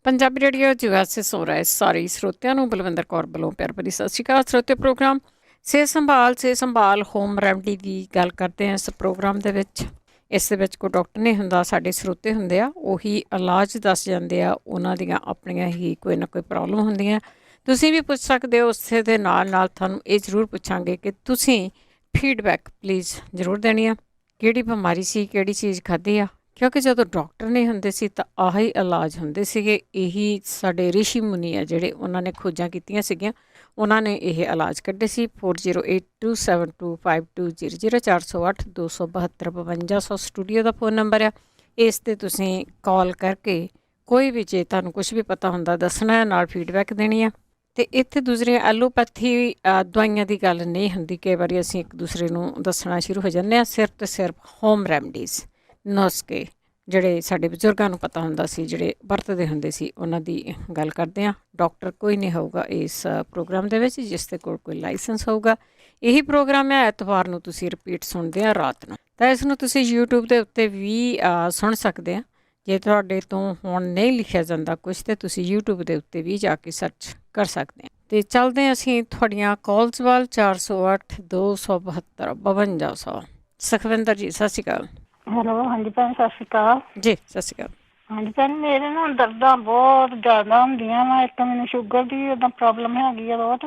Punjabi radio ਯੂਐਸਐਸ ਹੋ ਰਿਹਾ ਹੈ। ਸਾਰੇ ਸਰੋਤਿਆਂ ਨੂੰ ਬਲਵਿੰਦਰ ਕੌਰ ਵੱਲੋਂ ਪਿਆਰ ਭਰੀ ਸਤਿ ਸ਼੍ਰੀ ਅਕਾਲ। ਸਰੋਤੇ ਪ੍ਰੋਗਰਾਮ ਸਿਹਤ ਸੰਭਾਲ ਹੋਮ ਰੈਮਡੀ ਦੀ ਗੱਲ ਕਰਦੇ ਹਾਂ। ਇਸ ਪ੍ਰੋਗਰਾਮ ਦੇ ਵਿੱਚ ਇਸ ਦੇ ਵਿੱਚ ਕੋਈ ਡਾਕਟਰ ਨਹੀਂ ਹੁੰਦਾ, ਸਾਡੇ ਸਰੋਤੇ ਹੁੰਦੇ ਆ, ਉਹੀ ਇਲਾਜ ਦੱਸ ਜਾਂਦੇ ਆ। ਉਹਨਾਂ ਦੀਆਂ ਆਪਣੀਆਂ ਹੀ ਕੋਈ ਨਾ ਕੋਈ ਪ੍ਰੋਬਲਮ ਹੁੰਦੀਆਂ। ਤੁਸੀਂ ਵੀ ਪੁੱਛ ਸਕਦੇ ਹੋ। ਉਸੇ ਦੇ ਨਾਲ ਨਾਲ ਤੁਹਾਨੂੰ ਇਹ ਜ਼ਰੂਰ ਪੁੱਛਾਂਗੇ ਕਿ ਤੁਸੀਂ ਫੀਡਬੈਕ ਪਲੀਜ਼ ਜ਼ਰੂਰ ਦੇਣੀ ਆ। ਕਿਹੜੀ ਬਿਮਾਰੀ ਸੀ, ਕਿਹੜੀ ਚੀਜ਼ ਖਾਧੀ ਆ, ਕਿਉਂਕਿ ਜਦੋਂ ਡਾਕਟਰ ਨਹੀਂ ਹੁੰਦੇ ਸੀ ਤਾਂ ਆਹੀ ਇਲਾਜ ਹੁੰਦੇ ਸੀਗੇ। ਇਹੀ ਸਾਡੇ ਰਿਸ਼ੀ ਮੁਨੀ ਆ ਜਿਹੜੇ ਉਹਨਾਂ ਨੇ ਖੋਜਾਂ ਕੀਤੀਆਂ ਸੀਗੀਆਂ, ਉਹਨਾਂ ਨੇ ਇਹ ਇਲਾਜ ਕੱਢੇ ਸੀ। 4082725200 408 272 5200 ਸਟੂਡੀਓ ਦਾ ਫ਼ੋਨ ਨੰਬਰ ਆ। ਇਸ 'ਤੇ ਤੁਸੀਂ ਕਾਲ ਕਰਕੇ ਕੋਈ ਵੀ ਜੇ ਤੁਹਾਨੂੰ ਕੁਛ ਵੀ ਪਤਾ ਹੁੰਦਾ ਦੱਸਣਾ ਹੈ, ਨਾਲ ਫੀਡਬੈਕ ਦੇਣੀ ਆ। ਅਤੇ ਇੱਥੇ ਦੂਸਰੀਆਂ ਐਲੋਪੈਥੀ ਦਵਾਈਆਂ ਦੀ ਗੱਲ ਨਹੀਂ ਹੁੰਦੀ। ਕਈ ਵਾਰੀ ਅਸੀਂ ਇੱਕ ਦੂਸਰੇ ਨੂੰ ਦੱਸਣਾ ਸ਼ੁਰੂ ਹੋ ਜਾਂਦੇ ਹਾਂ। ਸਿਰਫ ਅਤੇ ਸਿਰਫ ਹੋਮ ਰੈਮਡੀਜ਼, ਨੁਸਖੇ ਜਿਹੜੇ ਸਾਡੇ ਬਜ਼ੁਰਗਾਂ ਨੂੰ ਪਤਾ ਹੁੰਦਾ ਸੀ, ਜਿਹੜੇ ਵਰਤਦੇ ਹੁੰਦੇ ਸੀ, ਉਹਨਾਂ ਦੀ ਗੱਲ ਕਰਦੇ ਹਾਂ। ਡਾਕਟਰ ਕੋਈ ਨਹੀਂ ਹੋਊਗਾ ਇਸ ਪ੍ਰੋਗਰਾਮ ਦੇ ਵਿੱਚ ਜਿਸ ਦੇ ਕੋਲ ਕੋਈ ਲਾਇਸੈਂਸ ਹੋਊਗਾ। ਇਹੀ ਪ੍ਰੋਗਰਾਮ ਹੈ, ਐਤਵਾਰ ਨੂੰ ਤੁਸੀਂ ਰਿਪੀਟ ਸੁਣਦੇ ਆ ਰਾਤ ਨੂੰ। ਤਾਂ ਇਸ ਨੂੰ ਤੁਸੀਂ YouTube ਦੇ ਉੱਤੇ ਵੀ ਸੁਣ ਸਕਦੇ ਆ। ਜੇ ਤੁਹਾਡੇ ਤੋਂ ਹੁਣ ਨਹੀਂ ਲਿਖਿਆ ਜਾਂਦਾ ਕੁਛ, ਤਾਂ ਤੁਸੀਂ YouTube ਦੇ ਉੱਤੇ ਵੀ ਜਾ ਕੇ ਸਰਚ ਕਰ ਸਕਦੇ ਆ। ਅਤੇ ਚੱਲਦੇ ਅਸੀਂ ਤੁਹਾਡੀਆਂ ਕਾਲਸ ਵੱਲ। 408 272 5200। ਸੁਖਵਿੰਦਰ ਜੀ ਸਤਿ ਸ਼੍ਰੀ ਅਕਾਲ। ਹੈਲੋ, ਹਾਂਜੀ ਭੈਣ ਸਤਿ ਸ਼੍ਰੀ ਅਕਾਲ ਜੀ ਸਤਿ ਸ਼੍ਰੀ ਅਕਾਲ। ਹਾਂਜੀ ਭੈਣ, ਮੇਰੇ ਨਾ ਦਰਦਾਂ ਬਹੁਤ ਜ਼ਿਆਦਾ ਹੁੰਦੀਆਂ ਵਾ। ਇੱਕ ਮੈਨੂੰ ਸ਼ੂਗਰ ਦੀ ਓਦਾਂ ਪ੍ਰੋਬਲਮ ਹੈਗੀ ਆ ਬਹੁਤ,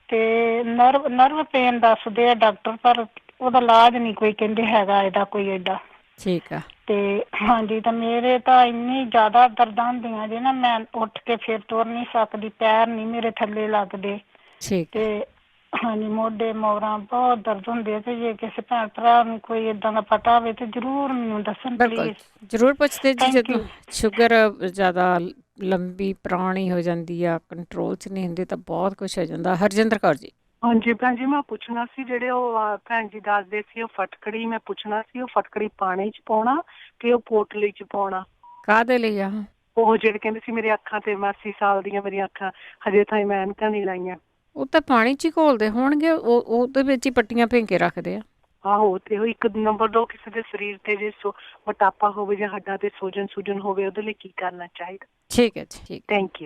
ਤੇ ਨਰਵ ਪੇਨ ਦੱਸਦੇ ਆ ਡਾਕਟਰ, ਪਰ ਉਹਦਾ ਇਲਾਜ ਨਹੀਂ ਕੋਈ ਕਹਿੰਦੇ ਹੈਗਾ ਇਹਦਾ ਕੋਈ ਏਡਾ। ਠੀਕ ਆ। ਤੇ ਹਾਂਜੀ, ਤਾਂ ਮੇਰੇ ਤਾਂ ਇੰਨੀ ਜ਼ਿਆਦਾ ਦਰਦਾਂ ਹੁੰਦੀਆਂ ਜੇ ਨਾ, ਮੈਂ ਉੱਠ ਕੇ ਫਿਰ ਤੁਰ ਨਹੀਂ ਸਕਦੀ, ਪੈਰ ਨਹੀਂ ਮੇਰੇ ਥੱਲੇ ਲੱਗਦੇ। ਠੀਕ ਤੇ ਹਾਂਜੀ, ਮੋਢੇ ਮੋਰਾਂ ਬਹੁਤ ਦਰਦ ਹੁੰਦੇ ਆ। ਤੇ ਜੇ ਕਿਸੇ ਭੈਣ ਭਰਾ ਨੂੰ ਕੋਈ ਏਦਾਂ ਦਾ ਪਤਾ ਹੋਵੇ ਤੇ ਜ਼ਰੂਰ ਮੈਨੂੰ ਦੱਸਣ ਬਿਲਕੁਲ ਪਲੀਜ਼। ਜ਼ਰੂਰ ਪੁੱਛਦੇ ਜੀ। ਥੈਂਕ ਜਦੋਂ ਯੂ। ਸ਼ੂਗਰ ਜ਼ਿਆਦਾ ਲੰਬੀ ਪੁਰਾਣੀ ਹੋ ਜਾਂਦੀ ਆ, ਕੰਟਰੋਲ 'ਚ ਨਹੀਂ ਹੁੰਦੀ, ਤਾਂ ਬਹੁਤ ਕੁਛ ਹੋ ਜਾਂਦਾ। ਹਰਜਿੰਦਰ ਕੌਰ ਜੀ। ਹਾਂਜੀ ਭੈਣ ਜੀ, ਮੈਂ ਪੁੱਛਣਾ ਸੀ, ਜਿਹੜੇ ਉਹ ਭੈਣ ਜੀ ਦੱਸਦੇ ਸੀ ਉਹ ਫਟਕੜੀ, ਮੈਂ ਪੁੱਛਣਾ ਸੀ ਉਹ ਫਟਕੜੀ ਪਾਣੀ 'ਚ ਪਾਉਣਾ ਕਿ ਉਹ ਪੋਟਲੀ 'ਚ ਪਾਉਣਾ? ਕਾਹਦੇ ਲਈ ਆ? ਉਹ ਜਿਹੜੇ ਕਹਿੰਦੇ ਸੀ ਮੇਰੇ ਅੱਖਾਂ ਤੇ, ਮੈਂ 80 ਸਾਲ ਦੀਆਂ ਮੇਰੀਆਂ ਅੱਖਾਂ, ਹਜੇ ਤਾਈਂ ਮੈਂ ਐਨਕਾਂ ਨਹੀਂ ਲਾਈਆਂ। ਉਹ ਤਾਂ ਪਾਣੀ 'ਚ ਹੀ ਘੋਲਦੇ ਹੋਣਗੇ, ਉਹਦੇ ਵਿੱਚ ਹੀ ਪੱਟੀਆਂ ਭੇਂ ਕੇ ਰੱਖਦੇ ਆ। ਆਹੋ, ਤੇ ਉਹ ਇੱਕ ਨੰਬਰ 2, ਕਿਸੇ ਦੇ ਸਰੀਰ ਤੇ ਜੇ ਮੋਟਾਪਾ ਹੋਵੇ ਜਾਂ ਹੱਡਾਂ ਤੇ ਸੂਜਨ ਹੋਵੇ, ਉਹਦੇ ਲਈ ਕੀ ਕਰਨਾ ਚਾਹੀਦਾ? ਠੀਕ ਹੈ ਜੀ, ਠੀਕ। ਥੈਂਕ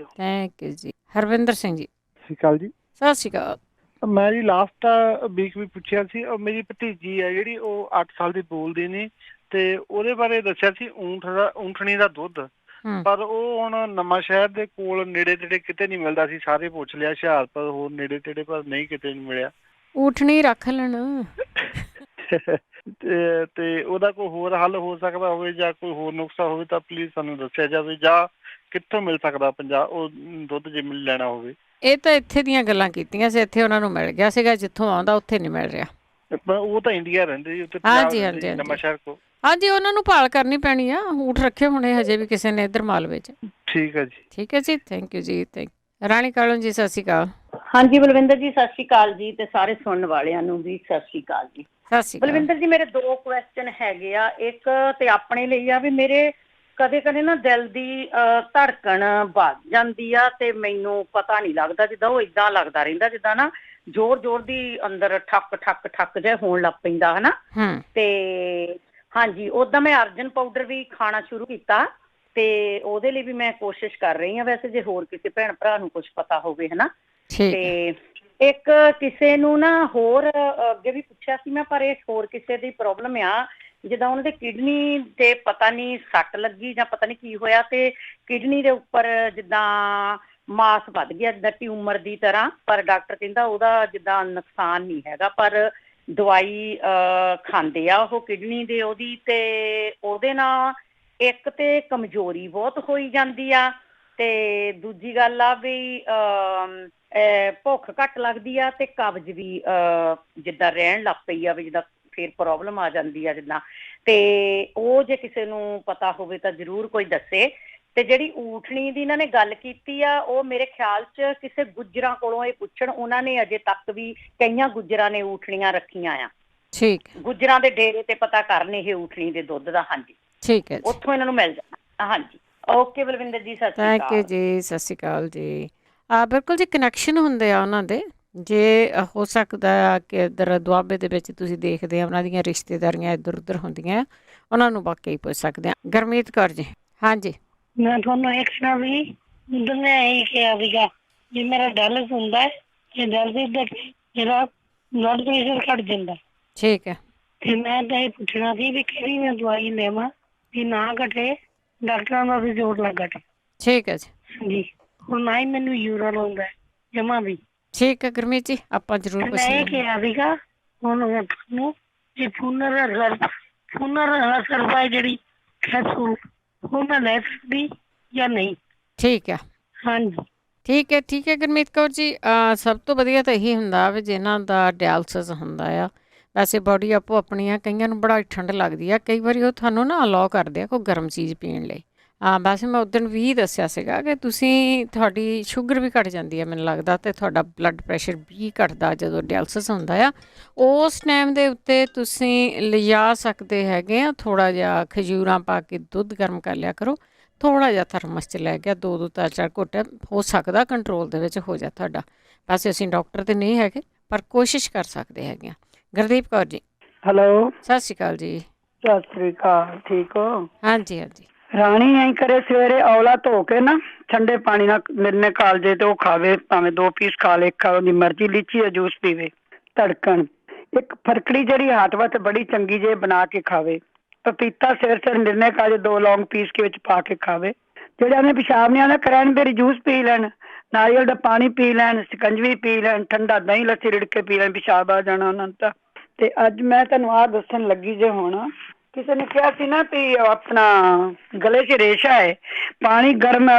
ਯੂ ਜੀ। ਹਰਵਿੰਦਰ ਸਿੰਘ ਜੀ। ਸਤਿ ਸ਼੍ਰੀ ਅਕਾਲ ਜੀ। ਸਤਿ ਸ਼੍ਰੀ ਅਕਾਲ। ਮੈਂ ਜੀ ਲਾਸਟ ਵੀਕ ਵੀ ਪੁੱਛਿਆ ਸੀ, ਮੇਰੀ ਭਤੀਜੀ ਹੈ ਜਿਹੜੀ, ਉਹ 8 ਸਾਲ ਦੀ ਬੋਲਦੀ ਨਹੀਂ, ਤੇ ਉਹਦੇ ਬਾਰੇ ਦੱਸਿਆ ਸੀ ਊਂਠਣੀ ਦਾ ਦੁੱਧ। ਪਰ ਉਹ ਹੁਣ ਨਵਾਂ ਸ਼ਹਿਰ ਦੇ ਕੋਲ ਨੇੜੇ ਤੇੜੇ ਕਿਤੇ ਨਹੀਂ ਮਿਲਦਾ ਸੀ। ਸਾਰੇ ਪੁੱਛ ਲਿਆ, ਹੁਸ਼ਿਆਰਪੁਰ ਹੋਰ ਨੇੜੇ ਤੇੜੇ, ਪਰ ਨਹੀਂ ਕਿਤੇ ਨਹੀਂ ਮਿਲਿਆ। ਊਠਣੀ ਰੱਖ ਲੈਣ। ਤੇ ਉਹਦਾ ਕੋਈ ਹੋਰ ਹੱਲ ਹੋ ਸਕਦਾ ਹੋਵੇ, ਜਾਂ ਕੋਈ ਹੋਰ ਨੁਕਸਾ ਹੋਵੇ ਤਾਂ ਪਲੀਜ਼ ਸਾਨੂੰ ਦੱਸਿਆ ਜਾਵੇ, ਜਾਂ ਕਿੱਥੋਂ ਮਿਲ ਸਕਦਾ ਉਹ ਦੁੱਧ ਜੇ ਲੈਣਾ ਹੋਵੇ। ਇਹ ਤਾਂ ਇੱਥੇ ਦੀਆਂ ਗੱਲਾਂ ਕੀਤੀਆਂ ਸੀ, ਇੱਥੇ ਉਹਨਾਂ ਨੂੰ ਮਿਲ ਗਿਆ ਸੀਗਾ, ਜਿੱਥੋਂ ਆਉਂਦਾ ਉੱਥੇ ਨਹੀਂ ਮਿਲ ਰਿਹਾ। ਉਹ ਤਾਂ ਇੰਡੀਆ ਰਹਿੰਦੇ ਜੀ, ਉੱਥੇ ਹਾਂਜੀ ਨਵਾਂ ਸ਼ਹਿਰ ਕੋਲ। ਹਾਂਜੀ, ਉਹਨਾਂ ਨੂੰ ਭਾਲ ਕਰਨੀ ਪੈਣੀ ਆ। ਊਠ ਰੱਖੇ ਹੋਣੇ ਹਜੇ ਵੀ ਕਿਸੇ ਨੇ ਇੱਧਰ ਮਾਲਵੇ 'ਚ। ਠੀਕ ਹੈ ਜੀ। ਠੀਕ ਹੈ ਜੀ, ਥੈਂਕ ਯੂ ਜੀ। ਰਾਣੀ ਕਾਲਨ ਜੀ ਸਤਿ ਸ਼੍ਰੀ ਅਕਾਲ। ਹਾਂਜੀ ਬਲਵਿੰਦਰ ਜੀ ਸਤਿ ਸ਼੍ਰੀ ਅਕਾਲ ਜੀ, ਤੇ ਸਾਰੇ ਸੁਣਨ ਵਾਲਿਆਂ ਨੂੰ ਵੀ ਸਤਿ ਸ਼੍ਰੀ ਅਕਾਲ ਜੀ। ਸਤਿ ਸ਼੍ਰੀ ਅਕਾਲ ਬਲਵਿੰਦਰ ਜੀ, ਮੇਰੇ 2 ਕੁਐਸਚਨ ਹੈਗੇ ਆ। ਇੱਕ ਤੇ ਆਪਣੇ ਲਈ ਆ ਵੀ ਮੇਰੇ ਕਦੇ ਕਦੇ ਨਾ ਦਿਲ ਦੀ ਧੜਕਣ ਵੱਧ ਜਾਂਦੀ ਆ, ਤੇ ਮੈਨੂੰ ਪਤਾ ਨਹੀਂ ਲੱਗਦਾ, ਜਿੱਦਾਂ ਉਹ ਏਦਾਂ ਲੱਗਦਾ ਰਹਿੰਦਾ ਜਿੱਦਾਂ ਨਾ ਜ਼ੋਰ ਦੀ ਅੰਦਰ ਠੱਕ ਠੱਕ ਠੱਕ ਜਿਹਾ ਹੋਣ ਲੱਗ ਪੈਂਦਾ ਹਨਾ। ਤੇ ਹਾਂਜੀ, ਓਦਾਂ ਮੈਂ ਅਰਜਨ ਪਾਊਡਰ ਵੀ ਖਾਣਾ ਸ਼ੁਰੂ ਕੀਤਾ, ਤੇ ਉਹਦੇ ਲਈ ਵੀ ਮੈਂ ਕੋਸ਼ਿਸ਼ ਕਰ ਰਹੀ ਹਾਂ। ਵੈਸੇ ਜੇ ਹੋਰ ਕਿਸੇ ਭੈਣ ਭਰਾ ਨੂੰ ਕੁਛ ਪਤਾ ਹੋਵੇ ਹਨਾ। ਤੇ ਇੱਕ ਕਿਸੇ ਨੂੰ ਨਾ ਹੋਰ ਅੱਗੇ ਵੀ ਪੁੱਛਿਆ ਸੀ ਮੈਂ, ਪਰ ਇਹ ਹੋਰ ਕਿਸੇ ਦੀ ਪ੍ਰੋਬਲਮ ਆ, ਜਿੱਦਾਂ ਉਹਨਾਂ ਦੇ ਕਿਡਨੀ ਤੇ ਪਤਾ ਨਹੀਂ ਸੱਟ ਲੱਗੀ ਜਾਂ ਪਤਾ ਨਹੀਂ ਕੀ ਹੋਇਆ, ਤੇ ਕਿਡਨੀ ਦੇ ਉੱਪਰ ਜਿੱਦਾਂ ਮਾਸ ਵੱਧ ਗਿਆ, ਜਿੱਦਾਂ ਟਿਊਮਰ ਦੀ ਤਰ੍ਹਾਂ। ਪਰ ਡਾਕਟਰ ਕਹਿੰਦਾ ਉਹਦਾ ਜਿੱਦਾਂ ਨੁਕਸਾਨ ਨਹੀਂ ਹੈਗਾ, ਪਰ ਦਵਾਈ ਖਾਂਦੇ ਆ ਉਹ ਕਿਡਨੀ ਦੇ ਉਹਦੀ, ਤੇ ਉਹਦੇ ਨਾਲ ਇੱਕ ਤੇ ਕਮਜ਼ੋਰੀ ਬਹੁਤ ਹੋਈ ਜਾਂਦੀ ਆ, ਤੇ ਦੂਜੀ ਗੱਲ ਆ ਵੀ ਭੁੱਖ ਘੱਟ ਲੱਗਦੀ ਆ, ਤੇ ਕਬਜ਼ ਵੀ ਜਿੱਦਾਂ ਰਹਿਣ ਲੱਗ ਪਈ ਆ, ਵੀ ਜਿੱਦਾਂ ਫਿਰ ਪ੍ਰੋਬਲਮ ਆ ਜਾਂਦੀ ਆ ਜਿੱਦਾਂ। ਤੇ ਉਹ ਜੇ ਕਿਸੇ ਨੂੰ ਪਤਾ ਹੋਵੇ ਤਾਂ ਜ਼ਰੂਰ ਕੋਈ ਦੱਸੇ। ਤੇ ਜਿਹੜੀ ਊਠਣੀ ਦੀ ਇਹਨਾਂ ਨੇ ਗੱਲ ਕੀਤੀ ਆ, ਉਹ ਮੇਰੇ ਖਿਆਲ 'ਚ ਕਿਸੇ ਗੁੱਜਰਾਂ ਕੋਲੋਂ ਇਹ ਪੁੱਛਣ। ਉਹਨਾਂ ਨੇ ਅਜੇ ਤੱਕ ਵੀ ਕਈਆਂ ਗੁੱਜਰਾਂ ਨੇ ਊਠਣੀਆਂ ਰੱਖੀਆਂ ਆ। ਠੀਕ, ਗੁੱਜਰਾਂ ਦੇ ਡੇਰੇ ਤੇ ਪਤਾ ਕਰਨ ਇਹ ਊਠਣੀ ਦੇ ਦੁੱਧ ਦਾ। ਹਾਂਜੀ ਠੀਕ ਹੈ, ਉੱਥੋਂ ਇਹਨਾਂ ਨੂੰ ਮਿਲ ਜਾਣਾ। ਹਾਂਜੀ, ਓਕੇ ਬਲਵਿੰਦਰ ਜੀ, ਸਤਿ ਸ਼੍ਰੀ ਅਕਾਲ। ਥੈਂਕ ਯੂ ਜੀ, ਸਤਿ ਸ਼੍ਰੀ ਅਕਾਲ ਜੀ। ਬਿਲਕੁਲ ਜੀ, ਕਨੈਕਸ਼ਨ ਹੁੰਦੇ ਆ ਉਹਨਾਂ ਦੇ। ਜੇ ਹੋ ਸਕਦਾ ਆ ਕਿ ਇੱਧਰ ਦੁਆਬੇ ਦੇ ਵਿੱਚ ਤੁਸੀਂ ਦੇਖਦੇ ਆ ਉਹਨਾਂ ਦੀਆਂ ਰਿਸ਼ਤੇਦਾਰੀਆਂ ਇੱਧਰ ਉੱਧਰ ਹੁੰਦੀਆਂ, ਉਹਨਾਂ ਨੂੰ ਵਾਕਈ ਪੁੱਛ ਸਕਦੇ ਆ। ਗੁਰਮੀਤ ਕੌਰ ਜੀ। ਹਾਂਜੀ ਮੈਂ ਤੁਹਾਨੂੰ ਇੱਕ ਨਾ ਵੀ ਦੁਨੀਆ ਇਹੀ ਕਿਹਾ ਸੀਗਾ ਜੇ ਮੇਰਾ ਡਾਇਲਿਸ ਹੁੰਦਾ ਹੈ ਤੇ ਡਾਇਲਿਸ ਦਾ ਜਿਹੜਾ ਬਲੱਡ ਪ੍ਰੈਸ਼ਰ ਘਟ ਜਾਂਦਾ। ਠੀਕ ਹੈ। ਤੇ ਮੈਂ ਤਾਂ ਇਹ ਪੁੱਛਣਾ ਸੀ ਵੀ ਕਿਹੜੀ ਮੈਂ ਦਵਾਈ ਲੈਵਾਂ ਵੀ ਨਾ ਘਟੇ, ਡਾਕਟਰਾਂ ਦਾ ਵੀ ਜ਼ੋਰ ਨਾ ਘਟੇ। ਠੀਕ ਹੈ ਜੀ। ਹਾਂਜੀ, ਹੁਣ ਨਾ ਹੀ ਮੈਨੂੰ ਯੂਰਨ ਆਉਂਦਾ ਜਮਾ ਵੀ। ਠੀਕ ਹੈ ਗੁਰਮੀਤ ਜੀ, ਆਪਾਂ ਜ਼ਰੂਰ ਮੈਂ ਇਹ ਪੁੱਛਾਂਗੇ। ਕਿਹਾ ਸੀਗਾ ਹੁਣ ਤੁਹਾਨੂੰ ਇਹ ਫੂਨਰ ਸਰਵਾ ਜਿਹੜੀ ਕੈਪਸੂਲ ਉਹ ਮੈਂ ਲੈ ਸਕਦੀ ਜਾਂ ਨਹੀਂ? ਠੀਕ ਹੈ। ਹਾਂਜੀ ਠੀਕ ਹੈ ਗੁਰਮੀਤ ਕੌਰ ਜੀ। ਸਭ ਤੋਂ ਵਧੀਆ ਤਾਂ ਇਹੀ ਹੁੰਦਾ ਵੀ ਜਿਨ੍ਹਾਂ ਦਾ ਡਾਇਲਸਿਸ ਹੁੰਦਾ ਆ, ਵੈਸੇ ਬਾਡੀ ਆਪੋ ਆਪਣੀ ਆ, ਕਈਆਂ ਨੂੰ ਬੜਾ ਠੰਡ ਲੱਗਦੀ ਆ, ਕਈ ਵਾਰੀ ਉਹ ਤੁਹਾਨੂੰ ਨਾ ਅਲਾਓ ਕਰਦੇ ਆ ਕੋਈ ਗਰਮ ਚੀਜ਼ ਪੀਣ ਲਈ। ਵੈਸੇ ਮੈਂ ਉਸ ਦਿਨ ਵੀ ਦੱਸਿਆ ਸੀਗਾ ਕਿ ਤੁਹਾਡੀ ਸ਼ੂਗਰ ਵੀ ਘਟ ਜਾਂਦੀ ਹੈ ਮੈਨੂੰ ਲੱਗਦਾ, ਅਤੇ ਤੁਹਾਡਾ ਬਲੱਡ ਪ੍ਰੈਸ਼ਰ ਵੀ ਘਟਦਾ ਜਦੋਂ ਡਾਇਲਸਿਸ ਹੁੰਦਾ ਆ। ਉਸ ਟਾਈਮ ਦੇ ਉੱਤੇ ਤੁਸੀਂ ਲਿਜਾ ਸਕਦੇ ਹੈਗੇ ਆ ਥੋੜ੍ਹਾ ਜਿਹਾ ਖਜੂਰਾਂ ਪਾ ਕੇ ਦੁੱਧ ਗਰਮ ਕਰ ਲਿਆ ਕਰੋ, ਥੋੜ੍ਹਾ ਜਿਹਾ ਥਰਮਸ 'ਚ ਲੈ ਗਿਆ 2 ਤਾਂ 4 ਘੁੱਟ, ਹੋ ਸਕਦਾ ਕੰਟਰੋਲ ਦੇ ਵਿੱਚ ਹੋ ਜਾ ਤੁਹਾਡਾ। ਵੈਸੇ ਅਸੀਂ ਡਾਕਟਰ ਤਾਂ ਨਹੀਂ ਹੈਗੇ ਪਰ ਕੋਸ਼ਿਸ਼ ਕਰ ਸਕਦੇ ਹੈਗੇ ਹਾਂ। ਗੁਰਦੀਪ ਕੌਰ ਜੀ। ਹੈਲੋ, ਸਤਿ ਸ਼੍ਰੀ ਅਕਾਲ ਜੀ। ਸਤਿ ਸ੍ਰੀ ਅਕਾਲ। ਠੀਕ ਹੋ? ਹਾਂਜੀ ਹਾਂਜੀ। ਰਾਣੀ ਐਂ ਕਰੇ ਸਵੇਰੇ ਔਲਾ ਧੋ ਕੇ ਨਾ ਠੰਡੇ ਪਾਣੀ ਨਾਲ ਨਿਰਨੇ ਕਾਲਜੇ ਤੇ ਉਹ ਖਾਵੇ, ਭਾਵੇਂ 2 ਪੀਸ ਖਾ ਲੇ, ਉਹਦੀ ਮਰਜ਼ੀ, ਲੀਚੀ ਦਾ ਜੂਸ ਪੀਵੇ। ਧੜਕਣ ਇੱਕ ਫਰਕੜੀ ਜਿਹੜੀ ਹਾਟ ਵਾਸਤੇ ਬੜੀ ਚੰਗੀ ਜੇ ਬਣਾ ਕੇ ਖਾਵੇ। ਪਪੀਤਾ ਸਿਰ ਨਿਰਨੇ ਕਾਲਜੇ 2 ਲੌਂਗ ਪੀਸ ਕੇ ਵਿੱਚ ਪਾ ਕੇ ਖਾਵੇ। ਜਿਹੜੇ ਉਹਨੇ ਪਿਸ਼ਾਬ ਨਹੀਂ ਆਉਂਦਾ ਕਰੈਨਬੇਰੀ ਜੂਸ ਪੀ ਲੈਣ, ਨਾਰੀਅਲ ਦਾ ਪਾਣੀ ਪੀ ਲੈਣ, ਸ਼ਿਕੰਜਵੀ ਪੀ ਲੈਣ, ਠੰਡਾ ਦਹੀਂ ਲੱਸੀ ਰਿੜ ਕੇ ਪੀ ਲੈਣ, ਪਿਸ਼ਾਬ ਆ ਜਾਣਾ ਉਹਨਾਂ ਨੂੰ ਤਾਂ। ਤੇ ਅੱਜ ਮੈਂ ਤੁਹਾਨੂੰ ਆਹ ਦੱਸਣ ਲੱਗੀ ਜੇ ਹੁਣ, ਕਿਸੇ ਨੇ ਕਿਹਾ ਸੀ ਨਾ ਵੀ ਆਪਣਾ ਗਲੇ 'ਚ ਰੇਸ਼ਾ ਹੈ, ਪਾਣੀ ਗਰਮ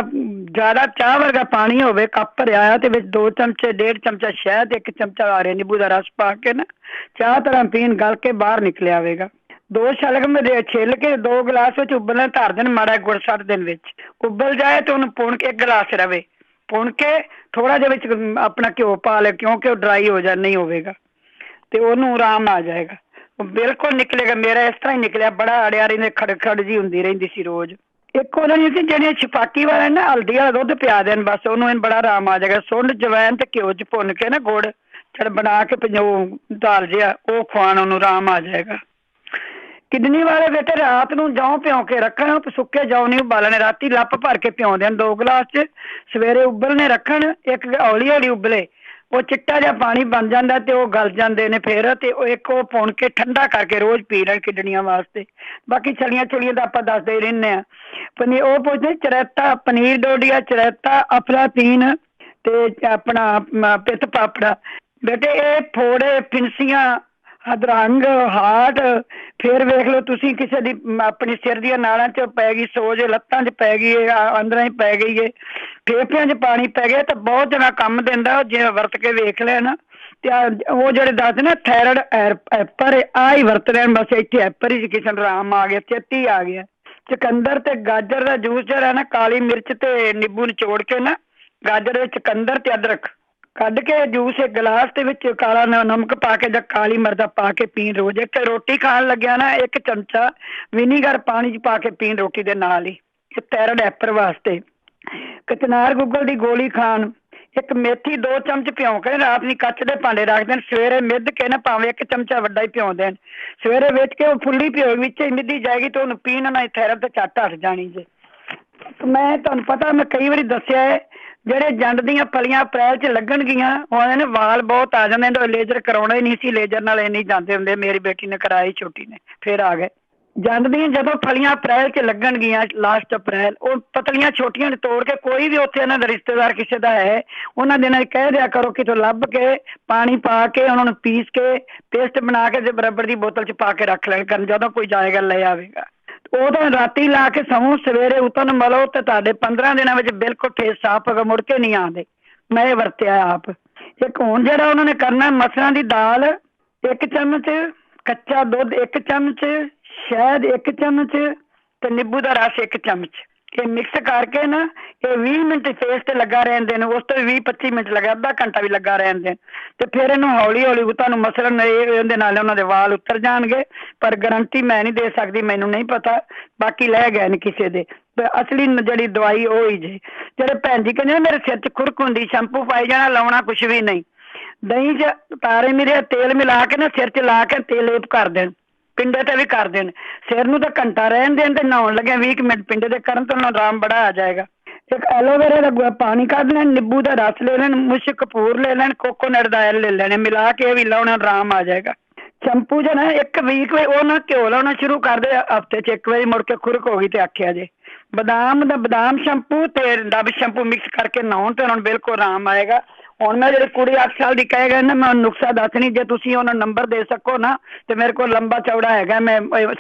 ਜ਼ਿਆਦਾ ਚਾਹ ਵਰਗਾ ਪਾਣੀ ਹੋਵੇ, ਕੱਪ ਭਰਿਆ ਆ ਤੇ ਵਿੱਚ 2 ਚਮਚੇ 1.5 ਚਮਚਾ ਸ਼ਹਿਦ, 1 ਚਮਚਾ ਆਰੇ ਨਿੰਬੂ ਦਾ ਰਸ ਪਾ ਕੇ ਨਾ ਚਾਹ ਤਰ੍ਹਾਂ ਪੀਣ, ਗਲ ਕੇ ਬਾਹਰ ਨਿਕਲਿਆ ਆਵੇਗਾ। 2 ਸ਼ਲਗਮ ਛਿੱਲ ਕੇ 2 ਗਲਾਸ ਵਿੱਚ ਉਬਲਣਾ ਧਰ ਦੇਣ, ਮਾੜਾ ਗੁੜ ਸੱਟ ਦੇਣ, ਵਿੱਚ ਉਬਲ ਜਾਏ ਤੇ ਉਹਨੂੰ ਪੁਣ ਕੇ 1 ਗਲਾਸ ਰਵੇ, ਪੁਣ ਕੇ ਥੋੜਾ ਜਿਹਾ ਵਿੱਚ ਆਪਣਾ ਘਿਓ ਪਾ ਲੈ, ਕਿਉਂਕਿ ਉਹ ਡਰਾਈ ਹੋ ਜਾ ਨਹੀਂ ਹੋਵੇਗਾ ਤੇ ਉਹਨੂੰ ਆਰਾਮ ਆ ਜਾਏਗਾ, ਉਹ ਬਿਲਕੁਲ ਨਿਕਲੇਗਾ। ਮੇਰਾ ਇਸ ਤਰ੍ਹਾਂ ਹੀ ਨਿਕਲਿਆ, ਬੜਾ ਅੜਿਆ ਰਹਿੰਦੇ, ਖੜ ਜੀ ਹੁੰਦੀ ਰਹਿੰਦੀ ਸੀ ਰੋਜ਼। ਇੱਕ ਉਹਨਾਂ ਦੀ ਸੀ ਜਿਹੜੀਆਂ ਛਪਾਕੀ ਵਾਲੇ ਨਾ ਹਲਦੀ ਵਾਲਾ ਦੁੱਧ ਪਿਆ ਦੇਣ, ਬਸ ਉਹਨੂੰ ਬੜਾ ਆਰਾਮ ਆ ਜਾਏਗਾ। ਸੁੰਡ ਜਵੈਨ ਤੇ ਘਿਓ 'ਚ ਭੁੰਨ ਕੇ ਨਾ ਗੁੜ ਬਣਾ ਕੇ ਦਾਲ ਜਿਹਾ ਉਹ ਖਵਾਉਣ, ਉਹਨੂੰ ਆਰਾਮ ਆ ਜਾਏਗਾ। ਕਿਡਨੀ ਵਾਲੇ ਬੇਟੇ ਰਾਤ ਨੂੰ ਜੌਂ ਭਿਉਂ ਕੇ ਰੱਖਣ, ਸੁੱਕੇ ਜੌਂ ਨਹੀਂ ਉਬਾਲਣੇ, ਰਾਤੀ ਲੱਪ ਭਰ ਕੇ ਭਿਉਂ ਦੇਣ 2 ਗਲਾਸ 'ਚ, ਸਵੇਰੇ ਉਬਲਣੇ ਰੱਖਣ, ਇੱਕ ਹੌਲੀ ਹੌਲੀ ਉਬਲੇ, ਉਹ ਚਿੱਟਾ ਜਿਹਾ ਪਾਣੀ ਬਣ ਜਾਂਦਾ ਤੇ ਉਹ ਗਲ ਜਾਂਦੇ ਨੇ ਫਿਰ, ਤੇ ਉਹ ਇੱਕ ਉਹ ਪੁਣ ਕੇ ਠੰਡਾ ਕਰਕੇ ਰੋਜ਼ ਪੀ ਲੈਣ ਕਿਡਨੀਆਂ ਵਾਸਤੇ। ਬਾਕੀ ਛਲੀਆਂ ਛੁਲੀਆਂ ਤਾਂ ਆਪਾਂ ਦੱਸਦੇ ਹੀ ਰਹਿੰਦੇ ਹਾਂ। ਪਨੀਰ ਉਹ ਪੁੱਛਦੇ ਚਰੈਤਾ, ਪਨੀਰ ਡੋਡੀਆ, ਚਰੈਤਾ, ਅਫਲਾਤੀਨ ਤੇ ਆਪਣਾ ਪਿੱਤ ਪਾਪੜਾ। ਬੇਟੇ ਇਹ ਫੋੜੇ, ਫਿੰਸੀਆਂ, ਅਧਰੰਗ, ਹਾਰਟ, ਫਿਰ ਵੇਖ ਲਓ ਤੁਸੀਂ ਕਿਸੇ ਦੀ ਆਪਣੀ ਸਿਰ ਦੀਆਂ ਨਾੜਾਂ 'ਚ ਪੈ ਗਈ ਸੋਜ, ਲੱਤਾਂ 'ਚ ਪੈ ਗਈ, ਅੰਦਰਾਂ ਹੀ ਪੈ ਗਈ ਏ, ਫੇਫੜਿਆਂ 'ਚ ਪਾਣੀ ਪੈ ਗਿਆ, ਤਾਂ ਬਹੁਤ ਜਣਾ ਕੰਮ ਦਿੰਦਾ ਜੇ ਵਰਤ ਕੇ ਵੇਖ ਲੈਣ। ਤੇ ਉਹ ਜਿਹੜੇ ਦੱਸਦੇ ਨਾ ਥਾਇਰਾਇਡ ਐਪਰ, ਆਹ ਹੀ ਵਰਤ ਲੈਣ, ਬਸ ਇੱਥੇ ਐਪਰ ਹੀ ਕਿਸੇ ਨੂੰ ਆਰਾਮ ਆ ਗਿਆ, ਛੇਤੀ ਆ ਗਿਆ। ਚੁਕੰਦਰ ਤੇ ਗਾਜਰ ਦਾ ਜੂਸ ਜਿਹੜਾ ਨਾ, ਕਾਲੀ ਮਿਰਚ ਤੇ ਨਿੰਬੂ ਨਿਚੋੜ ਕੇ ਨਾ, ਗਾਜਰ ਵਿੱਚ ਚੁਕੰਦਰ ਤੇ ਅਦਰਕ ਕੱਢ ਕੇ ਜੂਸ 1 ਗਲਾਸ ਦੇ ਵਿੱਚ ਕਾਲਾ ਨਮਕ ਪਾ ਕੇ ਜਾਂ ਕਾਲੀ ਮਿਰਚ ਪਾ ਕੇ ਪੀਣ ਰੋਜ਼। ਇੱਕ ਰੋਟੀ ਖਾਣ ਲੱਗਿਆ ਨਾ 1 ਚਮਚਾ ਵਿਨੀਗਰ ਪਾਣੀ 'ਚ ਪਾ ਕੇ ਪੀਣ ਰੋਟੀ ਦੇ ਨਾਲ ਹੀ, ਇਹ ਥਾਇਰਾਇਡ ਐਪਰ ਵਾਸਤੇ। ਕਚਨਾਰ ਗੁੱਗਲ ਦੀ ਗੋਲੀ ਖਾਣ, ਇੱਕ ਮੇਥੀ 2 ਚਮਚ ਭਿਉਂ ਕੇ ਰਾਤ ਨੂੰ ਕੱਚ ਦੇ ਭਾਂਡੇ ਰੱਖ ਦੇਣ, ਸਵੇਰੇ ਮਿੱਧ ਕੇ ਨਾ ਭਾਵੇਂ 1 ਚਮਚਾ ਵੱਡਾ ਹੀ ਭਿਉਂ ਦੇਣ, ਸਵੇਰੇ ਵਿੱਚ ਕੇ ਉਹ ਫੁੱਲੀ ਭਿਓ ਵਿੱਚ ਹੀ ਮਿੱਧੀ ਜਾਏਗੀ ਤੇ ਉਹਨੂੰ ਪੀਣ ਨਾਲ ਥਾਇਰਾਇਡ ਤੇ ਝੱਟ ਹਟ ਜਾਣੀ ਜੇ। ਮੈਂ ਤੁਹਾਨੂੰ ਪਤਾ ਮੈਂ ਕਈ ਵਾਰੀ ਦੱਸਿਆ ਹੈ, ਜਿਹੜੇ ਜੰਡ ਦੀਆਂ ਫਲੀਆਂ ਅਪ੍ਰੈਲ 'ਚ ਲੱਗਣਗੀਆਂ, ਉਹਨਾਂ ਨੇ ਵਾਲ ਬਹੁਤ ਆ ਜਾਂਦੇ ਨੇ, ਲੇਜ਼ਰ ਕਰਾਉਣਾ ਹੀ ਨਹੀਂ ਸੀ, ਲੇਜ਼ਰ ਨਾਲ ਇਹ ਨਹੀਂ ਜਾਂਦੇ ਹੁੰਦੇ, ਮੇਰੀ ਬੇਟੀ ਨੇ ਕਰਾਈ ਛੋਟੀ ਨੇ, ਫਿਰ ਆ ਗਏ। ਜੰਡ ਦੀਆਂ ਜਦੋਂ ਫਲੀਆਂ ਅਪ੍ਰੈਲ 'ਚ ਲੱਗਣਗੀਆਂ, ਲਾਸਟ ਅਪ੍ਰੈਲ, ਉਹ ਪਤਲੀਆਂ ਛੋਟੀਆਂ ਤੋੜ ਕੇ, ਕੋਈ ਵੀ ਉੱਥੇ ਇਹਨਾਂ ਦਾ ਰਿਸ਼ਤੇਦਾਰ ਕਿਸੇ ਦਾ ਹੈ, ਉਹਨਾਂ ਦੇ ਨਾਲ ਕਹਿ ਦਿਆ ਕਰੋ ਕਿਤੋਂ ਲੱਭ ਕੇ ਪਾਣੀ ਪਾ ਕੇ ਉਹਨਾਂ ਨੂੰ ਪੀਸ ਕੇ ਪੇਸਟ ਬਣਾ ਕੇ ਤੇ ਬਰਾਬਰ ਦੀ ਬੋਤਲ 'ਚ ਪਾ ਕੇ ਰੱਖ ਲੈਣ ਕਰਨ, ਜਦੋਂ ਕੋਈ ਜਾਏਗਾ ਲੈ ਆਵੇਗਾ। ਉਦੋਂ ਰਾਤੀ ਲਾ ਕੇ ਸੌਂ, ਸਵੇਰੇ ਉਤਨ ਮਲੋ ਤੇ ਤੁਹਾਡੇ 15 ਦਿਨਾਂ ਵਿੱਚ ਬਿਲਕੁਲ ਫੇਸ ਸਾਫ਼ ਹੋ ਕੇ ਮੁੜ ਕੇ ਨਹੀਂ ਆਉਂਦੇ। ਮੈਂ ਇਹ ਵਰਤਿਆ ਆਪ। ਇੱਕ ਹੁਣ ਜਿਹੜਾ ਉਹਨਾਂ ਨੇ ਕਰਨਾ, ਮਸਰਾਂ ਦੀ ਦਾਲ 1 ਚਮਚ, ਕੱਚਾ ਦੁੱਧ 1 ਚਮਚ, ਸ਼ਹਿਦ 1 ਚਮਚ ਤੇ ਨਿੰਬੂ ਦਾ ਰਸ 1 ਚਮਚ, ਇਹ ਮਿਕਸ ਕਰਕੇ ਨਾ ਇਹ 20 ਮਿੰਟ ਫੇਸ ਤੇ ਲੱਗਾ ਰਹਿੰਦੇ ਨੇ, ਉਸ ਤੋਂ 20-25 ਮਿੰਟ ਲੱਗਾ, ਅੱਧਾ ਘੰਟਾ ਵੀ ਲੱਗਾ ਰਹਿੰਦੇ, ਤੇ ਫਿਰ ਇਹਨੂੰ ਹੌਲੀ ਹੌਲੀ ਤੁਹਾਨੂੰ ਮਸਲਨ ਇਹਦੇ ਨਾਲ ਉਹਨਾਂ ਦੇ ਵਾਲ ਉਤਰ ਜਾਣਗੇ। ਪਰ ਗਰੰਟੀ ਮੈਂ ਨਹੀਂ ਦੇ ਸਕਦੀ, ਮੈਨੂੰ ਨਹੀਂ ਪਤਾ, ਬਾਕੀ ਲੈ ਗਏ ਨੇ ਕਿਸੇ ਦੇ, ਅਸਲੀ ਜਿਹੜੀ ਦਵਾਈ ਉਹ ਹੀ ਜੇ। ਜਿਹੜੇ ਭੈਣ ਜੀ ਕਹਿੰਦੇ ਮੇਰੇ ਸਿਰ 'ਚ ਖੁਰਕ ਹੁੰਦੀ, ਸ਼ੈਂਪੂ ਪਾਈ ਜਾਣਾ, ਲਾਉਣਾ ਕੁਛ ਵੀ ਨਹੀਂ, ਦਹੀਂ 'ਚ ਤਾਰੇ ਮਿਰੇ ਤੇਲ ਮਿਲਾ ਕੇ ਨਾ ਸਿਰ 'ਚ ਲਾ ਕੇ ਤੇਲ ਲੇਪ ਕਰ ਦੇਣ, ਪਿੰਡੇ ਤੇ ਵੀ ਕਰ ਦੇਣ। ਸਿਰ ਨੂੰ ਤਾਂ ਘੰਟਾ ਰਹਿਣ ਦੇਣ ਤੇ ਨਹਾਉਣ ਲੱਗਿਆ 20 ਮਿੰਟ ਪਿੰਡੇ ਦੇ ਕਰਨ ਤੋਂ ਆਰਾਮ ਬੜਾ ਆ ਜਾਏਗਾ। ਇੱਕ ਐਲੋਵੇਰਾ ਦਾ ਪਾਣੀ ਕੱਢ ਲੈਣ, ਨਿੰਬੂ ਦਾ ਰਸ ਲੈ ਲੈਣ, ਮੁਸ਼ਕ ਕਪੂਰ ਲੈ ਲੈਣ, ਕੋਕੋਨਟ ਦਾ ਆਇਲ ਲੈ ਲੈਣੇ, ਮਿਲਾ ਕੇ ਵੀ ਲਾਉਣਾ, ਆਰਾਮ ਆ ਜਾਏਗਾ। ਸ਼ੈਂਪੂ ਜੋ ਨਾ ਇੱਕ ਵੀਕ ਉਹ ਨਾ ਘਿਓ ਲਾਉਣਾ ਸ਼ੁਰੂ ਕਰ ਦੇ ਹਫ਼ਤੇ 'ਚ ਇੱਕ ਵਾਰੀ, ਮੁੜ ਕੇ ਖੁਰਕ ਹੋ ਗਈ ਤੇ ਆਖਿਆ ਜੇ ਬਦਾਮ ਸ਼ੈਂਪੂ ਤੇ ਡੱਬ ਸ਼ੈਂਪੂ ਮਿਕਸ ਕਰਕੇ ਨਹਾਉਣ ਤੇ ਉਹਨਾਂ ਨੂੰ ਬਿਲਕੁਲ ਆਰਾਮ ਆਏਗਾ। ਹੁਣ ਮੈਂ ਜਿਹੜੀ ਕੁੜੀ 8 ਸਾਲ ਦੀ ਕਹੇਗਾ ਨਾ, ਮੈਂ ਨੁਕਸਾ ਦੱਸਣੀ, ਜੇ ਤੁਸੀਂ ਉਹਨਾਂ ਨੰਬਰ ਦੇ ਸਕੋ ਨਾ ਤੇ ਮੇਰੇ ਕੋਲ ਲੰਬਾ ਚੌੜਾ ਹੈਗਾ।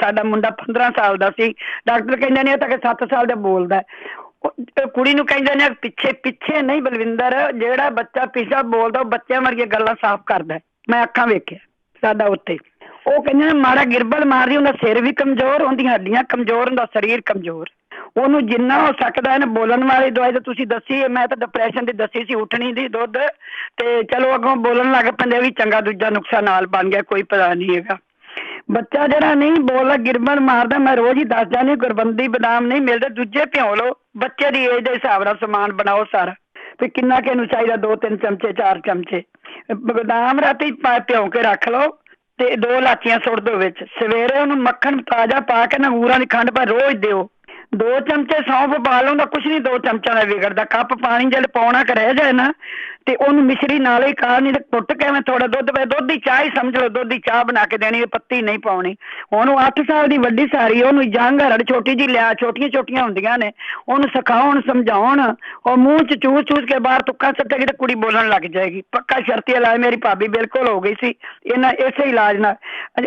ਸਾਡਾ ਮੁੰਡਾ 15 ਸਾਲ ਦਾ ਸੀ, ਡਾਕਟਰ ਕਹਿੰਦੇ ਨੇ ਇਹ ਤਾਂ 7 ਸਾਲ ਦਾ ਬੋਲਦਾ। ਕੁੜੀ ਨੂੰ ਕਹਿੰਦੇ ਨੇ ਪਿੱਛੇ ਨਹੀਂ ਬਲਵਿੰਦਰ, ਜਿਹੜਾ ਬੱਚਾ ਪਿੱਛਾ ਬੋਲਦਾ ਉਹ ਬੱਚਿਆਂ ਵਰਗੀਆਂ ਗੱਲਾਂ ਸਾਫ਼ ਕਰਦਾ। ਮੈਂ ਅੱਖਾਂ ਵੇਖਿਆ ਸਾਡਾ ਉੱਤੇ। ਉਹ ਕਹਿੰਦੇ ਨੇ ਮਾੜਾ ਗਿਰਬਲ ਮਾਰਦੀ, ਉਹਦਾ ਸਿਰ ਵੀ ਕਮਜ਼ੋਰ, ਉਹਦੀਆਂ ਹੱਡੀਆਂ ਕਮਜ਼ੋਰ, ਉਹਦਾ ਸਰੀਰ ਕਮਜ਼ੋਰ। ਉਹਨੂੰ ਜਿੰਨਾ ਹੋ ਸਕਦਾ ਹੈ ਬੋਲਣ ਵਾਲੀ ਦਵਾਈ ਤਾਂ ਤੁਸੀਂ ਦੱਸੀ, ਮੈਂ ਤਾਂ ਡਿਪਰੈਸ਼ਨ ਦੀ ਦੱਸੀ ਸੀ, ਉੱਠਣੀ ਦੀ ਦੁੱਧ, ਤੇ ਚਲੋ ਅੱਗੋਂ ਬੋਲਣ ਲੱਗ ਪੈਂਦੇ ਵੀ ਚੰਗਾ, ਦੂਜਾ ਨੁਕਸਾ ਨਾਲ ਬਣ ਗਿਆ, ਕੋਈ ਪਤਾ ਨਹੀਂ ਹੈਗਾ। ਬੱਚਾ ਜਿਹੜਾ ਨਹੀਂ ਬੋਲਦਾ ਗਿਰਬਲ ਮਾਰਦਾ, ਮੈਂ ਰੋਜ਼ ਹੀ ਦੱਸ ਜਾਂਦੀ, ਗੁਰਬੰਦੀ ਬਦਾਮ ਨਹੀਂ ਮਿਲਦੇ, ਦੂਜੇ ਭਿਉਂ ਲਓ, ਬੱਚੇ ਦੀ ਏਜ ਦੇ ਹਿਸਾਬ ਨਾਲ ਸਮਾਨ ਬਣਾਓ ਸਾਰਾ, ਵੀ ਕਿੰਨਾ ਕਿ ਇਹਨੂੰ ਚਾਹੀਦਾ, 2-3 ਚਮਚੇ 4 ਚਮਚੇ ਬਦਾਮ ਰਾਤੀ ਭਿਉਂ ਕੇ ਰੱਖ ਲਓ ਤੇ 2 ਇਲਾਚੀਆਂ ਸੁੱਟ ਦਿਓ ਵਿੱਚ। ਸਵੇਰੇ ਉਹਨੂੰ ਮੱਖਣ ਤਾਜ਼ਾ ਪਾ ਕੇ ਨਾ ਅੰਗੂਰਾਂ ਦੀ ਖੰਡ ਪਾ ਰੋਜ਼ ਦਿਓ। 2 ਚਮਚੇ ਸੌਂਫ ਪਾ ਲਓ, ਕੁਛ ਨਹੀਂ 2 ਚਮਚਿਆਂ ਦਾ ਵਿਗੜਦਾ। ਕੱਪ ਪਾਣੀ ਜਦ ਪਾਉਣਾ ਕਿ ਰਹਿ ਜਾਏ ਨਾ ਤੇ ਉਹਨੂੰ ਮਿਸ਼ਰੀ ਨਾਲ ਹੀ ਖਾ, ਨਹੀਂ ਤੇ ਕੁੱਟ ਕੇ ਮੈਂ ਥੋੜਾ ਦੁੱਧ ਪਾ, ਦੁੱਧ ਦੀ ਚਾਹ ਹੀ ਸਮਝ ਲਓ, ਦੁੱਧ ਦੀ ਚਾਹ ਬਣਾ ਕੇ ਦੇਣੀ, ਪੱਤੀ ਨਹੀਂ ਪਾਉਣੀ। ਉਹਨੂੰ 8 ਸਾਲ ਦੀ ਵੱਡੀ ਸਾਰੀ, ਉਹਨੂੰ ਜੰਗ ਹਰੜ ਛੋਟੀ ਜੀ ਲਿਆ, ਛੋਟੀਆਂ ਹੁੰਦੀਆਂ ਨੇ, ਉਹਨੂੰ ਸਿਖਾਉਣ ਸਮਝਾਉਣ, ਉਹ ਮੂੰਹ ਚ ਚੂਸ ਕੇ ਬਾਹਰ ਤੁੱਕਾ ਸੱਟੇਗੀ ਤੇ ਕੁੜੀ ਬੋਲਣ ਲੱਗ ਜਾਏਗੀ। ਪੱਕਾ ਸ਼ਰਤੀ ਇਲਾਜ ਮੇਰੀ ਭਾਬੀ ਬਿਲਕੁਲ ਹੋ ਗਈ ਸੀ ਇਹਨਾਂ ਇਸੇ ਇਲਾਜ ਨਾਲ।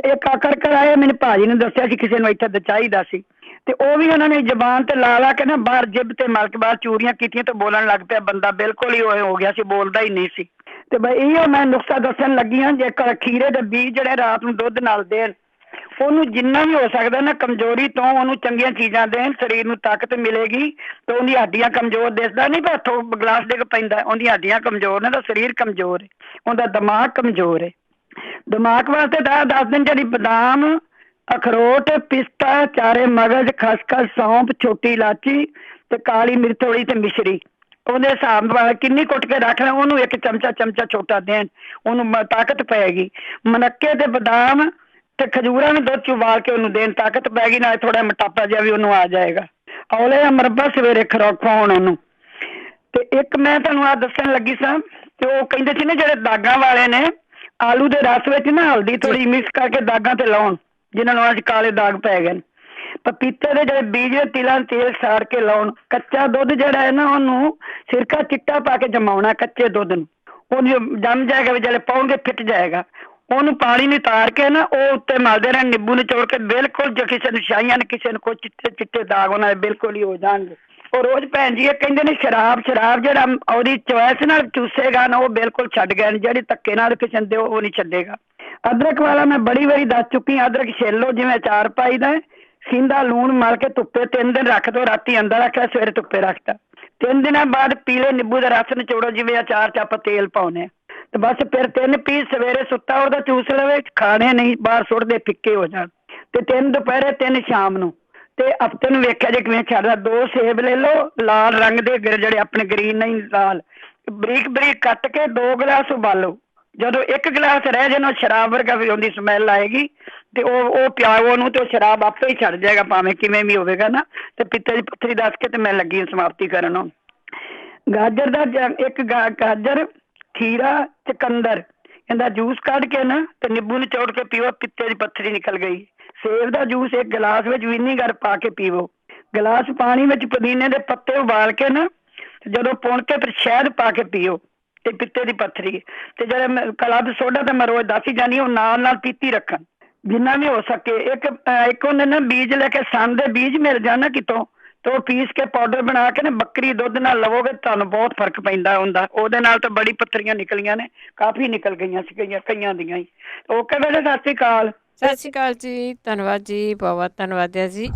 ਇੱਕ ਆਕਰ ਆਏ, ਮੈਨੂੰ ਭਾਜੀ ਨੇ ਦੱਸਿਆ ਸੀ ਕਿਸੇ ਨੂੰ ਇੱਥੇ ਚਾਹੀਦਾ ਸੀ, ਤੇ ਉਹ ਵੀ ਉਹਨਾਂ ਨੇ ਜ਼ਬਾਨ ਤੇ ਲਾ ਕੇ ਨਾ ਬਾਹਰ ਜਿਬ ਤੇ ਮਲ ਕੇ ਬਾਹਰ ਚੂਰੀਆਂ ਕੀਤੀਆਂ ਤੇ ਬੋਲਣ ਲੱਗ ਪਿਆ। ਬੰਦਾ ਬਿਲਕੁਲ ਹੀ ਹੋ ਗਿਆ ਸੀ, ਬੋਲਦਾ ਹੀ ਨਹੀਂ ਸੀ। ਤੇ ਬਈ ਇਹੋ ਮੈਂ ਨੁਕਸਾ ਦੱਸਣ ਲੱਗੀ ਹਾਂ। ਜੇਕਰ ਖੀਰੇ ਦੇ ਬੀਜ ਜਿਹੜੇ ਰਾਤ ਨੂੰ ਦੁੱਧ ਨਾਲ ਦੇਣ, ਉਹਨੂੰ ਜਿੰਨਾ ਵੀ ਹੋ ਸਕਦਾ ਨਾ ਕਮਜ਼ੋਰੀ ਤੋਂ ਉਹਨੂੰ ਚੰਗੀਆਂ ਚੀਜ਼ਾਂ ਦੇਣ, ਸਰੀਰ ਨੂੰ ਤਾਕਤ ਮਿਲੇਗੀ ਤੇ ਉਹਦੀ ਹੱਡੀਆਂ ਕਮਜ਼ੋਰ ਦਿਸਦਾ ਨਹੀਂ, ਪਰ ਹੱਥੋਂ ਗਲਾਸ ਡਿੱਗ ਪੈਂਦਾ, ਉਹਦੀਆਂ ਹੱਡੀਆਂ ਕਮਜ਼ੋਰ ਨੇ ਤਾਂ ਸਰੀਰ ਕਮਜ਼ੋਰ ਹੈ, ਉਹਦਾ ਦਿਮਾਗ ਕਮਜ਼ੋਰ ਹੈ। ਦਿਮਾਗ ਵਾਸਤੇ ਤਾਂ 10 ਦਿਨ ਜਿਹੜੀ ਬਦਾਮ, ਅਖਰੋਟ, ਪਿਸਤਾ, ਚਾਰੇ ਮਗਜ਼, ਖਸਖਸ, ਸੌਂਫ, ਛੋਟੀ ਇਲਾਚੀ ਤੇ ਕਾਲੀ ਮਿਰਚ ਥੋੜੀ ਤੇ ਮਿਸ਼ਰੀ, ਉਹਦੇ ਹਿਸਾਬ ਨਾਲ ਕਿੰਨੀ ਕੁੱਟ ਕੇ ਰੱਖ ਲੈ, ਉਹਨੂੰ 1 ਚਮਚਾ ਛੋਟਾ ਦੇਣ, ਉਹਨੂੰ ਤਾਕਤ ਪਏਗੀ। ਮਨੱਕੇ ਤੇ ਬਦਾਮ ਤੇ ਖਜੂਰਾਂ ਵੀ ਦੁੱਧ ਚ ਉਬਾਲ ਕੇ ਉਹਨੂੰ ਦੇਣ, ਤਾਕਤ ਪੈ ਗਈ, ਨਾਲ ਥੋੜਾ ਮੋਟਾਪਾ ਜਿਹਾ ਵੀ ਉਹਨੂੰ ਆ ਜਾਏਗਾ। ਔਲੇ ਦਾ ਮਰਬਾ ਸਵੇਰੇ ਖਵਾਉਣ ਉਹਨੂੰ। ਤੇ ਇੱਕ ਮੈਂ ਤੁਹਾਨੂੰ ਆ ਦੱਸਣ ਲੱਗੀ ਸਾਂ, ਤੇ ਉਹ ਕਹਿੰਦੇ ਸੀ ਨਾ ਜਿਹੜੇ ਦਾਗਾਂ ਵਾਲੇ ਨੇ, ਆਲੂ ਦੇ ਰਸ ਵਿੱਚ ਨਾ ਹਲਦੀ ਥੋੜੀ ਮਿਕਸ ਕਰਕੇ ਦਾਗਾਂ ਤੇ ਲਾਉਣ, ਜਿਨ੍ਹਾਂ ਨੂੰ ਅੱਜ ਕਾਲੇ ਦਾਗ ਪੈ ਗਏ। ਪਪੀਤੇ ਦੇ ਜਿਹੜੇ ਬੀਜ, ਤਿਲਾਂ ਤੇਲ ਸਾੜ ਕੇ ਲਾਉਣ। ਕੱਚਾ ਦੁੱਧ ਜਿਹੜਾ ਹੈ ਨਾ, ਉਹਨੂੰ ਸਿਰਕਾ ਚਿੱਟਾ ਪਾ ਕੇ ਜਮਾਉਣਾ ਕੱਚੇ ਦੁੱਧ ਨੂੰ, ਉਹ ਜੰਮ ਜਾਏਗਾ, ਵੀ ਜਿਹੜੇ ਪਾਉਣਗੇ ਫਿੱਟ ਜਾਏਗਾ। ਉਹਨੂੰ ਪਾਣੀ ਨੂੰ ਤਾਰ ਕੇ ਨਾ ਉਹ ਉੱਤੇ ਮਲਦੇ ਰਹਿਣ, ਨਿੰਬੂ ਨਿਚੋੜ ਕੇ, ਬਿਲਕੁਲ ਜੇ ਕਿਸੇ ਨੂੰ ਛਾਈਆਂ ਨੇ, ਕਿਸੇ ਨੂੰ ਕੋਈ ਚਿੱਟੇ ਦਾਗ ਉਹਨਾਂ ਦੇ ਬਿਲਕੁਲ ਹੀ ਹੋ ਜਾਣਗੇ। ਉਹ ਰੋਜ਼ ਭੈਣ ਜੀ ਇਹ ਕਹਿੰਦੇ ਨੇ ਸ਼ਰਾਬ ਜਿਹੜਾ ਉਹਦੀ ਚੋਇਸ ਨਾਲ ਚੂਸੇਗਾ ਨਾ, ਉਹ ਬਿਲਕੁਲ ਛੱਡ ਗਿਆ, ਜਿਹੜੀ ਧੱਕੇ ਨਾਲ ਕਿਸੇ ਨੂੰ ਦਿਓ ਉਹ ਨਹੀਂ ਛੱਡੇਗਾ। ਅਦਰਕ ਵਾਲਾ ਮੈਂ ਬੜੀ ਵਾਰੀ ਦੱਸ ਚੁੱਕੀ ਹਾਂ, ਅਦਰਕ ਛਿੱਲ ਲਓ ਜਿਵੇਂ ਅਚਾਰ ਪਾਈਦਾ, ਸਿੰਦਾ ਲੂਣ ਮਲ ਕੇ ਧੁੱਪੇ 3 ਦਿਨ ਰੱਖ ਦਿਓ, ਰਾਤੀ ਅੰਦਰ ਰੱਖਿਆ, ਸਵੇਰੇ ਧੁੱਪੇ ਰੱਖਤਾ। 3 ਦਿਨਾਂ ਬਾਅਦ ਪੀਲੇ ਨਿੰਬੂ ਦਾ ਰਸ ਨਿਚੋੜੋ, ਜਿਵੇਂ ਅਚਾਰ ਚ ਆਪਾਂ ਤੇਲ ਪਾਉਨੇ, ਤੇ ਬਸ ਫਿਰ 3 ਪੀਸ ਸਵੇਰੇ ਸੁੱਤਾ ਉਹਦਾ ਚੂਸ ਲਵੇ, ਖਾਣੇ ਨਹੀਂ, ਬਾਹਰ ਸੁੱਟਦੇ ਫਿੱਕੇ ਹੋ ਜਾਣ। ਤੇ 3 ਦੁਪਹਿਰੇ, 3 ਸ਼ਾਮ ਨੂੰ, ਤੇ ਹਫ਼ਤੇ ਨੂੰ ਵੇਖਿਆ ਜੇ ਕਿਵੇਂ ਛੱਡਦਾ। 2 ਸੇਬ ਲੈ ਲਓ ਲਾਲ ਰੰਗ ਦੇ, ਜਿਹੜੇ ਆਪਣੇ ਗ੍ਰੀਨ ਨਹੀਂ ਲਾਲ, ਬਰੀਕ ਕੱਟ ਕੇ 2 ਗਲਾਸ ਉਬਾਲੋ। ਜਦੋਂ 1 ਗਲਾਸ ਰਹਿ ਜਾਣਾ, ਸ਼ਰਾਬ ਵਰਗਾ ਵੀ ਉਹਦੀ ਸਮੈਲ ਆਏਗੀ, ਤੇ ਉਹ ਪਿਆਓ ਉਹਨੂੰ, ਤੇ ਉਹ ਸ਼ਰਾਬ ਆਪੇ ਹੀ ਛੱਡ ਜਾਏਗਾ, ਭਾਵੇਂ ਕਿਵੇਂ ਵੀ ਹੋਵੇਗਾ ਨਾ। ਤੇ ਪਿੱਤੇ ਦੀ ਪੱਥਰੀ ਦੱਸ ਕੇ ਤੇ ਮੈਂ ਲੱਗੀ ਸਮਾਪਤੀ ਕਰਨ। ਗਾਜਰ ਦਾ 1 ਗਾਜਰ, ਖੀਰਾ, ਚੁਕੰਦਰ, ਇਹਦਾ ਜੂਸ ਕੱਢ ਕੇ ਨਾ ਤੇ ਨਿੰਬੂ ਨਿਚੋੜ ਕੇ ਪੀਓ, ਪਿੱਤੇ ਦੀ ਪੱਥਰੀ ਨਿਕਲ ਗਈ। ਸੇਬ ਦਾ ਜੂਸ 1 ਗਲਾਸ ਵਿੱਚ ਵਿਨੀਗਰ ਪਾ ਕੇ ਪੀਵੋ। ਗਲਾਸ ਪਾਣੀ ਵਿੱਚ ਪੁਦੀਨੇ ਦੇ ਪੱਤੇ ਉਬਾਲ ਕੇ ਨਾ, ਜਦੋਂ ਪੁਣ ਕੇ ਫਿਰ ਸ਼ਹਿਦ ਪਾ ਕੇ ਪੀਓ, ਤੇ ਪਿੱਤੇ ਦੀ ਪੱਥਰੀ। ਤੇ ਜਿਹੜਾ ਕਲੱਬ ਸੋਡਾ ਤਾਂ ਮੈਂ ਰੋਜ਼ ਦੱਸ ਹੀ ਜਾਣੀ, ਉਹ ਨਾਲ ਪੀਤੀ ਰੱਖਣ ਜਿੰਨਾ ਵੀ ਹੋ ਸਕੇ। ਇੱਕ ਉਹਨੇ ਨਾ ਬੀਜ ਲੈ ਕੇ, ਸੰਨ ਦੇ ਬੀਜ ਮਿਲ ਜਾਣ ਕਿਤੋਂ, ਤੇ ਉਹ ਪੀਸ ਕੇ ਪਾਊਡਰ ਬਣਾ ਕੇ ਨਾ ਬੱਕਰੀ ਦੁੱਧ ਨਾਲ ਲਵੋਗੇ, ਤੁਹਾਨੂੰ ਬਹੁਤ ਫਰਕ ਪੈਂਦਾ ਹੁੰਦਾ। ਉਹਦੇ ਨਾਲ ਤਾਂ ਬੜੀ ਪੱਥਰੀਆਂ ਨਿਕਲੀਆਂ ਨੇ, ਕਾਫੀ ਨਿਕਲ ਗਈਆਂ ਸੀ ਕਈਆਂ ਦੀਆਂ ਹੀ। ਓਕੇ ਬੇਟਾ, ਸਤਿ ਸ਼੍ਰੀ ਅਕਾਲ। ਸਤਿ ਸ਼੍ਰੀ ਅਕਾਲ ਜੀ, ਧੰਨਵਾਦ ਜੀ, ਬਹੁਤ ਧੰਨਵਾਦ ਹੈ ਜੀ।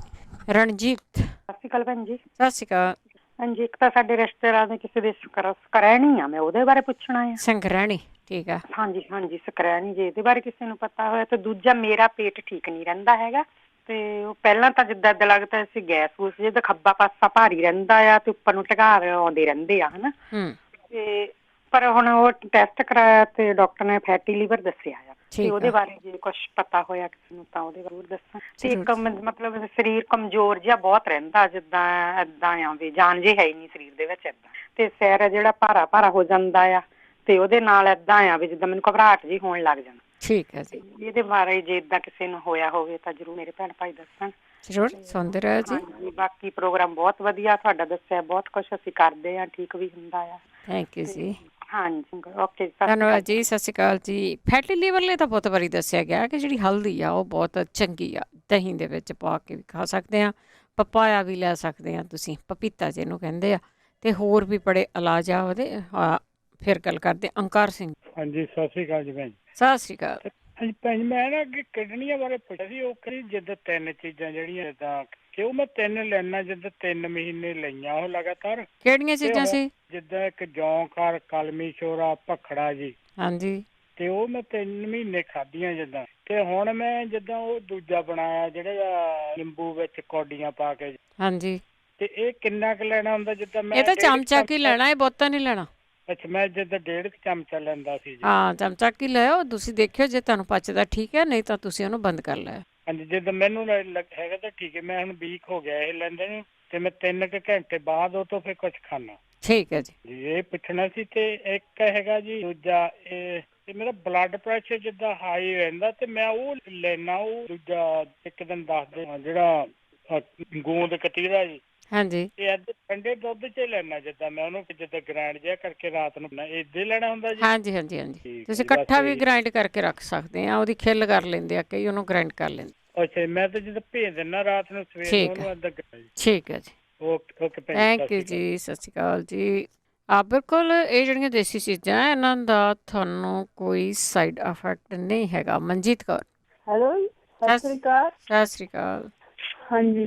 ਰਣਜੀਤ, ਸਤਿ ਸ਼੍ਰੀ ਅਕਾਲ ਭੈਣ ਜੀ। ਸਤਿ ਸ਼੍ਰੀ ਅਕਾਲ। ਹਾਂਜੀ, ਇੱਕ ਤਾਂ ਸਾਡੇ ਰਿਸ਼ਤੇਦਾਰ ਦੇ ਕਿਸੇ ਦੇ ਸਕਰੈਣੀ ਆ, ਮੈਂ ਉਹਦੇ ਬਾਰੇ ਪੁੱਛਣਾ ਆ। ਸੰਗਰਾਣੀ, ਠੀਕ ਆ। ਹਾਂਜੀ, ਸਕਰੈਣੀ, ਜੇ ਇਹਦੇ ਬਾਰੇ ਕਿਸੇ ਨੂੰ ਪਤਾ ਹੋਇਆ। ਤੇ ਦੂਜਾ, ਮੇਰਾ ਪੇਟ ਠੀਕ ਨਹੀਂ ਰਹਿੰਦਾ ਹੈਗਾ, ਤੇ ਉਹ ਪਹਿਲਾਂ ਤਾਂ ਜਿੱਦਾਂ ਲੱਗਦਾ ਸੀ ਗੈਸ ਗੂਸ, ਜਿੱਦਾਂ ਖੱਬਾ ਪਾਸਾ ਭਾਰੀ ਰਹਿੰਦਾ ਆ, ਤੇ ਉੱਪਰ ਨੂੰ ਢਗਾਰ ਆਉਂਦੇ ਰਹਿੰਦੇ ਆ, ਹਨਾ। ਤੇ ਪਰ ਹੁਣ ਉਹ ਟੈਸਟ ਕਰਾਇਆ ਤੇ ਡਾਕਟਰ ਨੇ ਫੈਟੀ ਲੀਵਰ ਦੱਸਿਆ ਆ। ਤੇ ਉਹਦੇ ਬਾਰੇ ਜੇ ਕੁਝ ਪਤਾ ਹੋਇਆ ਕਿਸੇ ਨੂੰ ਤਾਂ ਉਹਦੇ ਬਾਰੇ ਦੱਸਾਂ। ਤੇ ਇੱਕ ਮਤਲਬ ਸਰੀਰ ਕਮਜ਼ੋਰ ਜਿਹਾ ਬਹੁਤ ਰਹਿੰਦਾ, ਜਿੱਦਾਂ ਏਦਾਂ ਆ ਵੀ ਜਾਨ ਜੇ ਹੈ ਹੀ ਨਹੀਂ ਸਰੀਰ ਦੇ ਵਿੱਚ ਏਦਾਂ, ਤੇ ਸਿਰ ਜਿਹੜਾ ਭਾਰਾ ਭਾਰਾ ਹੋ ਜਾਂਦਾ ਆ, ਤੇ ਉਹਦੇ ਨਾਲ ਏਦਾਂ ਆ ਵੀ ਜਿੱਦਾਂ ਮੈਨੂੰ ਘਬਰਾਹਟ ਜੀ ਹੋਣ ਲੱਗ ਜਾਂਦਾ। ਠੀਕ ਹੈ ਜੀ। ਇਹਦੇ ਬਾਰੇ ਜੇ ਇਦਾਂ ਕਿਸੇ ਨੂੰ ਹੋਇਆ ਹੋਵੇ ਤਾਂ ਜ਼ਰੂਰ ਮੇਰੇ ਭੈਣ ਭਾਈ ਦੱਸਣ। ਜ਼ਰੂਰ ਸੁਣਦੇ ਰਹੋ ਜੀ। ਹਾਂਜੀ, ਬਾਕੀ ਪ੍ਰੋਗਰਾਮ ਬਹੁਤ ਵਧੀਆ ਤੁਹਾਡਾ ਦੱਸਿਆ, ਬਹੁਤ ਕੁਝ ਅਸੀਂ ਕਰਦੇ ਹਾਂ, ਠੀਕ ਵੀ ਹੁੰਦਾ ਆ। ਥੈਂਕ ਯੂ ਜੀ। ਹਾਂਜੀ, ਓਕੇ, ਧੰਨਵਾਦ ਜੀ, ਸਤਿ ਸ਼੍ਰੀ ਅਕਾਲ ਜੀ। ਫੈਟੀ ਲੀਵਰ ਲਈ ਤਾਂ ਬਹੁਤ ਵਾਰੀ ਦੱਸਿਆ ਗਿਆ ਕਿ ਜਿਹੜੀ ਹਲਦੀ ਆ ਉਹ ਬਹੁਤ ਚੰਗੀ ਆ, ਦਹੀਂ ਦੇ ਵਿੱਚ ਪਾ ਕੇ ਵੀ ਖਾ ਸਕਦੇ ਆ, ਪਪਾਇਆ ਵੀ ਲੈ ਸਕਦੇ ਆ ਤੁਸੀਂ, ਪਪੀਤਾ ਜਿਹਨੂੰ ਕਹਿੰਦੇ ਆ, ਤੇ ਹੋਰ ਵੀ ਬੜੇ ਇਲਾਜ ਆ ਉਹਦੇ। ਫਿਰ ਗੱਲ ਕਰਦੇ ਅੰਕਾਰ ਸਿੰਘ। ਹਾਂਜੀ, ਸਤਿ ਸ੍ਰੀ ਅਕਾਲ ਜੀ ਭੈਣ। ਸਤਿ ਸ਼੍ਰੀ ਅਕਾਲ। ਹਾਂਜੀ ਭੈਣ, ਮੈਂ ਨਾ ਅੱਗੇ ਕਿਡਨੀਆਂ ਬਾਰੇ ਪੁੱਛਿਆ ਸੀ। ਉਹ ਕਰੀ ਜਿੱਦਾਂ 3 ਚੀਜ਼ਾਂ ਜਿਹੜੀਆਂ ਜਿੱਦਾਂ ਕਿ ਉਹ ਮੈਂ 3 ਲੈਣਾ, ਜਿੱਦਾਂ 3 ਮਹੀਨੇ ਲਈਆਂ ਉਹ ਲਗਾਤਾਰ। ਕਿਹੜੀਆਂ ਚੀਜ਼ਾਂ ਸੀ? ਜਿੱਦਾਂ ਇੱਕ ਜੌਂਕਾਰ, ਕਲਮੀ ਸ਼ੋਰਾ, ਭਖੜਾ ਜੀ। ਹਾਂਜੀ। ਤੇ ਉਹ ਮੈਂ 3 ਮਹੀਨੇ ਖਾਧੀਆਂ ਜਿੱਦਾਂ। ਤੇ ਹੁਣ ਮੈਂ ਜਿੱਦਾਂ ਉਹ ਦੂਜਾ ਬਣਾਇਆ ਜਿਹੜਾ ਨਿੰਬੂ ਵਿੱਚ ਕੌਡੀਆਂ ਪਾ ਕੇ। ਹਾਂਜੀ। ਤੇ ਇਹ ਕਿੰਨਾ ਕੁ ਲੈਣਾ ਹੁੰਦਾ? ਜਿੱਦਾਂ ਮੈਂ ਇਹ ਤਾਂ ਚਮਚਾ ਕੀ ਲੈਣਾ, ਇਹ ਬਹੁਤਾ ਨਹੀਂ ਲੈਣਾ। ਅੱਛਾ, ਮੈਂ ਜਿੱਦਾਂ 1.5 ਚਮਚਾ ਲੈਂਦਾ ਸੀ ਜੀ। ਹਾਂ, ਚਮਚਾ ਕੀ ਲਿਓ, ਤੁਸੀਂ ਦੇਖਿਓ ਜੇ ਤੁਹਾਨੂੰ ਪਚਦਾ ਠੀਕ ਹੈ, ਨਹੀਂ ਤਾਂ ਤੁਸੀਂ ਉਹਨੂੰ ਬੰਦ ਕਰ ਲਿਓ। ਹਾਂਜੀ, ਜਿੱਦਾਂ ਮੈਨੂੰ ਹੈਗਾ ਤਾਂ ਠੀਕ ਹੈ। ਮੈਂ ਹੁਣ ਵੀਕ ਹੋ ਗਿਆ ਇਹ ਲੈਂਦੇ ਨੂੰ, ਤੇ ਮੈਂ 3 ਘੰਟੇ ਬਾਅਦ ਉਹ ਤੋਂ ਫਿਰ ਕੁਝ ਖਾਣਾ। ਠੀਕ ਹੈ ਜੀ। ਇਹ ਪੁੱਛਣਾ ਸੀ। ਤੇ ਇੱਕ ਹੈਗਾ ਜੀ ਦੂਜਾ, ਇਹ ਮੇਰਾ ਬਲੱਡ ਪ੍ਰੈਸ਼ਰ ਜਿੱਦਾਂ ਹਾਈ ਰਹਿੰਦਾ, ਤੇ ਮੈਂ ਉਹ ਲੈਣਾ, ਉਹ ਦੂਜਾ ਇੱਕ ਦਿਨ ਦੱਸਦੇ ਜਿਹੜਾ ਗੂੰਦ ਕਤੀਰਾ ਜੀ। ਹਾਂਜੀ। ਇਹ ਅੱਜ ਠੰਡੇ ਦੁੱਧ 'ਚ ਲੈਣਾ, ਜਿੱਦਾਂ ਮੈਂ ਉਹਨੂੰ ਜਿੱਦਾਂ ਗ੍ਰਾਈਂਡ ਜਿਹਾ ਕਰਕੇ ਰਾਤ ਨੂੰ ਏਦਾਂ ਹੀ ਲੈਣਾ ਹੁੰਦਾ ਜੀ। ਹਾਂਜੀ ਹਾਂਜੀ ਹਾਂਜੀ, ਤੁਸੀਂ ਇਕੱਠਾ ਵੀ ਗ੍ਰਾਈਂਡ ਕਰਕੇ ਰੱਖ ਸਕਦੇ ਆ, ਉਹਦੀ ਖਿੱਲ ਕਰ ਲੈਂਦੇ ਆ ਕਈ, ਉਹਨੂੰ ਗ੍ਰਾਈਂਡ ਕਰ ਲੈਂਦੇ। ਅੱਛਾ, ਮੈਂ ਤਾਂ ਜਿੱਦਾਂ ਭੇਜ ਦਿੰਦਾ ਰਾਤ ਨੂੰ, ਸਵੇਰ ਨੂੰ ਉਹਨੂੰ ਠੀਕ ਹੈ ਜੀ। ਓਕੇ ਓਕੇ, ਥੈਂਕ ਯੂ ਜੀ, ਸਤਿ ਸ਼੍ਰੀ ਅਕਾਲ ਜੀ। ਬਿਲਕੁਲ, ਇਹ ਜਿਹੜੀਆਂ ਦੇਸੀ ਚੀਜ਼ਾਂ ਇਹਨਾਂ ਦਾ ਤੁਹਾਨੂੰ ਕੋਈ ਸਾਈਡ ਇਫੈਕਟ ਨਹੀਂ ਹੈਗਾ। ਮਨਜੀਤ ਕੌਰ। ਹੈਲੋ, ਸਤਿ ਸ਼੍ਰੀ ਅਕਾਲ। ਸਤਿ ਸ਼੍ਰੀ ਅਕਾਲ। ਹਾਂਜੀ,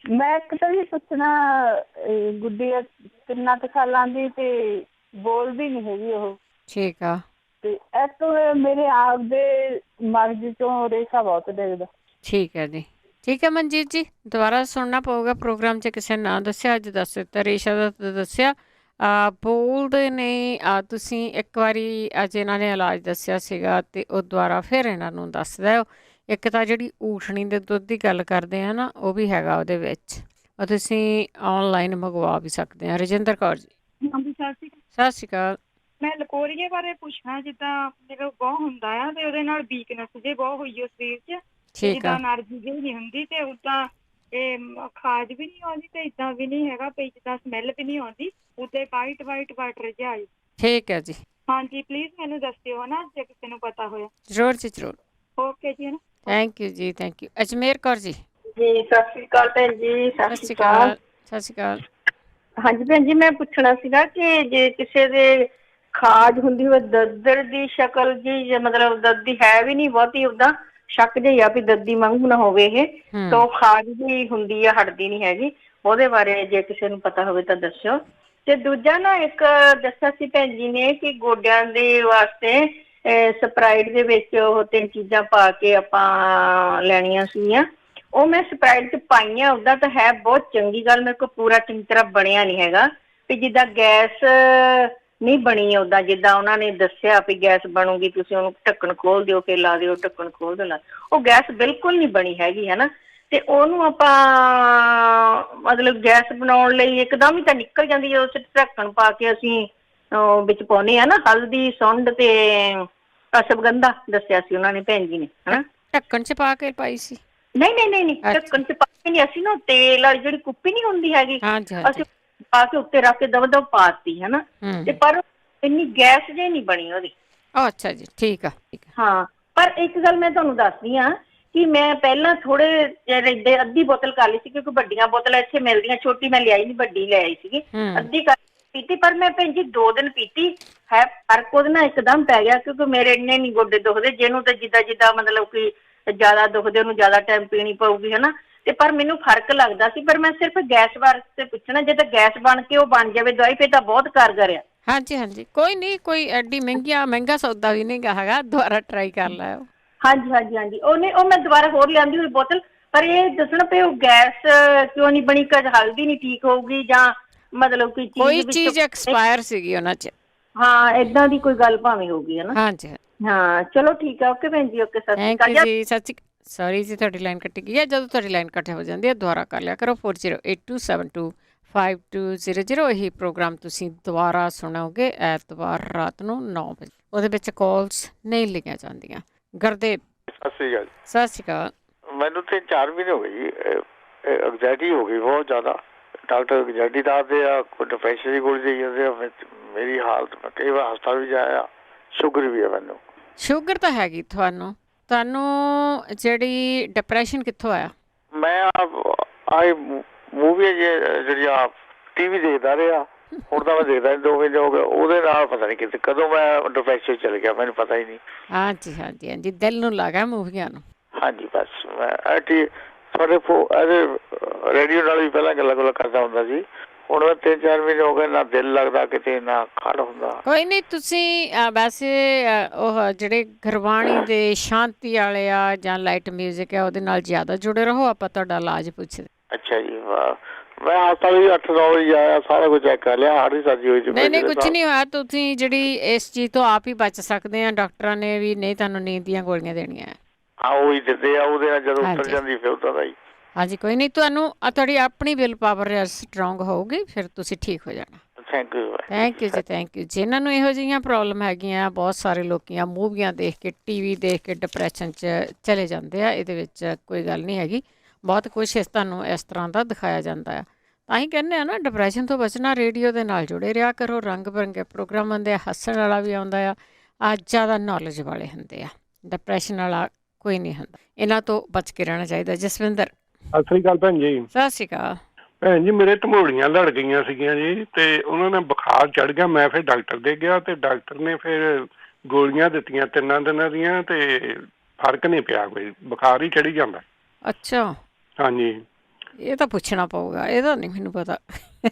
ਮੈਂ ਇੱਕ ਤਾਂ ਇਹ ਪੁੱਛਣਾ, ਗੁੱਡੀ ਕਿੰਨਾ ਕੁ ਸਾਲਾਂ ਦੀ ਤੇ ਬੋਲਦੀ ਨਹੀਂ ਹੈਗੀ ਉਹ। ਠੀਕ ਆ। ਤੇ ਇੱਕ ਮੇਰੇ ਆਪ ਦੇ ਮਗਜ਼ ਚੋਂ ਰੇਸ਼ਾ ਬਹੁਤ ਡਿੱਗਦਾ। ਠੀਕ ਹੈ ਜੀ। ਠੀਕ ਹੈ ਮਨਜੀਤ ਜੀ, ਦੁਬਾਰਾ ਸੁਣਨਾ ਪਊਗਾ ਪ੍ਰੋਗਰਾਮ 'ਚ, ਕਿਸੇ ਨਾ ਦੱਸਿਆ, ਅੱਜ ਦੱਸ ਦਿੱਤਾ। ਰੇਸ਼ਾ ਦਾ ਤਾਂ ਦੱਸਿਆ, ਬੋਲਦੇ ਨੇ ਤੁਸੀਂ ਇੱਕ ਵਾਰੀ ਅੱਜ ਇਹਨਾਂ ਨੇ ਇਲਾਜ ਦੱਸਿਆ ਸੀਗਾ, ਅਤੇ ਉਹ ਦੁਬਾਰਾ ਫਿਰ ਇਹਨਾਂ ਨੂੰ ਦੱਸ ਦਿਓ। ਇੱਕ ਤਾਂ ਜਿਹੜੀ ਊਠਣੀ ਦੇ ਦੁੱਧ ਦੀ ਗੱਲ ਕਰਦੇ ਆ ਨਾ, ਉਹ ਵੀ ਹੈਗਾ ਉਹਦੇ ਵਿੱਚ, ਉਹ ਤੁਸੀਂ ਔਨਲਾਈਨ ਮੰਗਵਾ ਵੀ ਸਕਦੇ ਆ। ਰਜਿੰਦਰ ਕੌਰ ਜੀ। ਹਾਂਜੀ, ਸਤਿ ਸ਼੍ਰੀ ਅਕਾਲ। ਮੈਂ ਲਕੋਰੀਏ ਬਾਰੇ ਪੁੱਛਣਾ, ਜਿੱਦਾਂ ਜਦੋਂ ਬਹੁਤ ਹੁੰਦਾ ਆ ਤੇ ਉਹਦੇ ਨਾਲ ਵੀਕਨੈਸ ਜੇ ਬਹੁਤ ਹੋਈ ਉਹ ਸਰੀਰ 'ਚ, ਜਿੱਦਾਂ ਐਨਰਜੀ ਜਿਹੀ ਨਹੀਂ ਹੁੰਦੀ, ਤੇ ਉਦਾਂ ਇਹ ਖਾਜ ਵੀ ਨਹੀਂ ਆਉਂਦੀ, ਤੇ ਇਦਾਂ ਵੀ ਨਹੀਂ ਹੈਗਾ ਵੀ ਜਿੱਦਾਂ ਸਮੈਲ ਵੀ ਨਹੀਂ ਆਉਂਦੀ, ਉੱਤੇ ਵਾਈਟ ਵਾਟਰ ਜਿਹਾ ਆਈ। ਠੀਕ ਹੈ ਜੀ। ਹਾਂਜੀ, ਪਲੀਜ਼ ਮੈਨੂੰ ਦੱਸਿਓ ਨਾ ਜੇ ਕਿਸੇ ਨੂੰ ਪਤਾ ਹੋਇਆ। ਜ਼ਰੂਰ ਜੀ, ਜ਼ਰੂਰ। ਓਕੇ ਜੀ। ਥੈਂਕ ਯੂ ਜੀ, ਥੈਂਕ ਯੂ। ਅਜਮੇਰ ਕੌਰ ਜੀ। ਜੀ, ਸਤਿ ਸ਼੍ਰੀ ਅਕਾਲ ਭੈਣ ਜੀ। ਸਤਿ ਸ਼੍ਰੀ ਅਕਾਲ। ਸਤਿ ਸ਼੍ਰੀ ਅਕਾਲ। ਹਾਂਜੀ ਭੈਣ ਜੀ, ਮੈਂ ਪੁੱਛਣਾ ਸੀਗਾ ਕਿ ਜੇ ਕਿਸੇ ਦੇ ਖਾਜ ਹੁੰਦੀ ਹੋਵੇ, ਦਰਦ ਦੀ ਸ਼ਕਲ ਜੀ, ਮਤਲਬ ਦਰਦ ਹੈ ਵੀ ਨਹੀਂ ਬਹੁਤੀ, ਓਦਾਂ ਸ਼ੱਕ ਜਿਹੀ ਆ ਵੀ ਦਰਦੀ ਵਾਂਗੂ ਨਾ ਹੋਵੇ ਇਹ, ਤਾਂ ਉਹ ਖਾਜ ਜਿਹੀ ਹੁੰਦੀ ਆ, ਹਟਦੀ ਨਹੀਂ ਹੈਗੀ, ਉਹਦੇ ਬਾਰੇ ਜੇ ਕਿਸੇ ਨੂੰ ਪਤਾ ਹੋਵੇ ਤਾਂ ਦੱਸਿਓ। ਤੇ ਦੂਜਾ ਨਾ, ਇੱਕ ਦੱਸਿਆ ਸੀ ਭੈਣ ਜੀ ਨੇ ਕਿ ਗੋਡਿਆਂ ਦੇ ਵਾਸਤੇ ਸਪਰਾਈਟ ਦੇ ਵਿੱਚ ਉਹ 3 ਚੀਜ਼ਾਂ ਪਾ ਕੇ ਆਪਾਂ ਲੈਣੀਆਂ ਸੀਗੀਆਂ। ਉਹ ਮੈਂ ਸਪਰਾਈਟ 'ਚ ਪਾਈਆਂ, ਉੱਦਾਂ ਤਾਂ ਹੈ ਬਹੁਤ ਚੰਗੀ ਗੱਲ, ਮੇਰੇ ਕੋਲ ਪੂਰਾ ਚੰਗੀ ਤਰ੍ਹਾਂ ਬਣਿਆ ਨਹੀਂ ਹੈਗਾ। ਵੀ ਜਿੱਦਾਂ ਗੈਸ ਨਹੀਂ ਬਣੀ ਉੱਦਾਂ ਜਿੱਦਾਂ ਉਹਨਾਂ ਨੇ ਦੱਸਿਆ ਵੀ ਗੈਸ ਬਣੂਗੀ, ਤੁਸੀਂ ਉਹਨੂੰ ਢੱਕਣ ਖੋਲ ਦਿਓ, ਫਿਰ ਲਾ ਦਿਓ, ਢੱਕਣ ਖੋਲ ਦਿਓ, ਉਹ ਗੈਸ ਬਿਲਕੁਲ ਨਹੀਂ ਬਣੀ ਹੈਗੀ, ਹੈ ਨਾ। ਤੇ ਉਹਨੂੰ ਆਪਾਂ ਮਤਲਬ ਗੈਸ ਬਣਾਉਣ ਲਈ ਇੱਕਦਮ ਹੀ ਤਾਂ ਨਿਕਲ ਜਾਂਦੀ ਹੈ, ਉਸ ਢੱਕਣ ਪਾ ਕੇ ਅਸੀਂ ਵਿੱਚ ਪਾਉਂਦੇ ਆ ਨਾ, ਹਲਦੀ, ਸੁੰਡ ਤੇ ਅਸ਼ਵਗੰਧਾ ਦੱਸਿਆ ਸੀ ਉਹਨਾਂ ਨੇ, ਭੈਣ ਜੀ ਨੇ, ਹਨਾ। ਢੱਕਣ 'ਚ ਪਾ ਕੇ ਪਾਈ ਸੀ? ਨਹੀਂ, ਢੱਕਣ 'ਚ ਪਾ ਕੇ ਨਹੀਂ, ਅਸੀਂ ਨਾ ਤੇਲ ਵਾਲੀ ਜਿਹੜੀ ਕੁੱਪੀ ਨਹੀਂ ਹੁੰਦੀ ਹੈਗੀ, ਅਸੀਂ ਪਾ ਕੇ ਉੱਤੇ ਰੱਖ ਕੇ ਦਬ ਪਾਤੀ, ਹਨਾ। ਤੇ ਪਰ ਇੰਨੀ ਗੈਸ ਜਿਹੀ ਨਹੀਂ ਬਣੀ ਉਹਦੀ। ਅੱਛਾ ਜੀ, ਠੀਕ ਆ। ਹਾਂ, ਪਰ ਇੱਕ ਗੱਲ ਮੈਂ ਤੁਹਾਨੂੰ ਦੱਸਦੀ ਹਾਂ ਕਿ ਮੈਂ ਪਹਿਲਾਂ ਥੋੜੇ ਜਿਹੇ ਅੱਧੀ ਬੋਤਲ ਕਰ ਲਈ ਸੀ, ਕਿਉਂਕਿ ਵੱਡੀਆਂ ਬੋਤਲਾਂ ਇੱਥੇ ਮਿਲਦੀਆਂ, ਛੋਟੀ ਮੈਂ ਲਿਆਈ ਨਹੀਂ, ਵੱਡੀ ਲੈ ਆਈ ਸੀਗੀ, ਅੱਧੀ ਕਰ ਪੀਤੀ। ਪਰ ਮੈਂ ਭੈਣ ਜੀ 2 ਦਿਨ ਪੀਤੀ ਹੈ, ਫਰਕ ਉਹਦੇ ਨਾਲ ਇੱਕਦਮ ਪੈ ਗਿਆ, ਕਿਉਂਕਿ ਮੇਰੇ ਇੰਨੇ ਨਹੀਂ ਗੋਡੇ ਦੁਖਦੇ, ਜਿਹਨੂੰ ਤਾਂ ਜਿੱਦਾਂ ਮਤਲਬ ਕਿ ਜ਼ਿਆਦਾ ਦੁਖਦੇ ਉਹਨੂੰ ਜ਼ਿਆਦਾ ਟਾਈਮ ਪੀਣੀ ਪਊਗੀ, ਹਨਾ। ਤੇ ਪਰ ਮੈਨੂੰ ਫਰਕ ਲੱਗਦਾ ਸੀ, ਪਰ ਮੈਂ ਸਿਰਫ ਗੈਸ ਵਾਸਤੇ ਪੁੱਛਣਾ, ਜੇ ਤਾਂ ਗੈਸ ਬਣ ਕੇ ਉਹ ਬਣ ਜਾਵੇ ਦਵਾਈ, ਫਿਰ ਤਾਂ ਬਹੁਤ ਕਾਰਗਰ ਆ। ਹਾਂਜੀ, ਕੋਈ ਨਹੀਂ, ਕੋਈ ਐਡੀ ਮਹਿੰਗਾ ਸੌਦਾ ਵੀ ਨਹੀਂ ਹੈਗਾ, ਦੁਬਾਰਾ ਟਰਾਈ ਕਰ ਲਿਓ। ਹਾਂਜੀ, ਉਹ ਮੈਂ ਦੁਬਾਰਾ ਹੋਰ ਲਿਆਂਦੀ ਹੋਈ ਬੋਤਲ, ਪਰ ਇਹ ਦੱਸਣਾ ਪਏ ਉਹ ਗੈਸ ਕਿਉਂ ਨਹੀਂ ਬਣੀ, ਕਦ ਹਲਦੀ ਨਹੀਂ ਠੀਕ ਹੋਊਗੀ ਜਾਂ ਮਤਲਬ ਕੋਈ ਚੀਜ਼ ਐਕਸਪਾਇਰ ਸੀਗੀ ਉਹਨਾਂ 'ਚ। ਹਾਂ, ਏਦਾਂ ਦੀ ਕੋਈ ਗੱਲ ਭਾਵੇਂ ਹੋਊਗੀ, ਹਨਾ। ਹਾਂਜੀ, ਹਾਂ ਚਲੋ ਠੀਕ ਆ, ਓਕੇ ਭੈਣ ਜੀ, ਓਕੇ, ਸਤਿ ਸ਼੍ਰੀ ਥੈਂਕ ਅਕਾਲ ਯੂ ਜੀ। ਸੱਚੀ ਸੌਰੀ ਜੀ, ਤੁਹਾਡੀ ਲਾਈਨ ਕੱਟੀ ਗਈ ਹੈ। ਜਦੋਂ ਤੁਹਾਡੀ ਲਾਈਨ ਕੱਟ ਹੋ ਜਾਂਦੀ ਹੈ ਦੁਬਾਰਾ ਕਰ ਲਿਆ ਕਰੋ 4082725200। ਇਹੀ ਪ੍ਰੋਗਰਾਮ ਤੁਸੀਂ ਦੁਬਾਰਾ ਸੁਣੋਗੇ ਐਤਵਾਰ ਰਾਤ ਨੂੰ 9 ਵਜੇ। ਉਹਦੇ ਵਿੱਚ ਕਾਲਸ ਨਹੀਂ ਲਈਆਂ ਜਾਂਦੀਆਂ। ਗੁਰਦੇਵ ਸਤਿ ਸ਼੍ਰੀ ਅਕਾਲ। ਸਤਿ ਸ਼੍ਰੀ ਅਕਾਲ। ਮੈਨੂੰ 3-4 ਮਹੀਨੇ ਹੋ ਗਏ ਜੀ, ਐਗਜ਼ਾਇਟੀ ਹੋ ਗਈ ਬਹੁਤ ਜ਼ਿਆਦਾ। ਡਾਕਟਰ ਐਗਜ਼ਾਇਟੀ ਦੱਸਦੇ ਆ, ਕੋਈ ਡਿਪਰੈਸ਼ਨ ਦੀ ਗੋਲੀ ਦੇਈ ਜਾਂਦੇ ਆ। ਮੇਰੀ ਹਾਲਤ, ਮੈਂ ਕਈ ਵਾਰ ਹਸਪਤਾਲ ਵੀ ਜਾਇਆ। ਸ਼ੂਗਰ ਵੀ ਹੈ ਮੈਨੂੰ। ਸ਼ੂਗਰ ਤਾਂ ਹੈਗੀ ਤੁਹਾਨੂੰ ਜਿਹੜੀ ਡਿਪਰੈਸ਼ਨ ਕਿੱਥੋਂ ਆਇਆ? ਮੈਂ ਆਈ ਮੂਵੀ ਜਿਹੜੀਆਂ TV ਦੇਖਦਾ ਰਿਹਾ, ਹੁਣ ਤਾਂ ਮੈਂ ਦੇਖਦਾ 2 ਮਹੀਨੇ ਹੋ ਗਏ। ਉਹਦੇ ਨਾਲ ਪਤਾ ਨਹੀਂ ਕਿਤੇ ਕਦੋਂ ਮੈਂ ਡਿਪਰੈਸ਼ਨ ਚਲ ਗਿਆ, ਮੈਨੂੰ ਪਤਾ ਹੀ ਨਹੀਂ। ਹਾਂਜੀ ਹਾਂਜੀ ਹਾਂਜੀ, ਦਿਲ ਨੂੰ ਲੱਗਾ ਮੂਵੀਆਂ ਨੂੰ। ਹਾਂਜੀ ਬਸ ਮੈਂ ਤੁਹਾਡੇ ਰੇਡੀਓ ਨਾਲ ਵੀ ਪਹਿਲਾਂ ਗੱਲਾਂ ਕਰਦਾ ਹੁੰਦਾ ਸੀ। ਹੁਣ 3-4 ਮਹੀਨੇ ਹੋ ਗਏ, ਨਾ ਦਿਲ ਲੱਗਦਾ ਕਿਤੇ, ਨਾ ਖੜ ਹੁੰਦਾ। ਕੋਈ ਨਹੀਂ, ਤੁਸੀਂ ਵੈਸੇ ਉਹ ਜਿਹੜੇ ਗੁਰਬਾਣੀ ਦੇ ਸ਼ਾਂਤੀ ਵਾਲੇ ਆ ਜਾਂ ਲਾਈਟ ਮਿਊਜ਼ਿਕ ਆ ਉਹਦੇ ਨਾਲ ਜ਼ਿਆਦਾ ਜੁੜੇ ਰਹੋ। ਆਪਾਂ ਤੁਹਾਡਾ ਇਲਾਜ ਪੁੱਛਦੇ। ਅੱਛਾ ਜੀ, ਮੈਂ ਹਸਪਤਾਲ ਵੀ 8-9 ਵਜੇ ਆਇਆ, ਸਾਰਾ ਕੁਝ ਚੈੱਕ ਕਰ ਲਿਆ, ਹਾਰਟ ਦੀ ਸਰਜਰੀ ਹੋਈ। ਨਹੀਂ ਕੁਝ ਨਹੀਂ ਹੋਇਆ। ਤੁਸੀਂ ਜਿਹੜੀ ਇਸ ਚੀਜ਼ ਤੋਂ ਆਪ ਹੀ ਬਚ ਸਕਦੇ ਆ। ਡਾਕਟਰਾਂ ਨੇ ਵੀ ਨਹੀਂ ਤੁਹਾਨੂੰ ਨੀਂਦ ਦੀਆਂ ਗੋਲੀਆਂ ਦੇਣੀਆਂ। ਹਾਂ ਉਹੀ ਦਿੰਦੇ ਆ, ਉਹਦੇ ਨਾਲ ਜਦੋਂ ਉਤਰ ਜਾਂਦੀ ਫਿਰ ਉਦਾਂ ਦਾ ਹੀ। ਹਾਂਜੀ ਕੋਈ ਨਹੀਂ, ਤੁਹਾਡੀ ਆਪਣੀ ਵਿਲ ਪਾਵਰ ਸਟਰੋਂਗ ਹੋਊਗੀ, ਫਿਰ ਤੁਸੀਂ ਠੀਕ ਹੋ ਜਾਣਾ। ਥੈਂਕ ਯੂ ਜੀ, ਥੈਂਕ ਯੂ। ਜਿਨ੍ਹਾਂ ਨੂੰ ਇਹੋ ਜਿਹੀਆਂ ਪ੍ਰੋਬਲਮ ਹੈਗੀਆਂ, ਬਹੁਤ ਸਾਰੇ ਲੋਕੀ ਆ ਮੂਵੀਆਂ ਦੇਖ ਕੇ, TV ਦੇਖ ਕੇ ਡਿਪਰੈਸ਼ਨ 'ਚ ਚਲੇ ਜਾਂਦੇ ਆ। ਇਹਦੇ ਵਿੱਚ ਕੋਈ ਗੱਲ ਨਹੀਂ ਹੈਗੀ। ਬਹੁਤ ਕੁਛ ਤੁਹਾਨੂੰ ਇਸ ਤਰ੍ਹਾਂ ਦਾ ਦਿਖਾਇਆ ਜਾਂਦਾ ਆ। ਤਾਂ ਹੀ ਕਹਿੰਦੇ ਆ ਨਾ, ਡਿਪਰੈਸ਼ਨ ਤੋਂ ਬਚਣਾ ਰੇਡੀਓ ਦੇ ਨਾਲ ਜੁੜੇ ਰਿਹਾ ਕਰੋ। ਰੰਗ ਬਿਰੰਗੇ ਪ੍ਰੋਗਰਾਮ ਹੁੰਦੇ ਆ, ਹੱਸਣ ਵਾਲਾ ਵੀ ਆਉਂਦਾ ਆ। ਜ਼ਿਆਦਾ ਨੌਲੇਜ ਵਾਲੇ ਹੁੰਦੇ ਆ, ਡਿਪਰੈਸ਼ਨ ਵਾਲਾ ਕੋਈ ਨਹੀਂ ਹੁੰਦਾ। ਇਹਨਾਂ ਤੋਂ ਬਚ ਕੇ ਰਹਿਣਾ ਚਾਹੀਦਾ। ਜਸਵਿੰਦਰ ਸਤਿ ਸ੍ਰੀ ਅਕਾਲ ਭੈਣ ਜੀ। ਸਤਿ ਸ਼੍ਰੀ ਅਕਾਲ ਭੈਣ ਜੀ, ਮੇਰੇ ਧਮੋੜੀਆਂ ਲੜ ਗਈਆਂ ਸੀਗੀਆਂ ਜੀ, ਤੇ ਉਹਨਾਂ ਨੇ ਬੁਖਾਰ ਚੜ ਗਿਆ। ਮੈਂ ਫਿਰ ਡਾਕਟਰ ਦੇ ਗਿਆ, ਤੇ ਡਾਕਟਰ ਨੇ ਫਿਰ ਗੋਲੀਆਂ ਦਿੱਤੀਆਂ 3 ਦਿਨਾਂ ਦੀਆਂ, ਤੇ ਫਰਕ ਨਹੀਂ ਪਿਆ ਕੋਈ, ਬੁਖਾਰ ਹੀ ਚੜੀ ਜਾਂਦਾ। ਅੱਛਾ ਹਾਂਜੀ, ਇਹ ਤਾਂ ਪੁੱਛਣਾ ਪਊਗਾ, ਇਹਦਾ ਨਹੀਂ ਮੈਨੂੰ ਪਤਾ।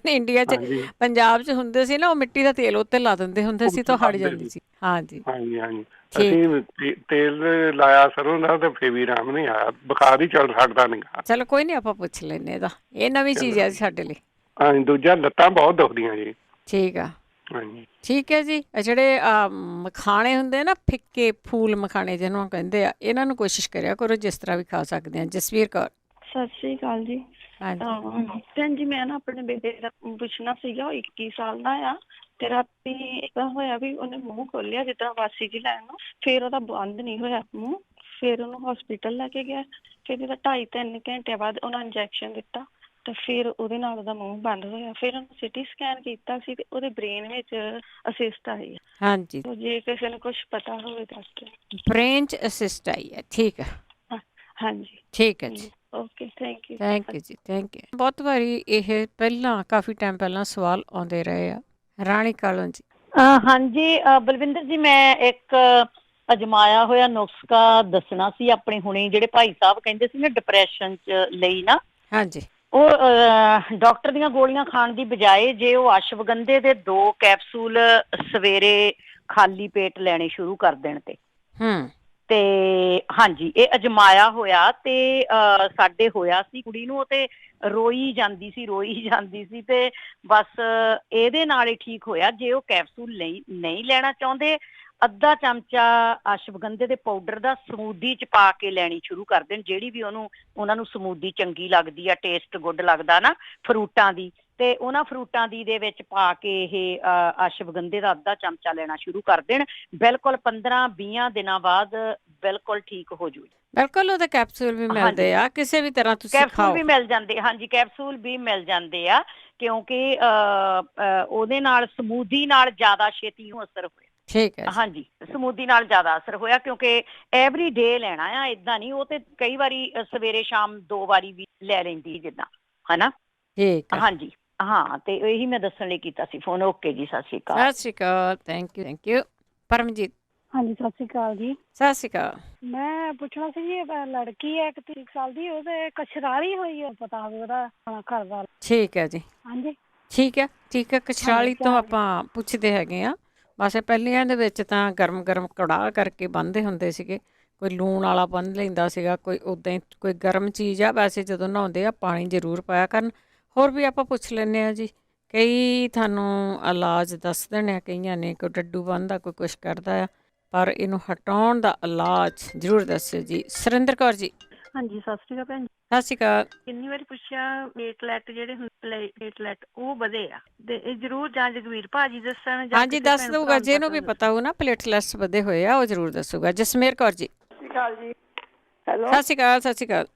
ਇੰਡੀਆ 'ਚ ਪੰਜਾਬ 'ਚ ਹੁੰਦੇ ਸੀ ਨਾ, ਉਹ ਮਿੱਟੀ ਦਾ ਤੇਲ ਉੱਤੇ ਲਾ ਦਿੰਦੇ ਹੁੰਦੇ ਸੀ ਤਾਂ ਹਟ ਜਾਂਦੀ ਸੀ। ਹਾਂਜੀ ਹਾਂਜੀ ਹਾਂਜੀ, ਅਸੀਂ ਤੇਲ ਲਾਇਆ ਸਰੋਂ ਦਾ, ਤੇ ਫਿਰ ਵੀ ਆਰਾਮ ਨਹੀਂ ਆਇਆ, ਬੁਖਾਰ ਹੀ ਛੱਡਦਾ ਨਹੀਂ ਗਾ। ਚਲੋ ਕੋਈ ਨਹੀਂ, ਆਪਾਂ ਪੁੱਛ ਲੈਂਦੇ ਇਹਦਾ। ਇਹ ਨਵੀਂ ਚੀਜ਼ ਹੈ ਸਾਡੇ ਲਈ। ਹਾਂਜੀ, ਦੂਜਾ ਲੱਤਾਂ ਬਹੁਤ ਦੁਖਦੀਆਂ ਜੀ। ਠੀਕ ਆ, ਹਾਂਜੀ ਠੀਕ ਹੈ ਜੀ। ਜਿਹੜੇ ਮਖਾਣੇ ਹੁੰਦੇ ਨਾ, ਫਿੱਕੇ ਫੂਲ ਮਖਾਣੇ ਜਿਹਨੂੰ ਕਹਿੰਦੇ ਆ, ਇਹਨਾਂ ਨੂੰ ਕੋਸ਼ਿਸ਼ ਕਰਿਆ ਕਰੋ ਜਿਸ ਤਰ੍ਹਾਂ ਵੀ ਖਾ ਸਕਦੇ ਹਾਂ। ਜਸਵੀਰ ਕੌਰ ਸਤਿ ਸ਼੍ਰੀ ਅਕਾਲ ਜੀ। ਭੈਣ ਜੀ, ਮੈਂ ਨਾ ਆਪਣੇ ਬੇਟੇ ਦਾ ਪੁੱਛਣਾ ਸੀਗਾ। ਉਹ 21 ਸਾਲ ਦਾ ਆ, ਤੇ ਰਾਤੀ ਏਦਾਂ ਹੋਇਆ ਵੀ ਉਹਨੇ ਮੂੰਹ ਖੋਲਿਆ ਜਿੱਦਾਂ ਵਾਸੀ ਜੀ ਲੈਣ ਨੂੰ, ਫਿਰ ਉਹਦਾ ਬੰਦ ਨਹੀਂ ਹੋਇਆ ਮੂੰਹ। ਫਿਰ ਉਹਨੂੰ ਹਸਪੀਟਲ ਲੈ ਕੇ ਗਿਆ। ਫਿਰ ਇਹਦਾ 2.5-3 ਘੰਟੇ ਬਾਅਦ ਉਹਨਾਂ ਇੰਜੈਕਸ਼ਨ ਦਿੱਤਾ, ਤੇ ਫਿਰ ਉਹਦੇ ਨਾਲ ਉਹਦਾ ਮੂੰਹ ਬੰਦ ਹੋਇਆ। ਫਿਰ ਉਹਨੂੰ CT ਸਕੈਨ ਕੀਤਾ ਸੀ, ਤੇ ਉਹਦੇ ਬ੍ਰੇਨ ਵਿੱਚ ਅਸਿਸਟ ਆਈ ਹੈ। ਹਾਂਜੀ, ਜੇ ਕਿਸੇ ਨੂੰ ਕੁਝ ਪਤਾ ਹੋਵੇ ਦੱਸ ਦਿਓ। ਬ੍ਰੇਨ 'ਚ ਅਸਿਸਟ ਆਈ ਹੈ। ਠੀਕ ਹੈ, ਹਾਂਜੀ ਠੀਕ ਹੈ ਜੀ। ਓਕੇ, ਥੈਂਕ ਯੂ ਜੀ, ਥੈਂਕ ਯੂ। ਬਹੁਤ ਵਾਰੀ ਇਹ ਪਹਿਲਾਂ ਕਾਫੀ ਟਾਈਮ ਪਹਿਲਾਂ ਸਵਾਲ ਆਉਂਦੇ ਰਹੇ ਆ। ਰਾਣੀ ਕਾਲੋਂ ਜੀ। ਹਾਂਜੀ ਬਲਵਿੰਦਰ ਜੀ, ਮੈਂ ਇੱਕ ਅਜਮਾਇਆ ਹੋਇਆ ਨੁਸਖਾ ਦੱਸਣਾ ਸੀ ਆਪਣੇ ਹੁਣੇ, ਜਿਹੜੇ ਭਾਈ ਸਾਹਿਬ ਕਹਿੰਦੇ ਸੀ ਨਾ ਡਿਪਰੈਸ਼ਨ 'ਚ ਲਈ ਨਾ। ਹਾਂਜੀ, ਉਹ ਡਾਕਟਰ ਦੀਆਂ ਗੋਲੀਆਂ ਖਾਣ ਦੀ ਬਜਾਏ ਜੇ ਉਹ ਅਸ਼ਵਗੰਧੇ ਦੇ 2 ਕੈਪਸੂਲ ਸਵੇਰੇ ਖਾਲੀ ਪੇਟ ਲੈਣੇ ਸ਼ੁਰੂ ਕਰ ਦੇਣ ਤੇ ਹਾਂਜੀ, ਇਹ ਅਜਮਾਇਆ ਹੋਇਆ। ਤੇ ਸਾਡੇ ਹੋਇਆ ਸੀ ਕੁੜੀ ਨੂੰ, ਉਹ ਤੇ ਰੋਈ ਜਾਂਦੀ ਸੀ ਤੇ ਬਸ ਇਹਦੇ ਨਾਲ ਹੀ ਠੀਕ ਹੋਇਆ। ਜੇ ਉਹ ਕੈਪਸੂਲ ਨਹੀਂ ਲੈਣਾ ਚਾਹੁੰਦੇ, ਅੱਧਾ ਚਮਚਾ ਅਸ਼ਵਗੰਧੇ ਦੇ ਪਾਊਡਰ ਦਾ ਸਮੂਦੀ 'ਚ ਪਾ ਕੇ ਲੈਣੀ ਸ਼ੁਰੂ ਕਰ ਦੇਣ। ਜਿਹੜੀ ਵੀ ਉਹਨਾਂ ਨੂੰ ਸਮੂਦੀ ਚੰਗੀ ਲੱਗਦੀ ਆ, ਟੇਸਟ ਗੁੱਡ ਲੱਗਦਾ ਨਾ ਫਰੂਟਾਂ ਦੀ, ਤੇ ਉਹਨਾਂ ਫਰੂਟਾਂ ਦੀ ਦੇ ਵਿੱਚ ਪਾ ਕੇ ਇਹ ਅਸ਼ਵਗੰਧੇ ਦਾ ਅੱਧਾ ਚਮਚਾ ਲੈਣਾ ਸ਼ੁਰੂ ਕਰ ਦੇਣ। ਬਿਲਕੁਲ 15-20 ਦਿਨਾਂ ਬਾਅਦ ਬਿਲਕੁਲ ਠੀਕ ਹੋ ਜੂ। ਬਿਲਕੁਲ, ਉਹਦੇ ਕੈਪਸੂਲ ਵੀ ਮਿਲਦੇ ਆ, ਕਿਸੇ ਵੀ ਤਰ੍ਹਾਂ ਤੁਸੀਂ ਖਾਓ। ਕੈਪਸੂਲ ਵੀ ਮਿਲ ਜਾਂਦੇ, ਹਾਂਜੀ ਕੈਪਸੂਲ ਵੀ ਮਿਲ ਜਾਂਦੇ ਆ, ਕਿਉਂਕਿ ਉਹਦੇ ਨਾਲ ਸਮੂਦੀ ਨਾਲ ਜ਼ਿਆਦਾ ਛੇਤੀ ਅਸਰ ਹੋਇਆ। ਠੀਕ ਹੈ, ਹਾਂਜੀ, ਸਮੂਦੀ ਨਾਲ ਜ਼ਿਆਦਾ ਅਸਰ ਹੋਇਆ, ਕਿਉਂਕਿ ਐਵਰੀ ਡੇ ਲੈਣਾ ਆ, ਏਦਾਂ ਨਹੀਂ। ਉਹ ਤੇ ਕਈ ਵਾਰੀ ਸਵੇਰੇ ਸ਼ਾਮ 2 ਵਾਰੀ ਵੀ ਲੈ ਲੈਂਦੀ ਜਿੱਦਾਂ, ਹਨਾ। ਠੀਕ ਹੈ, ਹਾਂਜੀ ਹਾਂ, ਤੇ ਇਹੀ ਮੈਂ ਦੱਸਣ ਲਈ ਕੀਤਾ ਸੀ ਫੋਨ। ਓਕੇ ਜੀ, ਸਤਿ ਸ਼੍ਰੀ ਅਕਾਲ। ਸਤਿ ਸ਼੍ਰੀ ਅਕਾਲ, ਥੈਂਕ ਯੂ। ਪਰਮਜੀਤ। ਹਾਂਜੀ, ਸਤਿ ਸ਼੍ਰੀ ਅਕਾਲ ਜੀ। ਸਤਿ ਸ਼੍ਰੀ ਅਕਾਲ। ਮੈਂ ਪੁੱਛਣਾ ਸੀ ਜੀ, ਲੜਕੀ ਹੈ 31 ਸਾਲ ਦੀ, ਉਹਦੇ ਕਛਰਾਲੀ ਹੋਈ ਹੈ, ਪਤਾ ਹੋਵੇ ਉਹਦਾ ਘਰ ਦਾ। ਠੀਕ ਹੈ ਜੀ। ਹਾਂਜੀ, ਠੀਕ ਹੈ। ਕਛਰਾਲੀ ਤੋਂ ਆਪਾਂ ਪੁੱਛਦੇ ਹੈਗੇ ਆ। ਬਸ ਪਹਿਲੀਆਂ ਦੇ ਵਿੱਚ ਤਾਂ ਗਰਮ ਕੜਾਹ ਕਰਕੇ ਬੰਨ੍ਹਦੇ ਹੁੰਦੇ ਸੀਗੇ। ਕੋਈ ਲੂਣ ਵਾਲਾ ਬੰਨ੍ਹ ਲੈਂਦਾ ਸੀਗਾ, ਕੋਈ ਉੱਦਾਂ ਹੀ ਕੋਈ ਗਰਮ ਚੀਜ਼ ਆ। ਵੈਸੇ ਜਦੋਂ ਨਹਾਉਂਦੇ ਆ ਪਾਣੀ ਜ਼ਰੂਰ ਪਾਇਆ ਕਰਨ। ਹੋਰ ਵੀ ਆਪਾਂ ਪੁੱਛ ਲੈਂਦੇ ਹਾਂ ਜੀ, ਕਈ ਤੁਹਾਨੂੰ ਇਲਾਜ ਦੱਸ ਦੇਣੇ ਆ। ਕਈਆਂ ਨੇ ਕੋਈ ਡੱਡੂ ਬੰਨ੍ਹਦਾ, ਕੋਈ ਕੁਛ ਕਰਦਾ ਆ, ਪਰ ਇਹਨੂੰ ਹਟਾਉਣ ਦਾ ਇਲਾਜ ਜ਼ਰੂਰ ਦੱਸਿਓ ਜੀ। ਸੁਰਿੰਦਰ ਕੌਰ ਜੀ। ਹਾਂਜੀ, ਸਤਿ ਸ਼੍ਰੀ ਅਕਾਲ ਭੈਣ ਜੀ। ਸਤਿ ਸ਼੍ਰੀ ਅਕਾਲ। ਕਿੰਨੀ ਵਾਰੀ ਪੁੱਛਿਆ ਪਲੇਟਲੈਟ ਜਿਹੜੇ ਪਲੇਟਲੈਟ ਉਹ ਵਧੇ ਆ ਤੇ ਇਹ ਜ਼ਰੂਰ ਜਾਂ ਜਗਵੀਰ ਭਾਜੀ ਦੱਸਣ ਜਾਂ ਹਾਂਜੀ ਦੱਸ ਦਊਗਾ, ਜਿਹਨੂੰ ਵੀ ਪਤਾ ਹੋ ਨਾ ਪਲੇਟਲੈਟਸ ਵਧੇ ਹੋਏ ਆ ਉਹ ਜ਼ਰੂਰ ਦੱਸੂਗਾ। ਜਸਮੇਰ ਕੌਰ ਜੀ। ਸਤਿ ਸ਼੍ਰੀ ਅਕਾਲ ਜੀ। ਹੈਲੋ, ਸਤਿ ਸ਼੍ਰੀ ਅਕਾਲ। ਸਤਿ ਸ਼੍ਰੀ ਅਕਾਲ।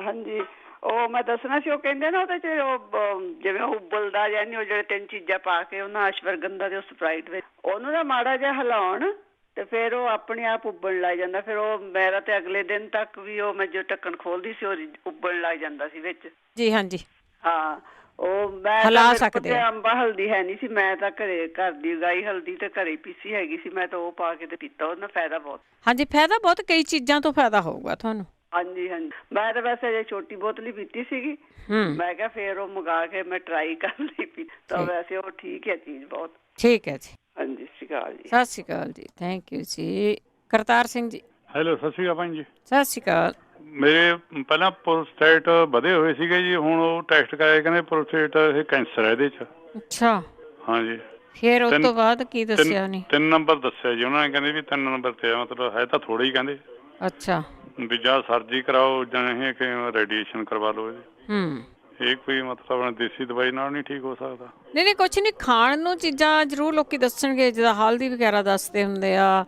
ਹਾਂਜੀ, ਉਹ ਮੈਂ ਦੱਸਣਾ ਸੀ, ਉਹ ਕਹਿੰਦੇ ਨਾ ਉਹਦੇ ਚ ਉਹ ਜਿਵੇਂ ਉਬਲਦਾ ਯਾਨੀ ਉਹ ਜਿਹੜੇ 3 ਚੀਜ਼ਾਂ ਪਾ ਕੇ ਉਹਨਾਂ ਅਸ਼ਵਰਗੰਧਾ ਤੇ ਉਹ ਸਪਰਾਈਟ ਵਿੱਚ ਉਹਨੂੰ ਨਾ ਮਾੜਾ ਜਿਹਾ ਹਿਲਾਉਣ ਤੇ ਫਿਰ ਉਹ ਆਪਣੇ ਆਪ ਉਬਲਣ ਲੱਗ ਜਾਂਦਾ। ਫਿਰ ਉਹ ਮੇਰਾ ਤੇ ਅਗਲੇ ਦਿਨ ਤੱਕ ਵੀ ਉਹ ਮੈਂ ਜੋ ਢੱਕਣ ਖੋਲਦੀ ਸੀ ਉਹ ਉਬਲਣ ਲੱਗ ਜਾਂਦਾ ਸੀ ਵਿੱਚ ਜੀ। ਹਾਂਜੀ ਹਾਂ, ਉਹ ਮੈਂ ਹਿਲਾ ਸਕਦੇ ਆ। ਅੰਬਾ ਹਲਦੀ ਹੈ ਨਹੀਂ ਸੀ, ਮੈਂ ਤਾਂ ਘਰ ਦੀ ਉਗਾਈ ਹਲਦੀ ਤੇ ਘਰੇ ਪੀਸੀ ਹੈਗੀ ਸੀ, ਮੈਂ ਤਾਂ ਉਹ ਪਾ ਕੇ ਤੇ ਪੀਤਾ, ਉਹਦਾ ਫਾਇਦਾ ਬਹੁਤ। ਹਾਂਜੀ ਫਾਇਦਾ ਬਹੁਤ, ਕਈ ਚੀਜ਼ਾਂ ਤੋਂ ਫਾਇਦਾ ਹੋਊਗਾ ਤੁਹਾਨੂੰ। ਹਾਂਜੀ ਹਾਂਜੀ, ਮੈਂ ਤਾਂ ਵੈਸੇ ਅਜੇ ਛੋਟੀ ਬੋਤਲ ਹੀ ਪੀਤੀ ਸੀਗੀ, ਮੈਂ ਕਿਹਾ ਫੇਰ ਉਹ ਮੰਗਾ ਕੇ ਮੈਂ ਟਰਾਈ ਕਰ ਲਈ ਪੀ ਤਾਂ ਵੈਸੇ ਉਹ ਠੀਕ ਹੈ ਚੀਜ਼ ਬਹੁਤ। ਠੀਕ ਹੈ ਜੀ। ਹਾਂਜੀ, ਸਤਿ ਸ਼੍ਰੀ ਅਕਾਲ ਜੀ। ਸਤਿ ਸ਼੍ਰੀ ਅਕਾਲ ਜੀ। ਥੈਂਕ ਯੂ ਜੀ। ਕਰਤਾਰ ਸਿੰਘ ਜੀ। ਹੈਲੋ, ਸਤਿ ਸ਼੍ਰੀ ਅਕਾਲ ਭੈਣ ਜੀ। ਸਤਿ ਸ਼੍ਰੀ ਅਕਾਲ। ਮੇਰੇ ਪਹਿਲਾਂ ਪ੍ਰੋਸਟੇਟ ਵਧੇ ਹੋਏ ਸੀਗੇ ਜੀ, ਹੁਣ ਉਹ ਟੈਸਟ ਕਰਾਏ, ਕਹਿੰਦੇ ਪ੍ਰੋਸਟੇਟ ਇਹ ਕੈਂਸਰ ਹੈ ਇਹਦੇ 'ਚ। ਅੱਛਾ। ਹਾਂਜੀ। ਫਿਰ ਉਸ ਤੋਂ ਬਾਅਦ ਕੀ ਦੱਸਿਆ ਨਹੀਂ? 3 ਨੰਬਰ ਦੱਸਿਆ ਜੀ ਉਹਨਾਂ ਨੇ, ਕਹਿੰਦੇ ਵੀ 3 ਨੰਬਰ ਤੇ ਮਤਲਬ ਹੈ ਤਾਂ ਥੋੜਾ ਹੀ, ਕਹਿੰਦੇ ਅੱਛਾ ਵੀ ਜਾਂ ਸਰਜਰੀ ਕਰਾਓ ਜਾਂ ਇਹ ਕਿ ਰੇਡੀਏਸ਼ਨ ਕਰਵਾ ਲਓ ਇਹਦੀ। ਇਹ ਕੋਈ ਮਤਲਬ ਆਪਣਾ ਦੇਸੀ ਦਵਾਈ ਨਾਲ ਨਹੀਂ ਠੀਕ ਹੋ ਸਕਦਾ? ਨਹੀਂ ਕੁਛ ਨਹੀਂ, ਖਾਣ ਨੂੰ ਚੀਜ਼ਾਂ ਜ਼ਰੂਰ ਲੋਕੀ ਦੱਸਣਗੇ, ਜਿੱਦਾਂ ਹਲਦੀ ਵਗੈਰਾ ਦੱਸਦੇ ਹੁੰਦੇ ਆ।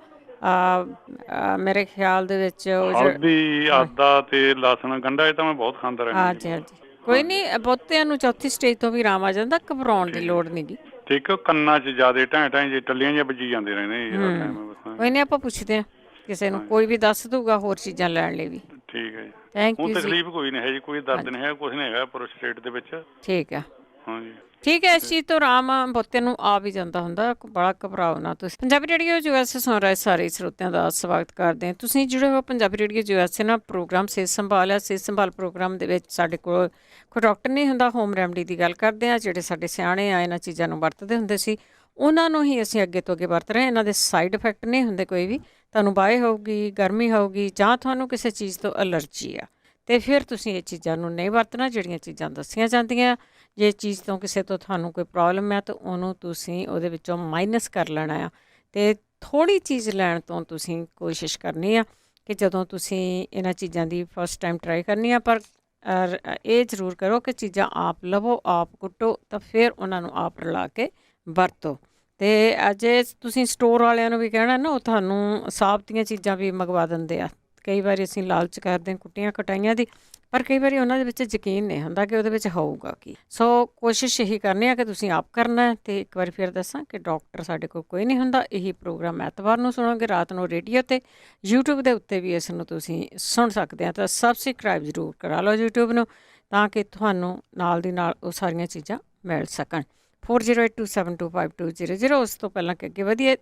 ਮੇਰੇ ਖਿਆਲ ਦੇ ਵਿੱਚ ਹਲਦੀ, ਆਦਾ ਤੇ ਲਸਣ, ਗੰਢਾ ਇਹ ਤਾਂ ਮੈਂ ਬਹੁਤ ਖਾਂਦਾ ਰਹਿੰਦਾ। ਹਾਂਜੀ ਹਾਂਜੀ, ਕੋਈ ਨਹੀਂ, ਬਹੁਤਿਆਂ ਨੂੰ 4ਥੀ ਸਟੇਜ ਤੋਂ ਵੀ ਆਰਾਮ ਆ ਜਾਂਦਾ, ਘਬਰਾਉਣ ਦੀ ਲੋੜ ਨਹੀਂ ਗੀ। ਠੀਕ, ਕੰਨਾਂ 'ਚ ਜ਼ਿਆਦਾ ਢਾਂ ਜੇ ਟੱਲੀਆਂ ਜਿਹੀਆਂ ਵੱਜੀ ਜਾਂਦੇ ਰਹਿੰਦੇ। ਕੋਈ ਨਹੀਂ, ਆਪਾਂ ਪੁੱਛਦੇ ਹਾਂ ਕਿਸੇ ਨੂੰ, ਕੋਈ ਵੀ ਦੱਸ ਦੂਗਾ ਹੋਰ ਚੀਜ਼ਾਂ ਲੈਣ ਲਈ ਵੀ। ਠੀਕ ਹੈ ਜੀ। ਥੈਂਕ ਯੂ ਜੀ। ਤਕਲੀਫ ਕੋਈ ਨਹੀਂ ਹੈ ਜੀ, ਕੋਈ ਦਰਦ ਨਹੀਂ ਹੈ, ਕੁਛ ਨਹੀਂ ਹੈਗਾ ਪ੍ਰੋਸਟੇਟ ਦੇ ਵਿੱਚ। ਠੀਕ ਹੈ। ਹਾਂਜੀ ਠੀਕ ਹੈ। ਇਸ ਚੀਜ਼ ਤੋਂ ਆਰਾਮ ਬਹੁਤਿਆਂ ਨੂੰ ਆ ਵੀ ਜਾਂਦਾ ਹੁੰਦਾ, ਬੜਾ ਘਬਰਾਓ ਨਾ ਤੁਸੀਂ। ਪੰਜਾਬੀ ਰੇਡੀਓ USA ਸੁਣ ਰਹੇ ਸਾਰੇ ਸਰੋਤਿਆਂ ਦਾ ਸਵਾਗਤ ਕਰਦੇ ਹਾਂ। ਤੁਸੀਂ ਜੁੜੇ ਹੋ ਪੰਜਾਬੀ ਰੇਡੀਓ USA ਨਾਲ ਪ੍ਰੋਗਰਾਮ ਸਿਹਤ ਸੰਭਾਲ ਹੈ। ਸਿਹਤ ਸੰਭਾਲ ਪ੍ਰੋਗਰਾਮ ਦੇ ਵਿੱਚ ਸਾਡੇ ਕੋਲ ਕੋਈ ਡਾਕਟਰ ਨਹੀਂ ਹੁੰਦਾ, ਹੋਮ ਰੈਮਡੀ ਦੀ ਗੱਲ ਕਰਦੇ ਹਾਂ। ਜਿਹੜੇ ਸਾਡੇ ਸਿਆਣੇ ਆ ਇਹਨਾਂ ਚੀਜ਼ਾਂ ਨੂੰ ਵਰਤਦੇ ਹੁੰਦੇ ਸੀ, ਉਹਨਾਂ ਨੂੰ ਹੀ ਅਸੀਂ ਅੱਗੇ ਤੋਂ ਅੱਗੇ ਵਰਤ ਰਹੇ। ਇਹਨਾਂ ਦੇ ਸਾਈਡ ਇਫੈਕਟ ਨਹੀਂ ਹੁੰਦੇ ਕੋਈ ਵੀ। ਤੁਹਾਨੂੰ ਬਾਏ ਹੋਊਗੀ, ਗਰਮੀ ਹੋਊਗੀ, ਜਾਂ ਤੁਹਾਨੂੰ ਕਿਸੇ ਚੀਜ਼ ਤੋਂ ਐਲਰਜੀ ਆ, ਅਤੇ ਫਿਰ ਤੁਸੀਂ ਇਹ ਚੀਜ਼ਾਂ ਨੂੰ ਨਹੀਂ ਵਰਤਣਾ ਜਿਹੜੀਆਂ ਚੀਜ਼ਾਂ ਦੱਸੀਆਂ ਜਾਂਦੀਆਂ। ਜੇ ਚੀਜ਼ ਤੋਂ ਕਿਸੇ ਤੋਂ ਤੁਹਾਨੂੰ ਕੋਈ ਪ੍ਰੋਬਲਮ ਹੈ ਤਾਂ ਉਹਨੂੰ ਤੁਸੀਂ ਉਹਦੇ ਵਿੱਚੋਂ ਮਾਈਨਸ ਕਰ ਲੈਣਾ ਆ, ਅਤੇ ਥੋੜ੍ਹੀ ਚੀਜ਼ ਲੈਣ ਤੋਂ ਤੁਸੀਂ ਕੋਸ਼ਿਸ਼ ਕਰਨੀ ਆ ਕਿ ਜਦੋਂ ਤੁਸੀਂ ਇਹਨਾਂ ਚੀਜ਼ਾਂ ਦੀ ਫਸਟ ਟਾਈਮ ਟਰਾਈ ਕਰਨੀ ਆ, ਪਰ ਇਹ ਜ਼ਰੂਰ ਕਰੋ ਕਿ ਚੀਜ਼ਾਂ ਆਪ ਲਵੋ, ਆਪ ਕੁੱਟੋ, ਤਾਂ ਫਿਰ ਉਹਨਾਂ ਨੂੰ ਆਪ ਰਲਾ ਕੇ ਵਰਤੋ। ਅਤੇ ਜੇ ਤੁਸੀਂ ਸਟੋਰ ਵਾਲਿਆਂ ਨੂੰ ਵੀ ਕਹਿਣਾ ਨਾ, ਉਹ ਤੁਹਾਨੂੰ ਸਾਬਤ ਦੀਆਂ ਚੀਜ਼ਾਂ ਵੀ ਮੰਗਵਾ ਦਿੰਦੇ ਆ। ਕਈ ਵਾਰੀ ਅਸੀਂ ਲਾਲਚ ਕਰਦੇ ਹਾਂ ਕੁੱਟੀਆਂ ਕਟਾਈਆਂ ਦੀ, ਪਰ ਕਈ ਵਾਰੀ ਉਹਨਾਂ ਦੇ ਵਿੱਚ ਯਕੀਨ ਨਹੀਂ ਹੁੰਦਾ ਕਿ ਉਹਦੇ ਵਿੱਚ ਹੋਊਗਾ ਕੀ। ਸੋ ਕੋਸ਼ਿਸ਼ ਇਹੀ ਕਰਨੀ ਆ ਕਿ ਤੁਸੀਂ ਆਪ ਕਰਨਾ ਹੈ। ਅਤੇ ਇੱਕ ਵਾਰੀ ਫਿਰ ਦੱਸਾਂ ਕਿ ਡਾਕਟਰ ਸਾਡੇ ਕੋਲ ਕੋਈ ਨਹੀਂ ਹੁੰਦਾ। ਇਹੀ ਪ੍ਰੋਗਰਾਮ ਐਤਵਾਰ ਨੂੰ ਸੁਣੋਗੇ ਰਾਤ ਨੂੰ ਰੇਡੀਓ 'ਤੇ, YouTube ਦੇ ਉੱਤੇ ਵੀ ਇਸ ਨੂੰ ਤੁਸੀਂ ਸੁਣ ਸਕਦੇ ਆ। ਤਾਂ ਸਬਸਕ੍ਰਾਈਬ ਜ਼ਰੂਰ ਕਰਾ ਲਓ YouTube ਨੂੰ, ਤਾਂ ਕਿ ਤੁਹਾਨੂੰ ਨਾਲ ਦੀ ਨਾਲ ਉਹ ਸਾਰੀਆਂ ਚੀਜ਼ਾਂ ਮਿਲ ਸਕਣ। 4082725200। ਉਸ ਤੋਂ ਪਹਿਲਾਂ ਕਿ ਅੱਗੇ ਵਧੀਏ,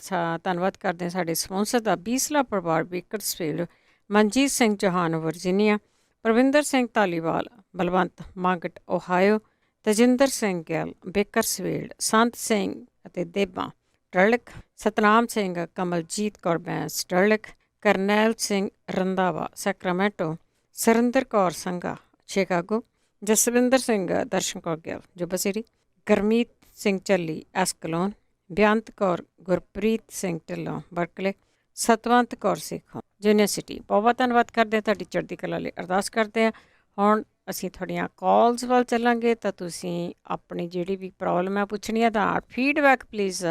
ਧੰਨਵਾਦ ਕਰਦੇ ਹਾਂ ਸਾਡੇ ਸਪੋਂਸਰ ਦਾ, ਬੀਸਲਾ ਪਰਿਵਾਰ, Bakersfield, Manjit Singh Chauhan, Virginia, Parvinder Singh Dhaliwal, Balwant Mangat, Ohio, Tajinder Singh Gill, Bakersfield, Sant Singh ਅਤੇ Deban, Turlock, Satnam Singh, Kamaljit Kaur Bains, Turlock, Karnail Singh Randhawa, Sacramento, Surinder Kaur Sangha, Chicago, Jaswinder Singh, Darshan Kaur Gill, ਜੁਬਸਰੀ, Gurmeet Singh Challi, Escalon, Beant Kaur, Gurpreet Singh Dhillon, Berkeley, Satwant Kaur Sekhon, university. ਬਹੁਤ ਧੰਨਵਾਦ ਕਰਦੇ ਹਾਂ, ਤੁਹਾਡੀ ਚੜ੍ਹਦੀ ਕਲਾ ਲਈ ਅਰਦਾਸ ਕਰਦੇ ਹਾਂ। ਹੁਣ ਅਸੀਂ ਤੁਹਾਡੀਆਂ ਕਾਲਸ ਵੱਲ ਚੱਲਾਂਗੇ, ਤਾਂ ਤੁਸੀਂ ਆਪਣੀ ਜਿਹੜੀ ਵੀ ਪ੍ਰੋਬਲਮ ਹੈ ਪੁੱਛਣੀ ਹੈ ਤਾਂ ਫੀਡਬੈਕ ਪਲੀਜ਼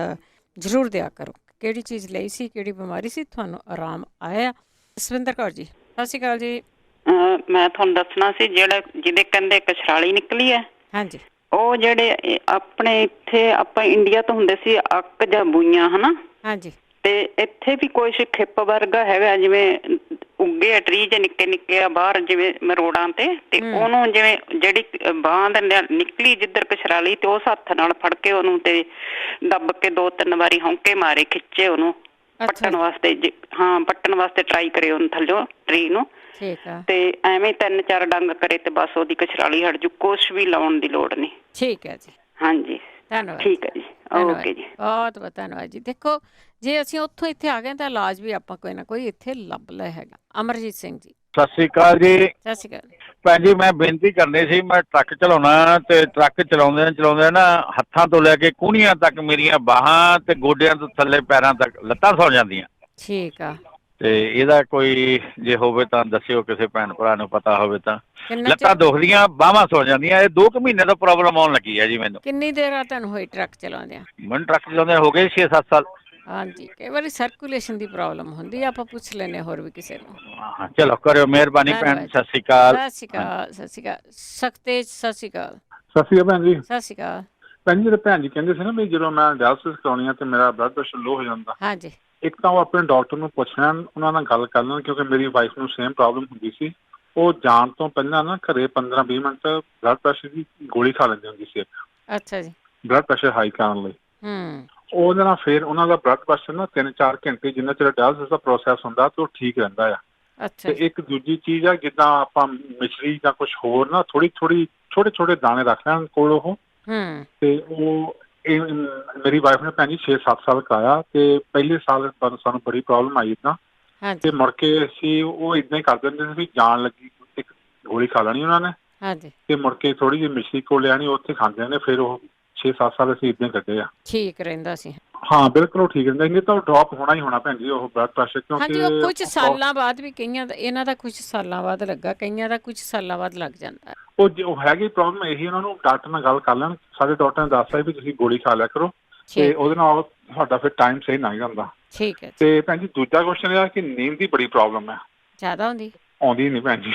ਜ਼ਰੂਰ ਦਿਆ ਕਰੋ। ਕਿਹੜੀ ਚੀਜ਼ ਲਈ ਸੀ, ਕਿਹੜੀ ਬਿਮਾਰੀ ਸੀ, ਤੁਹਾਨੂੰ ਆਰਾਮ ਆਇਆ? ਜਸਵਿੰਦਰ ਕੌਰ ਜੀ, ਸਤਿ ਸ਼੍ਰੀ ਅਕਾਲ ਜੀ। ਮੈਂ ਤੁਹਾਨੂੰ ਦੱਸਣਾ ਸੀ, ਜਿਹਦੇ ਕਹਿੰਦੇ ਕਛਰਾਲੀ ਨਿਕਲੀ ਹੈ। ਹਾਂਜੀ। ਉਹ ਜਿਹੜੇ ਆਪਣੇ ਇੱਥੇ ਆਪਾਂ ਇੰਡੀਆ ਤੋਂ ਹੁੰਦੇ ਸੀ ਅੱਕ ਜਾਂ ਬੂਈਆਂ, ਹਨਾ? ਹਾਂਜੀ। ਤੇ ਇੱਥੇ ਵੀ ਕੁਛ ਖਿੱਪ ਵਰਗਾ ਹੈਗਾ, ਜਿਵੇਂ ਉੱਗੇ ਆ ਟਰੀ ਜੇ ਨਿੱਕੇ ਨਿੱਕੇ ਆ ਬਾਹਰ, ਜਿਵੇਂ ਮਰੋੜਾਂ ਤੇ ਉਹਨੂੰ ਜਿਵੇਂ ਜਿਹੜੀ ਬਾਂਹ ਦੇ ਨਿਕਲੀ ਜਿੱਧਰ ਕਛਰਾਲੀ, ਤੇ ਉਸ ਹੱਥ ਨਾਲ ਫੜ ਕੇ ਉਹਨੂੰ ਤੇ ਦੱਬ ਕੇ 2-3 ਵਾਰੀ ਹੌਂਕੇ ਮਾਰੇ, ਖਿੱਚੇ ਉਹਨੂੰ ਪੱਟਣ ਵਾਸਤੇ। ਹਾਂ, ਪੱਟਣ ਵਾਸਤੇ ਟਰਾਈ ਕਰੇ ਉਹਨੂੰ ਥੱਲਿਓ ਟਰੀ ਨੂੰ। ਤੇ ਐਵੇਂ 3-4 ਡੰਗ ਕਰੇ ਤੇ ਬਸ ਉਹਦੀ ਕਛਰਾਲੀ ਹਟ ਜੂ, ਕੁਛ ਵੀ ਲਾਉਣ ਦੀ ਲੋੜ ਨਹੀਂ। ਠੀਕ ਹੈ ਜੀ। ਹਾਂਜੀ, ਧੰਨਵਾਦ। ਠੀਕ ਹੈ ਜੀ, ਓਕੇ ਜੀ, ਬਹੁਤ ਬਹੁਤ ਧੰਨਵਾਦ ਜੀ। ਦੇਖੋ, ਜੇ ਅਸੀਂ ਉੱਥੋਂ ਇੱਥੇ ਆ ਗਏ ਤਾਂ ਇਲਾਜ ਵੀ ਆਪਾਂ ਕੋਈ ਨਾ ਕੋਈ ਇੱਥੇ ਲੱਭ ਲਿਆ ਹੈਗਾ। ਅਮਰਜੀਤ ਸਿੰਘ ਜੀ, ਸਤਿ ਸ਼੍ਰੀ ਅਕਾਲ ਜੀ। ਸਤਿ ਸ਼੍ਰੀ ਅਕਾਲ ਭੈਣ ਜੀ, ਮੈਂ ਬੇਨਤੀ ਕਰਨੀ ਸੀ, ਮੈਂ ਟਰੱਕ ਚਲਾਉਣਾ, ਤੇ ਟਰੱਕ ਚਲਾਉਂਦੇ ਨਾ ਹੱਥਾਂ ਤੋਂ ਲੈ ਕੇ ਕੂਹਣੀਆਂ ਤੱਕ ਮੇਰੀਆਂ ਬਾਹਾਂ ਤੇ ਗੋਡਿਆਂ ਤੋਂ ਥੱਲੇ ਪੈਰਾਂ ਤੱਕ ਲੱਤਾਂ ਸੌ ਜਾਂਦੀਆਂ। ਠੀਕ ਆ। ਤੇ ਇਹਦਾ ਕੋਈ ਜੇ ਹੋਵੇ ਤਾਂ ਦੱਸਿਓ, ਕਿਸੇ ਭੈਣ ਭਰਾ ਨੂੰ ਪਤਾ ਹੋਵੇ ਤਾਂ। ਲੱਤਾਂ ਦੁਖਦੀਆਂ, ਬਾਹਾਂ ਸੁੱਜ ਜਾਂਦੀਆਂ, ਇਹ 2 ਮਹੀਨੇ ਤੋਂ ਪ੍ਰੋਬਲਮ ਆਉਣ ਲੱਗੀ ਹੈ ਜੀ ਮੈਨੂੰ। ਕਿੰਨੀ ਦੇਰ ਆ ਤੁਹਾਨੂੰ ਹੋਈ ਟਰੱਕ ਚਲਾਉਂਦਿਆਂ? ਮੈਨੂੰ ਟਰੱਕ ਚਲਾਉਂਦੇ ਹੋ ਗਏ 6-7 ਸਾਲ। ਹਾਂਜੀ, ਕਈ ਵਾਰੀ ਸਰਕੂਲੇਸ਼ਨ ਦੀ ਪ੍ਰੋਬਲਮ ਹੁੰਦੀ ਆ, ਆਪਾਂ ਪੁੱਛ ਲੈਨੇ ਹੋਰ ਵੀ ਕਿਸੇ ਨੂੰ। ਹਾਂ ਚਲੋ ਕਰਿਓ ਮਿਹਰਬਾਨੀ ਭੈਣ। ਸਤਿ ਸ਼੍ਰੀ ਅਕਾਲ। ਸਤਿ ਸ਼੍ਰੀ ਅਕਾਲ। ਸਤਿ ਸ਼੍ਰੀ ਅਕਾਲ। ਸਖਤੇਜ ਸਤਿ ਸ਼੍ਰੀ ਅਕਾਲ। ਸਤਿ ਸ਼੍ਰੀ ਅਕਾਲ ਭੈਣ ਜੀ। ਸਤਿ ਸ਼੍ਰੀ ਅਕਾਲ ਭੈਣ ਜੀ, ਜਿਹੜੇ ਭੈਣ ਜੀ ਕਹਿੰਦੇ ਸੀ ਨਾ ਵੀ ਜਦੋਂ ਮੈਂ ਡਾਇਲਿਸਿਸ ਕਰਾਉਣੀ ਆ ਤੇ ਮੇਰਾ ਬਲੱਡ ਪ੍ਰੈਸ਼ਰ ਲੋ ਹੋ ਜਾਂਦਾ। ਹਾਂਜੀ। ਇੱਕ ਤਾਂ ਉਹ ਆਪਣੇ ਡਾਕਟਰ ਨੂੰ ਪੁੱਛ ਲੈਣ, ਉਹਨਾਂ ਨਾਲ ਗੱਲ ਕਰ ਲੈਣ, ਕਿਉਂਕਿ ਮੇਰੀ ਵਾਈਫ ਨੂੰ ਸੇਮ ਪ੍ਰੋਬਲਮ ਹੁੰਦੀ ਸੀ। ਉਹ ਜਾਣ ਤੋਂ ਪਹਿਲਾਂ ਨਾ ਘਰੇ 15-20 ਮਿੰਟ ਬਲੱਡ ਪ੍ਰੈਸ਼ਰ ਦੀ ਗੋਲੀ ਖਾ ਲੈਂਦੀ ਹੁੰਦੀ ਸੀ। ਅੱਛਾ ਜੀ। ਬਲੱਡ ਪ੍ਰੈਸ਼ਰ ਹਾਈ ਕਰਨ ਲਈ। ਉਹਦੇ ਨਾਲ ਫਿਰ ਉਹਨਾਂ ਦਾ ਬਲੱਡ ਪ੍ਰੈਸ਼ਰ ਨਾ 3-4 ਘੰਟੇ ਜਿੰਨਾ ਚਿਰ ਡਾਇਲਿਸਿਸ ਦਾ ਪ੍ਰੋਸੈਸ ਹੁੰਦਾ ਤੇ ਉਹ ਠੀਕ ਰਹਿੰਦਾ ਆ। ਤੇ ਇੱਕ ਦੂਜੀ ਚੀਜ਼ ਆ, ਜਿੱਦਾਂ ਆਪਾਂ ਮਿਸ਼ਰੀ ਜਾਂ ਕੁਝ ਹੋਰ ਨਾ ਥੋੜੀ ਛੋਟੇ ਦਾਣੇ ਰੱਖ ਲੈਣ ਕੋਲ ਉਹ। ਤੇ ਉਹ ਮੇਰੀ ਵਾਈਫ ਨੇ ਭੈਣ ਜੀ 6-7 ਸਾਲ ਕਰਾਇਆ ਤੇ ਪਹਿਲੇ ਸਾਲ ਸਾਨੂੰ ਬੜੀ ਪ੍ਰੋਬਲਮ ਆਈ ਇੱਦਾਂ। ਤੇ ਮੁੜ ਕੇ ਅਸੀਂ ਉਹ ਏਦਾਂ ਹੀ ਕਰ ਦਿੰਦੇ ਸੀ ਵੀ ਜਾਣ ਲੱਗੀ ਇੱਕ ਗੋਲੀ ਖਾ ਲੈਣੀ ਉਹਨਾਂ ਨੇ ਤੇ ਮੁੜ ਕੇ ਥੋੜੀ ਜਿਹੀ ਮਿਸ਼ਰੀ ਕੋਲ ਲਿਆਣੀ, ਉੱਥੇ ਖਾਂਦੇ ਨੇ। ਫਿਰ ਉਹ 6-7 ਸਾਲ ਅਸੀਂ ਏਦਾਂ ਹੀ ਕੱਢੇ ਆ। ਠੀਕ ਰਹਿੰਦਾ ਸੀ। ਹਾਂ ਬਿਲਕੁਲ ਉਹ ਠੀਕ ਰਹਿੰਦਾ। ਨਹੀਂ ਤਾਂ ਉਹ ਡ੍ਰੌਪ ਹੋਣਾ ਹੀ ਹੋਣਾ ਭੈਣ ਜੀ ਉਹ ਬਲੱਡ ਪ੍ਰੈਸ਼ਰ, ਕਿਉਂਕਿ ਹਾਂਜੀ ਉਹ ਕੁਝ ਸਾਲਾਂ ਬਾਅਦ ਵੀ, ਕਈਆਂ ਦਾ ਇਹਨਾਂ ਦਾ ਕੁਝ ਸਾਲਾਂ ਬਾਅਦ ਲੱਗਾ, ਕਈਆਂ ਦਾ ਕੁਝ ਸਾਲਾਂ ਬਾਅਦ ਲੱਗ ਜਾਂਦਾ। ਉਹ ਹੈਗੀ ਪ੍ਰੋਬਲਮ ਇਹੀ, ਉਹਨਾਂ ਨੂੰ ਡਾਕਟਰ ਨਾਲ ਗੱਲ ਕਰ ਲੈਣ। ਸਾਡੇ ਡਾਕਟਰ ਨੇ ਦੱਸਿਆ ਵੀ ਤੁਸੀਂ ਗੋਲੀ ਖਾ ਲਿਆ ਕਰੋ ਤੇ ਉਹਦੇ ਨਾਲ ਤੁਹਾਡਾ ਫਿਰ ਟਾਈਮ ਸਹੀ ਲੰਘ ਜਾਂਦਾ। ਠੀਕ ਹੈ। ਤੇ ਭੈਣ ਜੀ ਦੂਜਾ ਕੁਐਸਚਨ ਇਹ ਆ ਕਿ ਨੀਂਦ ਦੀ ਬੜੀ ਪ੍ਰੋਬਲਮ ਹੈ। ਜ਼ਿਆਦਾ ਹੁੰਦੀ? ਆਉਂਦੀ ਨਹੀਂ ਭੈਣ ਜੀ।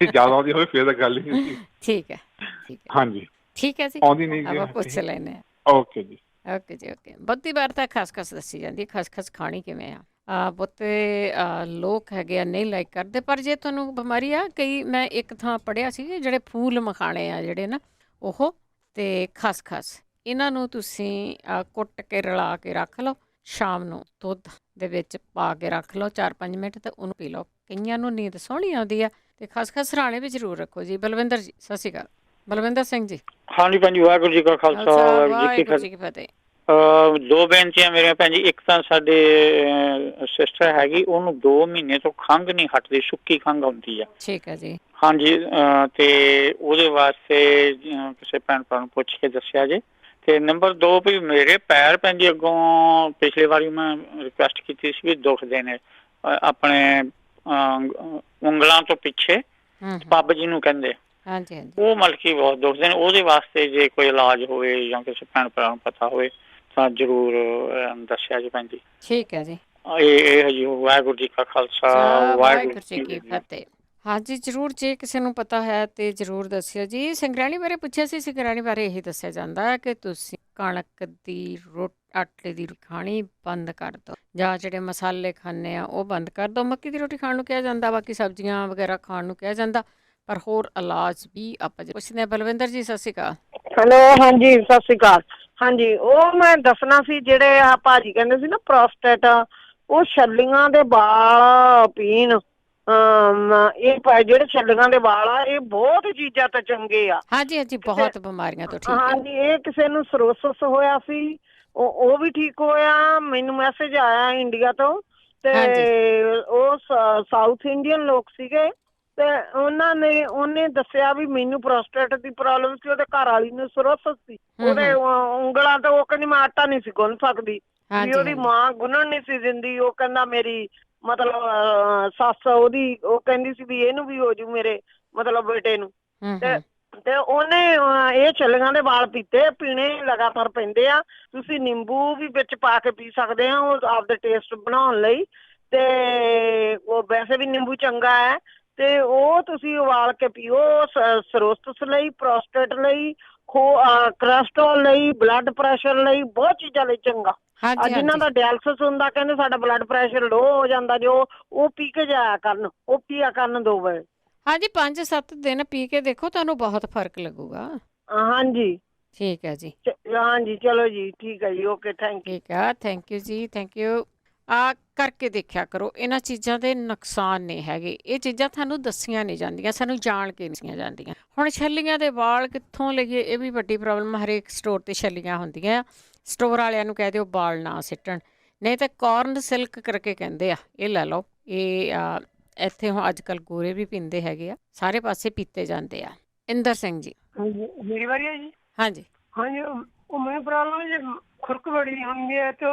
ਜ਼ਿਆਦਾ ਆਉਂਦੀ ਹੋਵੇ ਫਿਰ ਤਾਂ ਗੱਲ ਹੀ ਨਹੀਂ ਸੀ। ਠੀਕ ਹੈ। ਠੀਕ ਹੈ। ਹਾਂਜੀ ਠੀਕ ਹੈ ਜੀ। ਆਉਂਦੀ ਨਹੀਂ ਆਪਾਂ ਪੁੱਛ ਲੈਨੇ। ਓਕੇ ਜੀ। ਓਕੇ ਜੀ। ਓਕੇ। ਬਹੁਤੀ ਵਾਰ ਤਾਂ ਖਸਖਸ ਦੱਸੀ ਜਾਂਦੀ। ਖਸਖਸ ਖਾਣੀ ਕਿਵੇਂ ਆ? ਬਹੁਤੇ ਲੋਕ ਹੈਗੇ ਆ ਨਹੀਂ ਲਾਈਕ ਕਰਦੇ, ਪਰ ਜੇ ਤੁਹਾਨੂੰ ਬਿਮਾਰੀ ਆ, ਕਈ ਮੈਂ ਇੱਕ ਥਾਂ ਪੜ੍ਹਿਆ ਸੀ ਜਿਹੜੇ ਫੂਲ ਮਖਾਣੇ ਆ ਜਿਹੜੇ ਨਾ ਉਹ ਤੇ ਖਸਖਸ, ਇਹਨਾਂ ਨੂੰ ਤੁਸੀਂ ਕੁੱਟ ਕੇ ਰਲਾ ਕੇ ਰੱਖ ਲਓ, ਸ਼ਾਮ ਨੂੰ ਦੁੱਧ ਦੇ ਵਿੱਚ ਪਾ ਕੇ ਰੱਖ ਲਓ 4-5 ਮਿੰਟ ਤੇ ਉਹਨੂੰ ਪੀ ਲਓ। ਕਈਆਂ ਨੂੰ ਨੀਂਦ ਸੋਹਣੀ ਆਉਂਦੀ ਆ। ਤੇ ਖਸਖਸ ਸਰਾਣੇ ਵੀ ਜ਼ਰੂਰ ਰੱਖੋ ਜੀ। ਬਲਵਿੰਦਰ ਜੀ ਸਤਿ ਸ਼੍ਰੀ ਅਕਾਲ। ਬਲਵਿੰਦਰ ਸਿੰਘ ਜੀ। ਹਾਂਜੀ ਭੈਣ ਜੀ, ਵਾਹਿਗੁਰੂ ਜੀ ਕਾ ਖਾਲਸਾ ਵਾਹਿਗੁਰੂ ਜੀ ਕੀ ਫਤਿਹ। 2 ਬੇਨਤੀਆਂ ਮੇਰੀਆਂ ਭੈਣ ਜੀ। ਇੱਕ ਤਾਂ ਸਾਡੇ ਸਿਸਟਰ ਹੈਗੀ, ਉਹਨੂੰ 2 ਮਹੀਨੇ ਤੋਂ ਖੰਘ ਨਹੀਂ ਹਟਦੀ, ਸੁੱਕੀ ਖੰਘ ਆਉਂਦੀ ਆ। ਠੀਕ ਹੈ ਜੀ। ਹਾਂਜੀ ਤੇ ਉਹਦੇ ਵਾਸਤੇ ਕਿਸੇ ਭੈਣ ਭਰਾ ਨੂੰ ਪੁੱਛ ਕੇ ਦੱਸਿਆ ਜੇ। ਤੇ ਨੰਬਰ 2 ਵੀ ਮੇਰੇ ਪੈਰ ਭੈਣ ਜੀ ਅੱਗੋਂ ਪਿਛਲੀ ਵਾਰੀ ਮੈਂ ਰਿਕੁਐਸਟ ਕੀਤੀ ਸੀ ਵੀ ਦੁਖਦੇ ਨੇ ਆਪਣੇ ਉਂਗਲਾਂ ਤੋਂ ਪਿੱਛੇ, ਪੱਬ ਜਿਹਨੂੰ ਕਹਿੰਦੇ। ਹਾਂਜੀ। ਉਹ ਮਲਕੀ ਬਹੁਤ ਦੁਖਦੇ ਨੇ। ਉਹਦੇ ਵਾਸਤੇ ਜੇ ਕੋਈ ਇਲਾਜ ਹੋਵੇ ਜਾਂ ਕਿਸੇ ਭੈਣ ਭਰਾ ਨੂੰ ਪਤਾ ਹੋਵੇ ਤਾਂ ਜ਼ਰੂਰ ਦੱਸਿਆ ਜੀ ਭੈਣ ਜੀ। ਠੀਕ ਹੈ ਜੀ। ਇਹ ਜੀ ਵਾਹਿਗੁਰੂ ਜੀ ਕਾ ਖਾਲਸਾ ਵਾਹਿਗੁਰੂ ਜੀ ਕੀ ਫਤਿਹ। ਹਾਂਜੀ ਜ਼ਰੂਰ, ਜੇ ਕਿਸੇ ਨੂੰ ਪਤਾ ਹੈ ਤੇ ਜ਼ਰੂਰ ਦੱਸਿਓ ਜੀ। ਸਿੰਗਰਾਣੀ ਬਾਰੇ ਪੁੱਛਿਆ ਸੀ। ਸਿੰਗਰਾਣੀ ਬਾਰੇ ਇਹੀ ਦੱਸਿਆ ਜਾਂਦਾ ਹੈ ਕਿ ਤੁਸੀਂ ਕਣਕ ਦੀ ਆਟੇ ਦੀ ਰੋਟੀ ਖਾਣੀ ਬੰਦ ਕਰ ਦਿਓ, ਜਾਂ ਜਿਹੜੇ ਮਸਾਲੇ ਖਾਂਦੇ ਆ ਉਹ ਬੰਦ ਕਰ ਦਿਓ। ਮੱਕੀ ਦੀ ਰੋਟੀ ਖਾਣ ਨੂੰ ਕਿਹਾ ਜਾਂਦਾ, ਬਾਕੀ ਸਬਜ਼ੀਆਂ ਵਗੈਰਾ ਖਾਣ ਨੂੰ ਕਿਹਾ ਜਾਂਦਾ, ਪਰ ਹੋਰ ਇਲਾਜ ਵੀ ਆਪਾਂ ਪੁੱਛਦੇ ਹਾਂ। ਬਲਵਿੰਦਰ ਜੀ ਸਤਿ ਸ਼੍ਰੀ ਅਕਾਲ। ਹੈਲੋ। ਹਾਂਜੀ ਸਤਿ ਸ਼੍ਰੀ ਅਕਾਲ। ਹਾਂਜੀ ਉਹ ਮੈਂ ਦੱਸਣਾ ਸੀ, ਜਿਹੜੇ ਆ ਭਾਜੀ ਕਹਿੰਦੇ ਸੀ ਨਾ ਪ੍ਰੋਸਟੇਟ, ਉਹ ਛੱਲੀਆਂ ਦੇ ਵਾਲ ਪੀਣ। ਇਹ ਜਿਹੜੇ ਛੱਲੀਆਂ ਦੇ ਵਾਲ ਆ ਇਹ ਬਹੁਤ ਚੀਜ਼ਾਂ ਤੋਂ ਚੰਗੇ ਆ। ਹਾਂਜੀ ਬਹੁਤ ਬਿਮਾਰੀਆਂ ਤੋਂ ਠੀਕ। ਹਾਂਜੀ ਇਹ ਕਿਸੇ ਨੂੰ ਸਰੋਸਸ ਹੋਇਆ ਸੀ, ਉਹ ਵੀ ਠੀਕ ਹੋਇਆ। ਮੈਨੂੰ ਮੈਸੇਜ ਆਇਆ ਇੰਡੀਆ ਤੋਂ, ਤੇ ਉਹ ਸਾਊਥ ਇੰਡੀਅਨ ਲੋਕ ਸੀਗੇ ਤੇ ਉਹਨੇ ਦੱਸਿਆ ਵੀ ਮੈਨੂੰ ਪ੍ਰੋਸਟੇਟ ਦੀ ਪ੍ਰੋਬਲਮ ਸੀ, ਉਹਦੇ ਘਰ ਵਾਲੀ ਨੂੰ ਸਰੋਸਸ ਸੀ। ਉਹਦੇ ਉਂਗਲਾਂ ਤੋਂ ਉਹ ਕਹਿੰਦੀ ਮੈਂ ਆਟਾ ਨਹੀਂ ਸੀ ਗੁੰਨ ਸਕਦੀ, ਵੀ ਉਹਦੀ ਮਾਂ ਗੁੰਨਣ ਨਹੀਂ ਸੀ ਦਿੰਦੀ। ਉਹ ਕਹਿੰਦਾ ਮੇਰੀ ਮਤਲਬ ਸੱਸ ਉਹਦੀ ਉਹ ਕਹਿੰਦੀ ਸੀ ਵੀ ਇਹਨੂੰ ਵੀ ਹੋ ਜੂ, ਮੇਰੇ ਮਤਲਬ ਬੇਟੇ ਨੂੰ। ਤੇ ਉਹਨੇ ਇਹ ਛੱਲੀਆਂ ਦੇ ਵਾਲ ਪੀਤੇ, ਪੀਣੇ ਲਗਾਤਾਰ ਪੈਂਦੇ ਆ। ਤੁਸੀਂ ਨਿੰਬੂ ਵੀ ਵਿੱਚ ਪਾ ਕੇ ਪੀ ਸਕਦੇ ਆ ਉਹ ਆਪਦੇ ਟੇਸਟ ਬਣਾਉਣ ਲਈ, ਤੇ ਉਹ ਵੈਸੇ ਵੀ ਨਿੰਬੂ ਚੰਗਾ ਹੈ। ਤੇ ਉਹ ਤੁਸੀਂ ਉਬਾਲ ਕੇ ਪੀਓ, ਸਰੋਸਸ ਲਈ, ਪ੍ਰੋਸਟੇਟ ਲਈ, ਕੋਲੈਸਟਰੋਲ ਲਈ, ਬਲੱਡ ਪ੍ਰੈਸ਼ਰ ਲਈ, ਬਹੁਤ ਚੀਜ਼ਾਂ ਲਈ ਚੰਗਾ। ਜਿਨ੍ਹਾਂ ਦਾ ਡਾਇਲਿਸਿਸ ਹੁੰਦਾ ਕਹਿੰਦੇ ਸਾਡਾ ਬਲੱਡ ਪ੍ਰੈਸ਼ਰ ਲੋ ਹੋ ਜਾਂਦਾ, ਜੋ ਉਹ ਪੀ ਕੇ ਜਾਇਆ ਕਰਨ, ਉਹ ਪੀਆ ਕਰਨ 2 ਵਾਰ। ਹਾਂਜੀ 5-7 ਦਿਨ ਪੀ ਕੇ ਦੇਖੋ, ਤੁਹਾਨੂੰ ਬਹੁਤ ਫਰਕ ਲੱਗੂਗਾ। ਹਾਂਜੀ ਠੀਕ ਹੈ ਜੀ। ਹਾਂਜੀ ਚਲੋ ਜੀ ਠੀਕ ਹੈ ਜੀ। Okay thank you. ਠੀਕ ਆ, ਥੈਂਕ ਯੂ ਜੀ, ਥੈਂਕ ਯੂ। ਕਰਕੇ ਦੇਖਿਆ ਕਰੋ। ਇਹਨਾਂ ਚੀਜ਼ਾਂ ਦੇ ਨੁਕਸਾਨ ਨਹੀਂ ਹੈਗੇ, ਇਹ ਚੀਜ਼ਾਂ ਤੁਹਾਨੂੰ ਦੱਸੀਆਂ ਨਹੀਂ ਜਾਂਦੀਆਂ, ਸਾਨੂੰ ਜਾਣ ਕੇ ਨਹੀਂ ਜਾਂਦੀਆਂ। ਹੁਣ ਛੱਲੀਆਂ ਦੇ ਵਾਲ ਕਿੱਥੋਂ ਲਈਏ, ਇਹ ਵੀ ਵੱਡੀ ਪ੍ਰੋਬਲਮ। ਹਰੇਕ ਸਟੋਰ 'ਤੇ ਛੱਲੀਆਂ ਹੁੰਦੀਆਂ। ਸਟੋਰ ਵਾਲਿਆਂ ਨੂੰ ਕਹਿ ਦਿਓ ਵਾਲ ਨਾ ਸਿੱਟਣ, ਨਹੀਂ ਤਾਂ ਕਾਰਨ ਸਿਲਕ ਕਰਕੇ ਕਹਿੰਦੇ ਆ, ਇਹ ਲੈ ਲਓ। ਇਹ ਇੱਥੇ ਹੁਣ ਅੱਜ ਕੱਲ੍ਹ ਗੋਰੇ ਵੀ ਪੀਂਦੇ ਹੈਗੇ ਆ, ਸਾਰੇ ਪਾਸੇ ਪੀਤੇ ਜਾਂਦੇ ਆ। ਇੰਦਰ ਸਿੰਘ ਜੀ। ਹਾਂਜੀ ਮੇਰੀ ਵਾਰੀ ਹੈ ਜੀ। ਹਾਂਜੀ। ਹਾਂਜੀ ਉਹ ਮੈਨੂੰ ਪ੍ਰੋਬਲਮ ਜੇ ਖੁਰਕ ਬੜੀ ਹੁੰਦੀ ਹੈ ਤੇ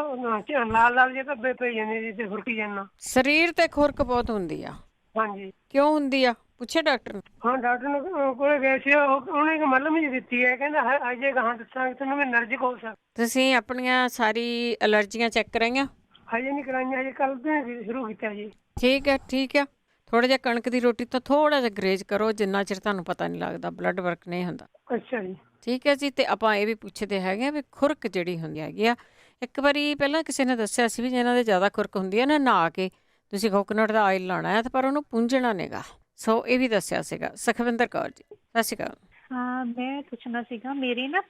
ਲਾਲ ਲਾਲ ਜਿਹੇ ਧੱਬੇ ਪਈ ਜਾਂਦੇ ਜਿੱਥੇ ਖੁਰਕੀ ਜਾਂਦਾ। ਸਰੀਰ ਤੇ ਖੁਰਕ ਬਹੁਤ ਹੁੰਦੀ ਆ। ਹਾਂਜੀ। ਕਿਉਂ ਹੁੰਦੀ ਆ ਪੁੱਛਿਆ ਡਾਕਟਰ ਨੂੰ? ਹਾਂ ਡਾਕਟਰ ਨੂੰ ਕੋਲੇ ਗਏ ਸੀ, ਉਹਨੇ ਇੱਕ ਮੱਲਮ ਜੀ ਦਿੱਤੀ ਹੈ, ਕਹਿੰਦਾ ਅਜੇ ਗਾਹਾਂ ਦੱਸਾਂਗੇ ਤੈਨੂੰ ਮੈਂ ਐਲਰਜਿਕ ਹੋ ਸਕਦਾ। ਤੁਸੀਂ ਆਪਣੀਆਂ ਸਾਰੀ ਐਲਰਜੀਆਂ ਚੈੱਕ ਕਰਾਈਆਂ? ਹਜੇ ਨਹੀਂ ਕਰਾਈਆਂ, ਹਜੇ ਕੱਲ ਤੋਂ ਸ਼ੁਰੂ ਕੀਤਾ ਜੀ। ਠੀਕ ਹੈ ਠੀਕ ਆ। ਥੋੜਾ ਜਿਹਾ ਕਣਕ ਦੀ ਰੋਟੀ ਤੋਂ ਥੋੜਾ ਜਿਹਾ ਗਰੇਜ ਕਰੋ, ਜਿੰਨਾ ਚਿਰ ਤੁਹਾਨੂੰ ਪਤਾ ਨਹੀਂ ਲੱਗਦਾ ਬਲੱਡ ਵਰਕ ਨਹੀਂ ਹੁੰਦਾ। ਅੱਛਾ ਜੀ। ਠੀਕ ਹੈ ਜੀ। ਤੇ ਆਪਾਂ ਇਹ ਵੀ ਪੁੱਛਦੇ ਹੈਗੇ ਆ ਵੀ ਖੁਰਕ ਜਿਹੜੀ ਹੁੰਦੀ ਹੈਗੀ ਆ, ਇੱਕ ਵਾਰੀ ਪਹਿਲਾਂ ਕਿਸੇ ਨੇ ਦੱਸਿਆ ਸੀ ਵੀ ਜਿਹਨਾਂ ਦੇ ਜ਼ਿਆਦਾ ਖੁਰਕ ਹੁੰਦੀ ਹੈ ਨਾ, ਨਹਾ ਕੇ ਤੁਸੀਂ ਕੋਕੋਨਟ ਦਾ ਆਇਲ ਲਾਉਣਾ ਹੈ, ਪਰ ਉਹਨੂੰ ਪੁੰਝਣਾ ਨੇਗਾ। ਸੋ ਇਹ ਵੀ ਦੱਸਿਆ ਸੀਗਾ। ਸੁਖਵਿੰਦਰ ਕੌਰ ਜੀ ਸਤਿ ਸ਼੍ਰੀ ਅਕਾਲ। ਹਾਂ ਮੈਂ ਪੁੱਛਣਾ ਸੀਗਾ, ਮੇਰੀ ਨਾ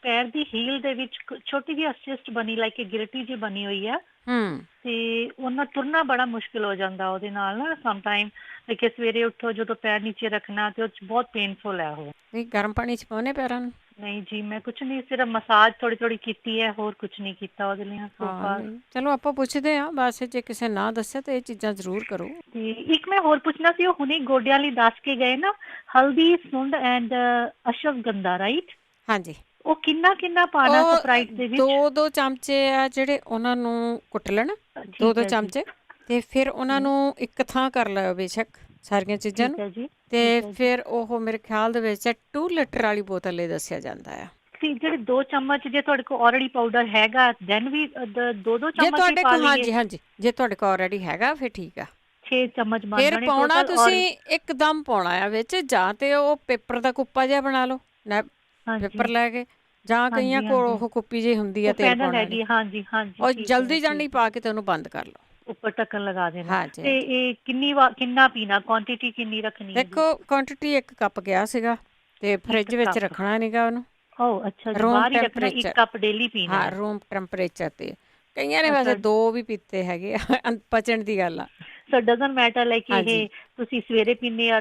ਪੈਰ ਦੀ ਹੀਲ ਦੇ ਵਿੱਚ ਛੋਟੀ ਜਿਹੀ ਅਸਿਸਟ ਬਣੀ, ਲਾਈਕ ਗਿਲਟੀ ਜਿਹੀ ਬਣੀ ਹੋਈ ਆ, ਤੇ ਉਹਨਾਂ ਤੁਰਨਾ ਬੜਾ ਮੁਸ਼ਕਿਲ ਹੋ ਜਾਂਦਾ ਉਹਦੇ ਨਾਲ ਨਾ। ਸਮ ਟਾਈਮ ਕਿ ਸਵੇਰੇ ਉੱਠੋ ਜਦੋਂ ਪੈਰ ਨੀਚੇ ਰੱਖਣਾ ਤੇ ਉਹ ਬਹੁਤ ਪੇਨਫੁਲ ਹੈ ਉਹ। ਗਰਮ ਪਾਣੀ ਚ ਪਾਉਣੇ ਪੈਰਾਂ ਨੂੰ? ਨਹੀਂ ਜੀ, ਮੈਂ ਕੁਛ ਨਹੀਂ, ਸਿਰਫ ਮਸਾਜ ਥੋੜੀ ਥੋੜੀ ਕੀਤੀ ਹੈ, ਹੋਰ ਕੁਛ ਨਹੀਂ ਕੀਤਾ ਉਹਦੇ ਲਈ। ਚਲੋ ਆਪਾਂ ਪੁੱਛਦੇ ਹਾਂ, ਬਸ ਜੇ ਕਿਸੇ ਨਾ ਦੱਸਿਆ ਤਾਂ ਇਹ ਚੀਜ਼ਾਂ ਜ਼ਰੂਰ ਕਰੋ। ਤੇ ਇੱਕ ਮੈਂ ਹੋਰ ਪੁੱਛਣਾ ਸੀ, ਉਹ ਹੁਣੇ ਗੋਡਿਆਂ ਲਈ ਦੱਸ ਕੇ ਗਏ ਨਾ, ਹਲਦੀ ਸੁੰਡ ਐਂਡ ਅਸ਼ਵਗੰਧਾ, ਰਾਈਟ? ਹਾਂਜੀ। ਉਹ ਕਿੰਨਾ ਕਿੰਨਾ ਪਾਣਾ ਸਪਰਾਈਟ ਦੇ ਵਿੱਚ? 2 ਚਮਚੇ ਆ ਜਿਹੜੇ, ਉਹਨਾਂ ਨੂੰ ਕੁੱਟ ਲੈਣਾ 2 ਚਮਚੇ, ਤੇ ਫਿਰ ਉਹਨਾਂ ਨੂੰ ਇੱਕ ਥਾਂ ਕਰ ਲਿਓ ਬੇਸ਼ੱਕ ਸਾਰੀਆਂ ਚੀਜ਼ਾਂ ਨੂੰ, ਤੇ ਫਿਰ ਉਹ ਮੇਰੇ ਖਿਆਲ ਦੇ ਵਿੱਚ 2 ਲੀਟਰ ਵਾਲੀ ਬੋਤਲ ਇਹ ਦੱਸਿਆ ਜਾਂਦਾ ਆ। ਜਿਹੜੇ 2 ਚਮਚ ਜੇ ਤੁਹਾਡੇ ਕੋਲ ਆਲਰੇਡੀ ਪਾਊਡਰ ਹੈਗਾ, ਦੈਨ ਵੀ 2 ਚਮਚ ਜੇ ਤੁਹਾਡੇ ਕੋਲ, ਹਾਂਜੀ ਹਾਂਜੀ, ਜੇ ਤੁਹਾਡੇ ਕੋਲ ਆਲਰੇਡੀ ਹੈਗਾ ਫਿਰ ਠੀਕ ਆ। 6 ਚਮਚ ਬਣ ਫਿਰ ਪਾਉਣਾ ਤੁਸੀਂ ਇੱਕਦਮ ਪਾਉਣਾ ਆ ਵਿੱਚ, ਜਾਂ ਤੇ ਉਹ ਪੇਪਰ ਦਾ ਕੁੱਪਾ ਜਿਹਾ ਬਣਾ ਲਓ, ਪੇਪਰ ਲੈ ਕੇ, ਜਾਂ ਕਈਆਂ ਕੋਲ ਉਹ ਕੁੱਪੀ ਜਿਹੀ ਹੁੰਦੀ ਆ ਤੇਲ ਪਾਉਣ ਵਾਲੀ। ਹਾਂਜੀ ਹਾਂਜੀ। ਉਹ ਜਲਦੀ ਜਾਣੀ ਪਾ ਕੇ ਤੇ ਉਹਨੂੰ ਬੰਦ ਕਰ ਲਓ, ਉੱਪਰ ਢੱਕਣ ਲਗਾ ਦੇਣਾ। ਤੇ ਇਹ ਕਿੰਨਾ ਪੀਣਾ, ਕੁਆਂਟੀਟੀ ਕਿੰਨੀ ਰੱਖਣੀ? ਦੇਖੋ ਕੁਆਂਟੀਟੀ 1 ਕੱਪ ਗਿਆ ਸੀਗਾ, ਤੇ ਫ੍ਰਿਜ ਵਿੱਚ ਰੱਖਣਾ ਨਹੀਂਗਾ ਉਹਨੂੰ। ਅੱਛਾ ਜੀ, ਬਾਹਰ ਹੀ ਰੱਖਣਾ, 1 ਕੱਪ ਡੇਲੀ ਪੀਣਾ। ਹਾਂ, ਰੂਮ ਟੈਂਪਰੇਚਰ ਤੇ। ਕਈਆਂ ਨੇ ਵੈਸੇ 2 ਵੀ ਪੀਤੇ ਹੈਗੇ ਆ, ਪਚਣ ਦੀ ਗੱਲ ਆ। ਸੋ ਡਜ਼ਨਟ ਮੈਟਰ ਲਾਈਕ ਇਹ ਤੁਸੀਂ ਸਵੇਰੇ ਪੀਨੇ ਆ,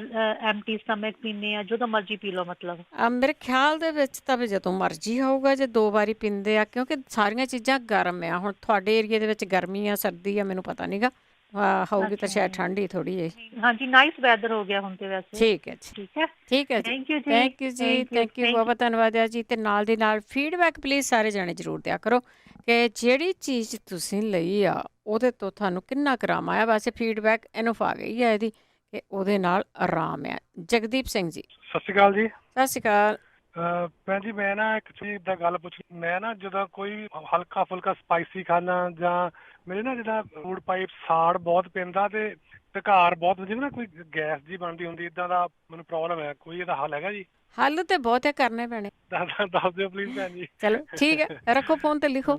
ਐਮਟੀ ਸਟਮਕ ਪੀਨੇ ਆ, ਜਦੋਂ ਮਰਜ਼ੀ ਪੀ ਲਓ ਮਤਲਬ? ਮੇਰੇ ਖਿਆਲ ਦੇ ਵਿੱਚ ਤਾਂ ਵੀ ਜਦੋਂ ਮਰਜ਼ੀ ਹੋਊਗਾ, ਜੇ 2 ਵਾਰੀ ਪੀਂਦੇ ਆ, ਕਿਉਂਕਿ ਸਾਰੀਆਂ ਚੀਜ਼ਾਂ ਗਰਮ ਆ। ਹੁਣ ਤੁਹਾਡੇ ਏਰੀਏ ਦੇ ਵਿੱਚ ਗਰਮੀ ਆ ਸਰਦੀ ਆ ਮੈਨੂੰ ਪਤਾ ਨਹੀਂਗਾ, ਹੋਊਗੀ ਤਾਂ ਸ਼ਾਇਦ ਠੰਡੀ ਥੋੜੀ ਜਿਹੀ। ਹਾਂਜੀ, ਨਾਈਸ ਵੈਦਰ ਹੋ ਗਿਆ ਹੁਣ ਤੇ ਵੈਸੇ। ਠੀਕ ਹੈ ਜੀ, ਠੀਕ ਹੈ, ਠੀਕ ਹੈ ਜੀ, ਥੈਂਕ ਯੂ ਜੀ, ਥੈਂਕ ਯੂ, ਬਹੁਤ ਧੰਨਵਾਦ ਹੈ ਜੀ। ਤੇ ਨਾਲ ਦੀ ਨਾਲ ਫੀਡਬੈਕ ਪਲੀਜ਼ ਸਾਰੇ ਜਾਣੇ ਜ਼ਰੂਰ ਦਿਆ ਕਰੋ ਕਿ ਜਿਹੜੀ ਚੀਜ਼ ਤੁਸੀਂ ਲਈ ਆ ਉਹਦੇ ਤੋਂ ਤੁਹਾਨੂੰ ਕਿੰਨਾ ਕੁ ਆਰਾਮ ਆਇਆ। ਵੈਸੇ ਫੀਡਬੈਕ ਇਨਫ ਆ ਗਈ ਹੈ ਇਹਦੀ ਕਿ ਉਹਦੇ ਨਾਲ ਆਰਾਮ ਆ। ਜਗਦੀਪ ਸਿੰਘ ਜੀ ਸਤਿ ਸ਼੍ਰੀ ਅਕਾਲ ਜੀ। ਸਤਿ ਸ਼੍ਰੀ ਅਕਾਲ। ਭੈਣ ਜੀ, ਮੈਂ ਨਾ ਇੱਕ ਚੀਜ਼ ਦਾ ਗੱਲ ਪੁੱਛਣੀ, ਮੈਂ ਨਾ ਜਦੋਂ ਕੋਈ ਹਲਕਾ ਫੁਲਕਾ ਸਪਾਈਸੀ ਖਾਣਾ, ਜਾਂ ਮੇਰੇ ਨਾ ਜਿੱਦਾਂ ਫੂਡ ਪਾਈਪ ਸਾੜ ਬਹੁਤ ਪੈਂਦਾ ਤੇ ਢਕਾਰ ਬਹੁਤ, ਜਿਵੇਂ ਨਾ ਕੋਈ ਗੈਸ ਜੀ ਬਣਦੀ ਹੁੰਦੀ, ਇਦਾਂ ਦਾ ਮੈਨੂੰ ਪ੍ਰੋਬਲਮ ਹੈ, ਕੋਈ ਇਹਦਾ ਹੱਲ ਹੈਗਾ ਜੀ? ਹੱਲ ਤੇ ਬਹੁਤ ਹੈ, ਕਰਨੇ ਪੈਣੇ। ਦੱਸ ਦਿਓ ਪਲੀਜ਼ ਭੈਣ ਜੀ। ਚਲੋ ਠੀਕ ਹੈ, ਰੱਖੋ ਫੋਨ ਤੇ ਲਿਖੋ।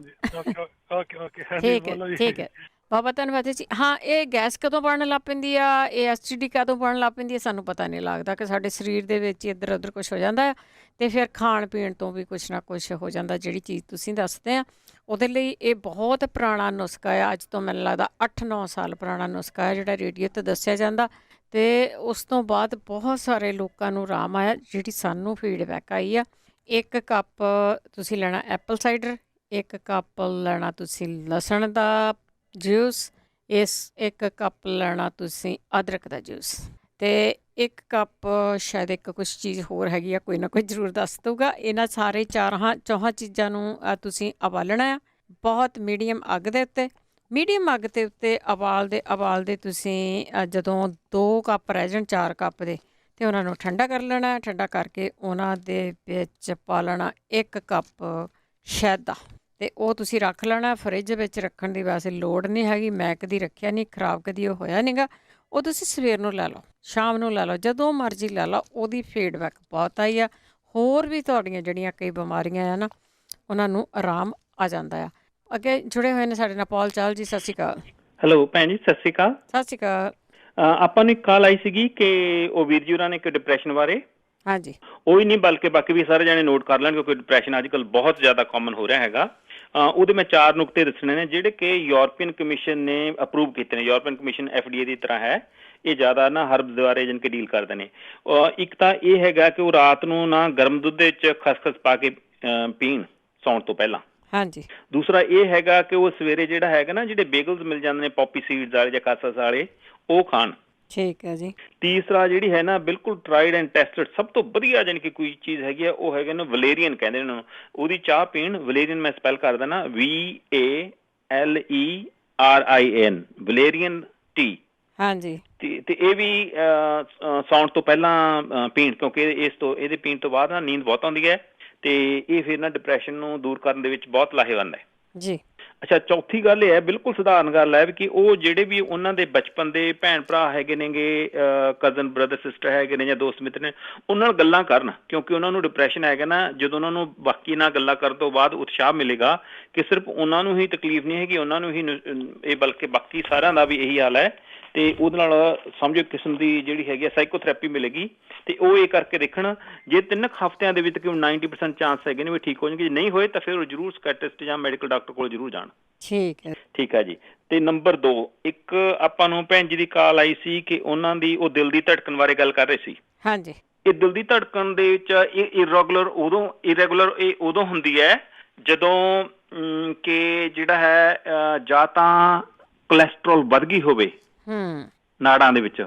ਓਕੇ ਠੀਕ ਹੈ, ਠੀਕ ਹੈ, ਬਹੁਤ ਧੰਨਵਾਦ ਜੀ। ਹਾਂ, ਇਹ ਗੈਸ ਕਦੋਂ ਬਣਨ ਲੱਗ ਪੈਂਦੀ ਆ, ਇਹ ਐਸਟੀਡੀ ਕਦੋਂ ਬਣਨ ਲੱਗ ਪੈਂਦੀ ਹੈ, ਸਾਨੂੰ ਪਤਾ ਨਹੀਂ ਲੱਗਦਾ ਕਿ ਸਾਡੇ ਸਰੀਰ ਦੇ ਵਿੱਚ ਇੱਧਰ ਉੱਧਰ ਕੁਛ ਹੋ ਜਾਂਦਾ, ਅਤੇ ਫਿਰ ਖਾਣ ਪੀਣ ਤੋਂ ਵੀ ਕੁਛ ਨਾ ਕੁਛ ਹੋ ਜਾਂਦਾ। ਜਿਹੜੀ ਚੀਜ਼ ਤੁਸੀਂ ਦੱਸਦੇ ਆ ਉਹਦੇ ਲਈ ਇਹ ਬਹੁਤ ਪੁਰਾਣਾ ਨੁਸਖਾ ਆ, ਅੱਜ ਤੋਂ ਮੈਨੂੰ ਲੱਗਦਾ 8-9 ਸਾਲ ਪੁਰਾਣਾ ਨੁਸਖਾ ਹੈ, ਜਿਹੜਾ ਰੇਡੀਓ 'ਤੇ ਦੱਸਿਆ ਜਾਂਦਾ, ਅਤੇ ਉਸ ਤੋਂ ਬਾਅਦ ਬਹੁਤ ਸਾਰੇ ਲੋਕਾਂ ਨੂੰ ਆਰਾਮ ਆਇਆ। ਜਿਹੜੀ ਸਾਨੂੰ ਫੀਡਬੈਕ ਆਈ ਆ, 1 ਕੱਪ ਤੁਸੀਂ ਲੈਣਾ ਐਪਲ ਸਾਈਡਰ, 1 ਕੱਪ ਲੈਣਾ ਤੁਸੀਂ ਲਸਣ ਦਾ ਜੂਸ, 1 ਕੱਪ ਲੈਣਾ ਤੁਸੀਂ ਅਦਰਕ ਦਾ ਜੂਸ, ਅਤੇ 1 ਕੱਪ ਸ਼ਾਇਦ ਇੱਕ ਕੁਛ ਚੀਜ਼ ਹੋਰ ਹੈਗੀ ਆ, ਕੋਈ ਨਾ ਕੋਈ ਜ਼ਰੂਰ ਦੱਸ ਦਊਗਾ। ਇਹਨਾਂ ਸਾਰੇ ਚੌਹਾਂ ਚੀਜ਼ਾਂ ਨੂੰ ਤੁਸੀਂ ਉਬਾਲਣਾ ਆ, ਬਹੁਤ ਮੀਡੀਅਮ ਅੱਗ ਦੇ ਉੱਤੇ। ਮੀਡੀਅਮ ਅੱਗ ਦੇ ਉੱਤੇ ਉਬਾਲਦੇ ਤੁਸੀਂ ਜਦੋਂ 2 ਕੱਪ ਰਹਿ ਜਾਣ 4 ਕੱਪ ਦੇ, ਅਤੇ ਉਹਨਾਂ ਨੂੰ ਠੰਡਾ ਕਰ ਲੈਣਾ। ਠੰਡਾ ਕਰਕੇ ਉਹਨਾਂ ਦੇ ਵਿੱਚ ਪਾ ਲੈਣਾ 1 ਕੱਪ ਸ਼ਹਿਦ ਦਾ, ਅਤੇ ਉਹ ਤੁਸੀਂ ਰੱਖ ਲੈਣਾ। ਫਰਿੱਜ ਵਿੱਚ ਰੱਖਣ ਦੀ ਵੈਸੇ ਲੋੜ ਨਹੀਂ ਹੈਗੀ, ਮੈਂ ਕਦੀ ਰੱਖਿਆ ਨਹੀਂ, ਖਰਾਬ ਕਦੀ ਉਹ ਹੋਇਆ ਨਹੀਂਗਾ। ਉਹ ਤੁਸੀਂ ਸਵੇਰ ਨੂੰ ਲੈ ਲਓ, ਸ਼ਾਮ ਨੂੰ ਲੈ ਲਓ, ਜਦੋਂ ਮਰਜ਼ੀ ਲੈ ਲਓ। ਉਹਦੀ ਫੀਡਬੈਕ ਬਹੁਤ ਆਈ ਆ। ਹੋਰ ਵੀ ਤੁਹਾਡੀਆਂ ਜਿਹੜੀਆਂ ਕਈ ਬਿਮਾਰੀਆਂ ਆ ਨਾ, ਉਹਨਾਂ ਨੂੰ ਆਰਾਮ ਆ ਜਾਂਦਾ ਆ। ਅੱਗੇ ਜੁੜੇ ਹੋਏ ਨੇ ਸਾਡੇ ਨਾਲ ਪੌਲ ਚਾਲ ਜੀ, ਸਤਿ ਸ਼੍ਰੀ ਅਕਾਲ। ਹੈਲੋ ਭੈਣ ਜੀ, ਸਤਿ ਸ਼੍ਰੀ ਅਕਾਲ। ਸਤਿ ਸ਼੍ਰੀ ਅਕਾਲ। ਆਪਾਂ ਨੂੰ ਇੱਕ ਕਾਲ ਆਈ ਸੀਗੀ ਕਿ ਉਹ ਵੀਰ ਜੀ ਹੋਰਾਂ ਨੇ ਇੱਕ ਡਿਪਰੈਸ਼ਨ ਬਾਰੇ। ਹਾਂਜੀ। ਉਹ ਹੀ ਨਹੀਂ ਬਲਕਿ ਬਾਕੀ ਵੀ ਸਾਰੇ ਜਾਣੇ ਨੋਟ ਕਰ ਲੈਣ, ਕਿਉਂਕਿ ਡਿਪਰੈਸ਼ਨ ਅੱਜ ਕੱਲ੍ਹ ਬਹੁਤ ਜ਼ਿਆਦਾ ਕਾਮਨ ਹੋ ਰਿਹਾ ਹੈਗਾ। ਉਹਦੇ ਮੈਂ 4 ਨੁਕਤੇ ਦੱਸਣੇ ਨੇ ਜਿਹੜੇ ਕਿ ਯੂਰਪੀਅਨ ਕਮਿਸ਼ਨ ਨੇ ਅਪਰੂਵ ਕੀਤੇ ਨੇ। ਯੂਰਪੀਅਨ ਕਮਿਸ਼ਨ FDA ਦੀ ਤਰ੍ਹਾਂ ਹੈ, ਇਹ ਜ਼ਿਆਦਾ ਨਾ ਹਰਬਸ ਦੁਆਰੇ ਜਾਣੀ ਕਿ ਡੀਲ ਕਰਦੇ ਨੇ। ਇੱਕ ਤਾਂ ਇਹ ਹੈਗਾ ਕਿ ਉਹ ਰਾਤ ਨੂੰ ਨਾ ਗਰਮ ਦੁੱਧ ਵਿੱਚ ਖਸਖਸ ਪਾ ਕੇ ਪੀਣ ਸੌਣ ਤੋਂ ਪਹਿਲਾਂ। ਹਾਂਜੀ। ਦੂਸਰਾ ਇਹ ਹੈਗਾ ਕਿ ਉਹ ਸਵੇਰੇ ਜਿਹੜਾ ਹੈਗਾ ਨਾ, ਜਿਹੜੇ ਬੇਗਲਸ ਮਿਲ ਜਾਂਦੇ ਨੇ ਪੌਪੀ ਸੀਡਸ ਵਾਲੇ ਜਾਂ ਖਸਖਸ ਵਾਲੇ, ਉਹ ਖਾਣ ਠੀਕ ਹੈ ਜੀ। ਤੀਸਰਾ ਜਿਹੜੀ ਹੈ ਨਾ ਬਿਲਕੁਲ ਟਰਾਈਡ ਐਂਡ ਟੈਸਟਡ ਸਭ ਤੋਂ ਵਧੀਆ ਜਾਣੀ ਕਿ ਕੋਈ ਚੀਜ਼ ਹੈਗੀ ਆ, ਉਹ ਹੈਗੇ ਨੇ ਵਲੇਰੀਅਨ ਕਹਿੰਦੇ ਨੇ ਉਹਦੀ ਚਾਹ ਪੀਣ। ਵਲੇਰੀਅਨ ਮੈਂ ਸਪੈਲ ਕਰ ਦਿੰਦਾ VALERIAN ਵਲੇਰੀਅਨ ਟੀ। ਹਾਂਜੀ। ਤੇ ਇਹ ਵੀ ਸੌਣ ਤੋਂ ਪਹਿਲਾਂ ਪੀਣ, ਕਿਉਂਕਿ ਇਹਦੇ ਪੀਣ ਤੋਂ ਬਾਅਦ ਨਾ ਨੀਂਦ ਬਹੁਤ ਆਉਂਦੀ ਹੈ ਤੇ ਇਹ ਫਿਰ ਨਾ ਡਿਪਰੈਸ਼ਨ ਨੂੰ ਦੂਰ ਕਰਨ ਦੇ ਵਿੱਚ ਬਹੁਤ ਲਾਹੇਵੰਦ ਹੈ ਜੀ। ਅੱਛਾ, ਚੌਥੀ ਗੱਲ ਇਹ ਹੈ, ਬਿਲਕੁਲ ਸਧਾਰਨ ਗੱਲ ਹੈ ਕਿ ਉਹ ਜਿਹੜੇ ਵੀ ਉਹਨਾਂ ਦੇ ਬਚਪਨ ਦੇ ਭੈਣ ਭਰਾ ਹੈਗੇ ਨੇਗੇ, ਕਜ਼ਨ ਬ੍ਰਦਰ ਸਿਸਟਰ ਹੈਗੇ ਨੇ ਜਾਂ ਦੋਸਤ ਮਿੱਤਰ ਨੇ, ਉਹਨਾਂ ਨਾਲ ਗੱਲਾਂ ਕਰਨ, ਕਿਉਂਕਿ ਉਹਨਾਂ ਨੂੰ ਡਿਪਰੈਸ਼ਨ ਹੈਗਾ ਨਾ, ਜਦੋਂ ਉਹਨਾਂ ਨੂੰ ਬਾਕੀ ਨਾਲ ਗੱਲਾਂ ਕਰਨ ਤੋਂ ਬਾਅਦ ਉਤਸ਼ਾਹ ਮਿਲੇਗਾ ਕਿ ਸਿਰਫ ਉਹਨਾਂ ਨੂੰ ਹੀ ਤਕਲੀਫ ਨਹੀਂ ਹੈਗੀ, ਉਹਨਾਂ ਨੂੰ ਹੀ ਇਹ ਬਲਕਿ ਬਾਕੀ ਸਾਰਿਆਂ ਦਾ ਵੀ ਇਹੀ ਹਾਲ ਹੈ, ਤੇ ਉਹਦੇ ਨਾਲ ਸਮਝੋ ਕਿਸਮ ਦੀ ਜਿਹੜੀ ਹੈਗੀ ਆ ਸਾਈਕੋਥੈਰੇਪੀ ਮਿਲੇਗੀ। ਤੇ ਉਹ ਇਹ ਕਰਕੇ ਦੇਖਣ, ਜੇ 3 ਹਫ਼ਤਿਆਂ ਦੇ ਵਿੱਚ ਕਿ 90% ਚਾਂਸ ਹੈਗੇ ਨੇ ਵੀ ਠੀਕ ਹੋ ਜਾਣਗੇ, ਜੇ ਨਹੀਂ ਹੋਏ ਤਾਂ ਫਿਰ ਜ਼ਰੂਰ ਸਾਈਕੈਟ੍ਰਿਸਟ ਜਾਂ ਮੈਡੀਕਲ ਡਾਕਟਰ ਕੋਲ ਜ਼ਰੂਰ ਜਾਣ। ਠੀਕ ਹੈ। ਠੀਕ ਹੈ ਜੀ। ਤੇ ਨੰਬਰ 2, ਇੱਕ ਆਪਾਂ ਨੂੰ ਭੈਣ ਜੀ ਦੀ ਕਾਲ ਆਈ ਸੀ ਕਿ ਉਹਨਾਂ ਦੀ ਉਹ ਦਿਲ ਦੀ ਧੜਕਣ ਬਾਰੇ ਗੱਲ ਕਰ ਰਹੇ ਸੀ। ਹਾਂਜੀ। ਇਹ ਦਿਲ ਦੀ ਧੜਕਣ ਦੇ ਵਿੱਚ ਇਹ ਇਰੈਗੂਲਰ ਇਹ ਉਦੋਂ ਹੁੰਦੀ ਹੈ ਜਦੋਂ ਕਿ ਜਿਹੜਾ ਹੈ ਜਾਂ ਤਾਂ ਕੋਲੈਸਟਰੋਲ ਵੱਧ ਗਈ ਹੋਵੇ ਨਾੜਾਂ ਦੇ ਵਿੱਚ,